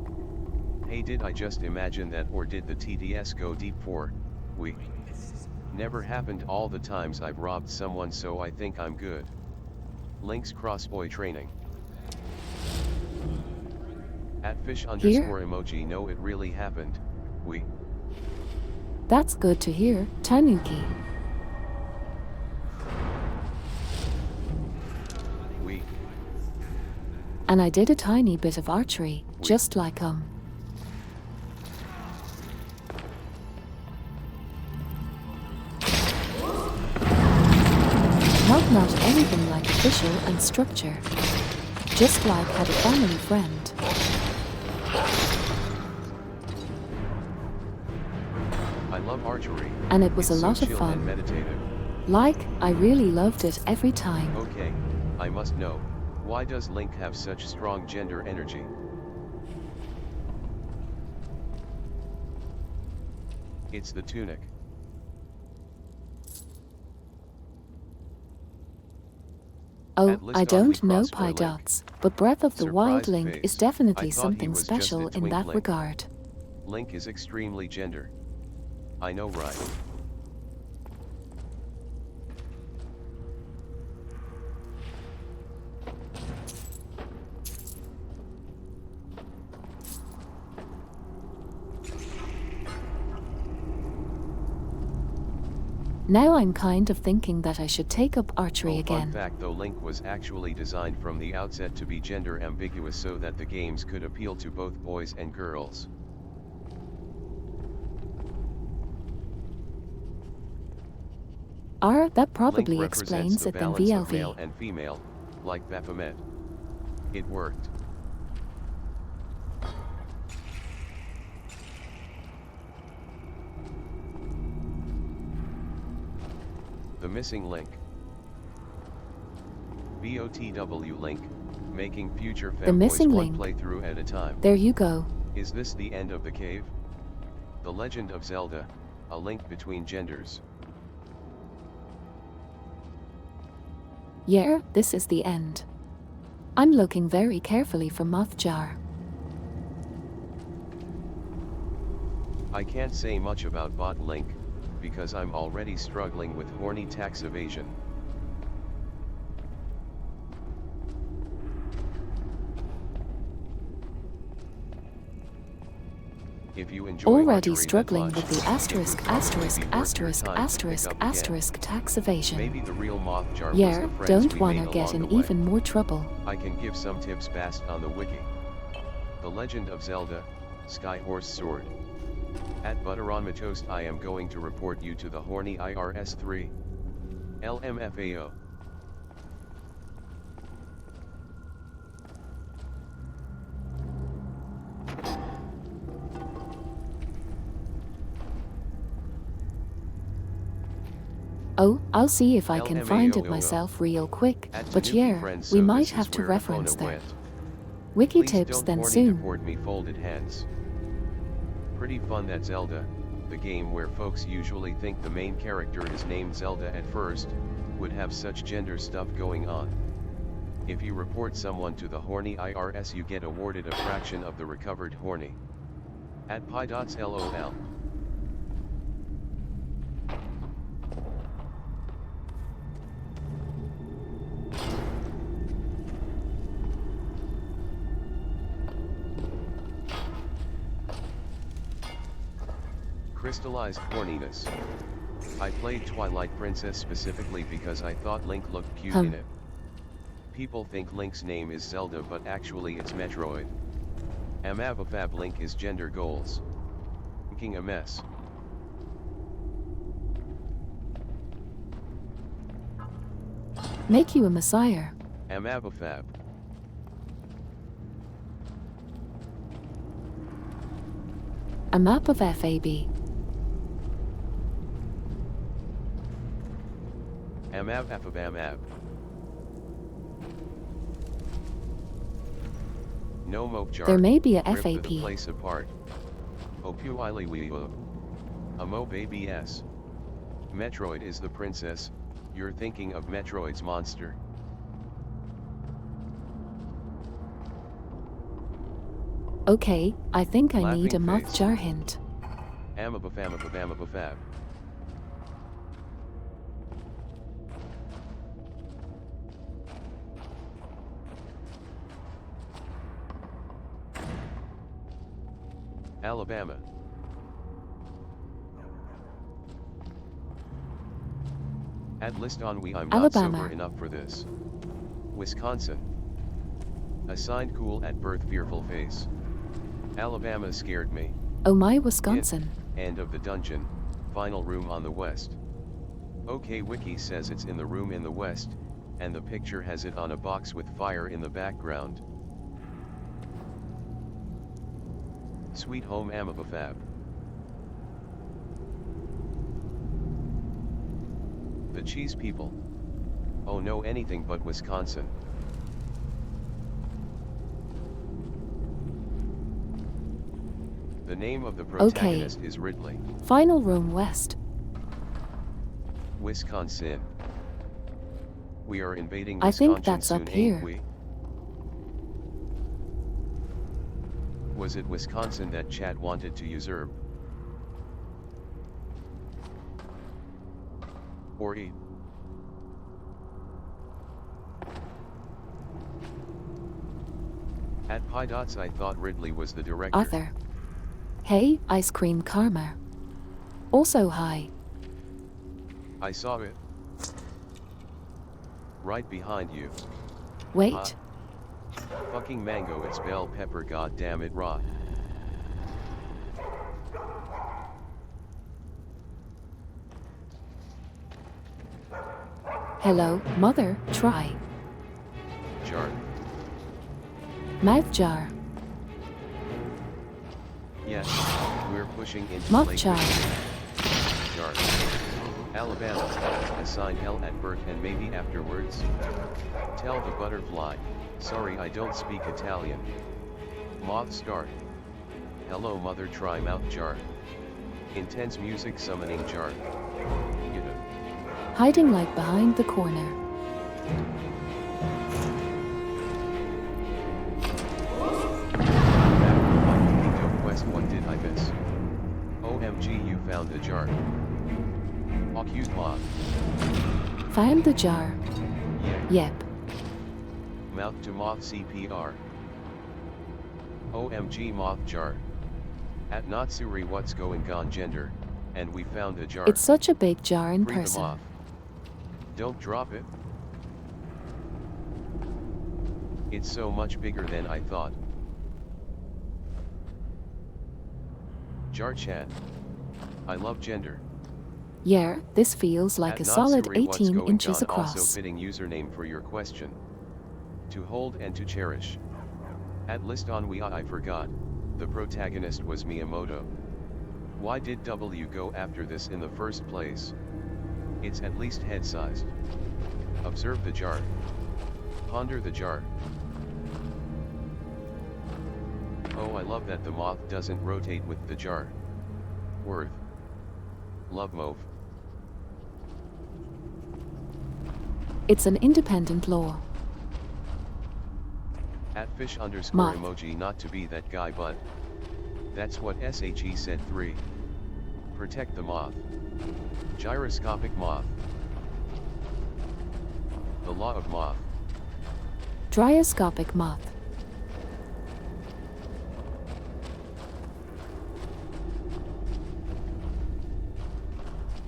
Hey, did I just imagine that, or did the TDS go deep for we? Never happened all the times I've robbed someone, so I think I'm good. Links crossbow training. At fish_emoji, no, it really happened. We. That's good to hear, Tanuki. We. And I did a tiny bit of archery, just like Not anything like official and structure. Just like had a family friend. I love archery. And it was It's a lot so of chill fun. and meditative. Like, I really loved it every time. Okay, I must know, why does Link have such strong gender energy? It's the tunic. Oh, I don't know Pi Dots, but Breath of the Wild Link is definitely something special in that regard. Link is extremely gender. I know, right? Now I'm kind of thinking that I should take up archery again. Fun fact though, Link was actually designed from the outset to be gender ambiguous so that the games could appeal to both boys and girls. That probably Link explains the it then, balance of VLV. male and female, like Baphomet. It worked. The missing link. BOTW link, making future The missing fanboys link. one playthrough at a time. There you go. Is this the end of the cave? The Legend of Zelda, a link between genders. Yeah, this is the end. I'm looking very carefully for Mothjar. I can't say much about bot link, because I'm already struggling with horny tax evasion. If you enjoy Already archery struggling that with much, the asterisk, it would probably asterisk, be worth your asterisk, time to pick asterisk, up again. asterisk tax evasion. Maybe the real Mothjar was Yeah, the friends don't we wanna made get along in the way. even more trouble. I can give some tips based on the wiki. The Legend of Zelda, Skyhorse Sword. At Butteron Toast, I am going to report you to the horny IRS3. LMFAO. Oh, I'll see if I can find it LMAOO. myself real quick, At but Tanuki yeah, Friends, we so might this have is to where reference Epona there. went. Wiki Please tips don't then horny soon. deport me, folded hands. Pretty fun that Zelda, the game where folks usually think the main character is named Zelda at first, would have such gender stuff going on. If you report someone to the horny IRS, you get awarded a fraction of the recovered horny. At pi.lol. Crystallized horniness. I played Twilight Princess specifically because I thought Link looked cute in it. People think Link's name is Zelda, but actually it's Metroid. Amabafab Link is gender goals. Making a mess. Make you a messiah. Amabafab. A map of FAB. Amab. No Mokjar. There may be a Rip the FAP. place apart. Opuiliwiwa. Amo baby s. Metroid is the princess, you're thinking of Metroid's monster. Okay, I think I need a Laughing moth face. jar hint. Amabafamabafamabafab. Alabama. At list on I'm not Alabama. sober enough for this. Wisconsin. Assigned cool at birth fearful face. Alabama scared me. Oh my, Wisconsin. End of the dungeon, final room on the west. OK Wiki says it's in the room in the west, and the picture has it on a box with fire in the background. Sweet home Amabafab. The cheese people. Oh no, anything but Wisconsin. The name of the protagonist is Ridley. Final room west. Wisconsin. We are invading I Wisconsin think that's soon, up here. ain't we? Was it Wisconsin that Chad wanted to usurp? Or eat? At Pi Dots I thought Ridley was the director. Arthur. Hey, ice cream karma. Also hi. I saw it. Right behind you. Wait. Fucking mango, it's bell pepper, god damn it, rot. Hello, mother, try. Jar. Mouth jar. Yes, we're pushing into Moth Lake jar. Michigan. Jar. Alabama, assign hell at birth and maybe afterwards. Tell the butterfly, sorry I don't speak Italian. Moth start. Hello mother, try mouth jar. Intense music summoning jar. Hiding like behind the corner. Quest, what did I miss? OMG, you found the jar. Acute moth. Found the jar. Yep. Mouth to moth CPR. OMG moth jar. At Natsuri, what's going on gender, and we found the jar. It's such a big jar in Free person. the moth. Don't drop it. It's so much bigger than I thought. Jar chat. I love gender. Yeah, this feels like At a solid Natsuri, what's 18 going inches on, across. Also fitting username for your question. To hold and to cherish. At list on I forgot. The protagonist was Miyamoto. Why did W go after this in the first place? It's at least head-sized. Observe the jar. Ponder the jar. Oh, I love that the moth doesn't rotate with the jar. Worth. Love mauve. It's an independent law. At fish _ Moth. emoji, not to be that guy, but that's what SHE said. 3. Protect the moth. Gyroscopic moth. The law of moth. Dryoscopic moth.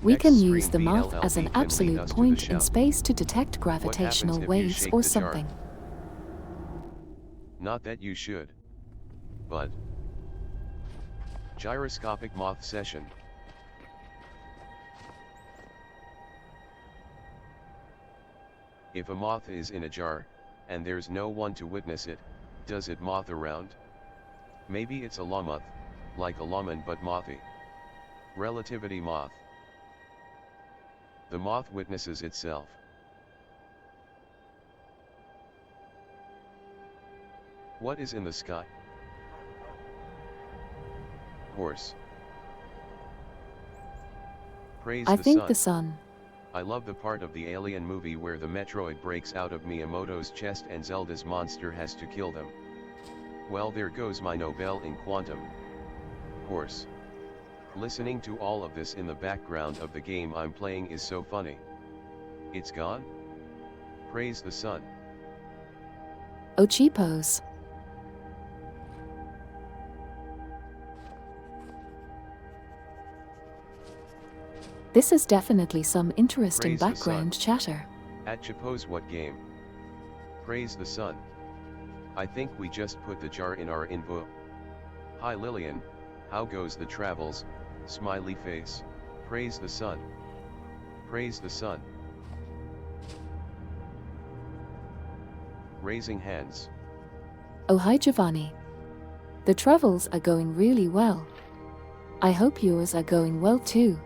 We Next can screen use the moth BLLB as an can lead absolute us to the point in shout. space to detect What gravitational happens if you waves shake or the jar? something. Not that you should. But. Gyroscopic moth session. If a moth is in a jar, and there's no one to witness it, does it moth around? Maybe it's a lamoth, like a lawman but mothy. Relativity moth. The moth witnesses itself. What is in the sky? Horse. Praise I the think sun. the sun. I love the part of the Alien movie where the Metroid breaks out of Miyamoto's chest and Zelda's monster has to kill them. Well, there goes my Nobel in quantum. Horse. Listening to all of this in the background of the game I'm playing is so funny. It's gone? Praise the sun. Oh cheapos. This is definitely some interesting Praise the background chatter. At Chipos, what game? Praise the sun. I think we just put the jar in our invo. Hi Lillian, how goes the travels? Smiley face. Praise the sun. Praise the sun. Raising hands. Oh hi Giovanni. The travels are going really well. I hope yours are going well too.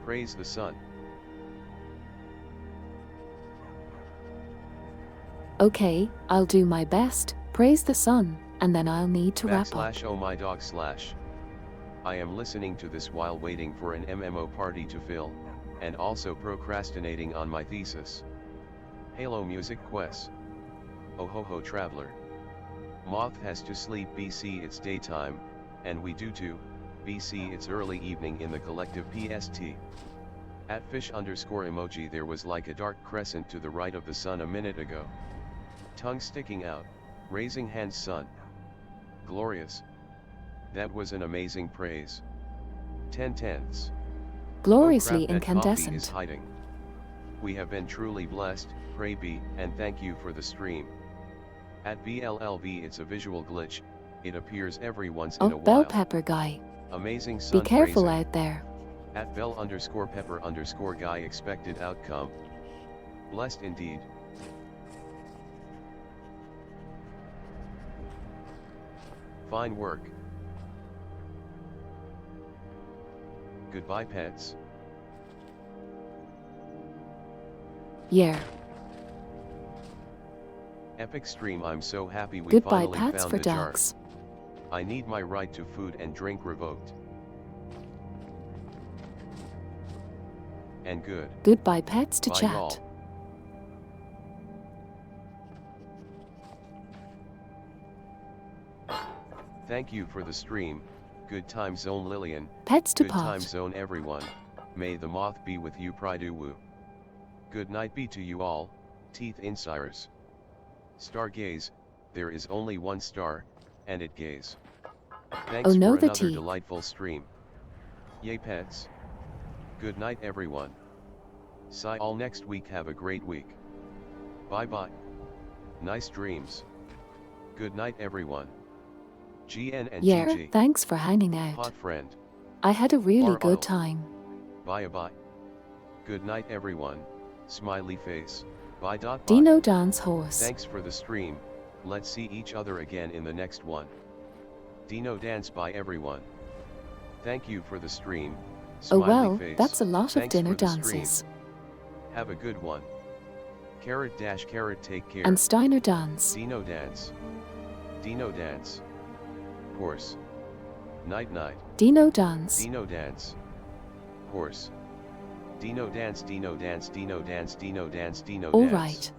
Praise the sun. Okay, I'll do my best, praise the sun, and then I'll need to wrap up. / oh my dog / I am listening to this while waiting for an MMO party to fill, and also procrastinating on my thesis. Halo music quest. Oh ho ho traveler. Moth has to sleep BC it's daytime, and we do too, BC it's early evening in the collective PST. At fish_emoji there was like a dark crescent to the right of the sun a minute ago. Tongue sticking out, raising hands sun. Glorious. That was an amazing praise. 10/10. Gloriously Oh crap, that coffee incandescent. is hiding. We have been truly blessed, pray be, and thank you for the stream. At BLLV it's a visual glitch, it appears every once in a Oh, while. bell pepper guy. Amazing sun Be careful praising. out there. At bell_pepper_guy expected outcome. Blessed indeed. Fine work. Goodbye pets. Yeah. Epic stream, I'm so happy we Goodbye finally pats found for the jar. dogs. I need my right to food and drink revoked. And good. Goodbye pets to Bye, chat. y'all. Thank you for the stream. Good time zone Lillian. Pets to Good pot. time zone everyone. May the moth be with you Pridu. Good night be to you all, teeth insiders. Stargaze, there is only one star, and it gaze. Thanks Oh no, for the another teeth. delightful stream. Yay pets. Good night everyone. See all next week, have a great week. Bye bye. Nice dreams. Good night everyone. GN and Yeah, GG. thanks for hanging out. Hot friend. I had a really Or good Arnold. time. Bye bye. Good night everyone. Smiley face. Bye. Bye. Dino Dance Horse. Thanks for the stream. Let's see each other again in the next one. Dino Dance. Bye everyone. Thank you for the stream. Oh Smiley well, face. that's a lot of Thanks dinner for the stream. dances. Have a good one. Carrot take care. And Steiner Dance. Dino Dance. Dino Dance. Horse. Night night. Dino Dance. Dino Dance. Horse. Dino Dance. Dino Dance. Dino Dance. Dino Dance. Dino Dance. Alright.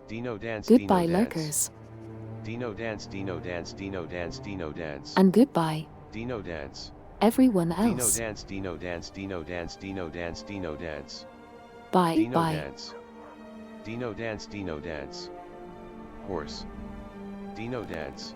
Dino Dance. Goodbye Dino Dance. lurkers. Dino Dance. Dino Dance. Dino Dance. Dino Dance. And goodbye, Dino Dance. everyone Dino else. Dance. Dino Dance. Dino Dance. Dino Dance. Dino Dance. Bye Dino bye. Dance. Dino Dance. Dino Dance. Horse. Dino Dance.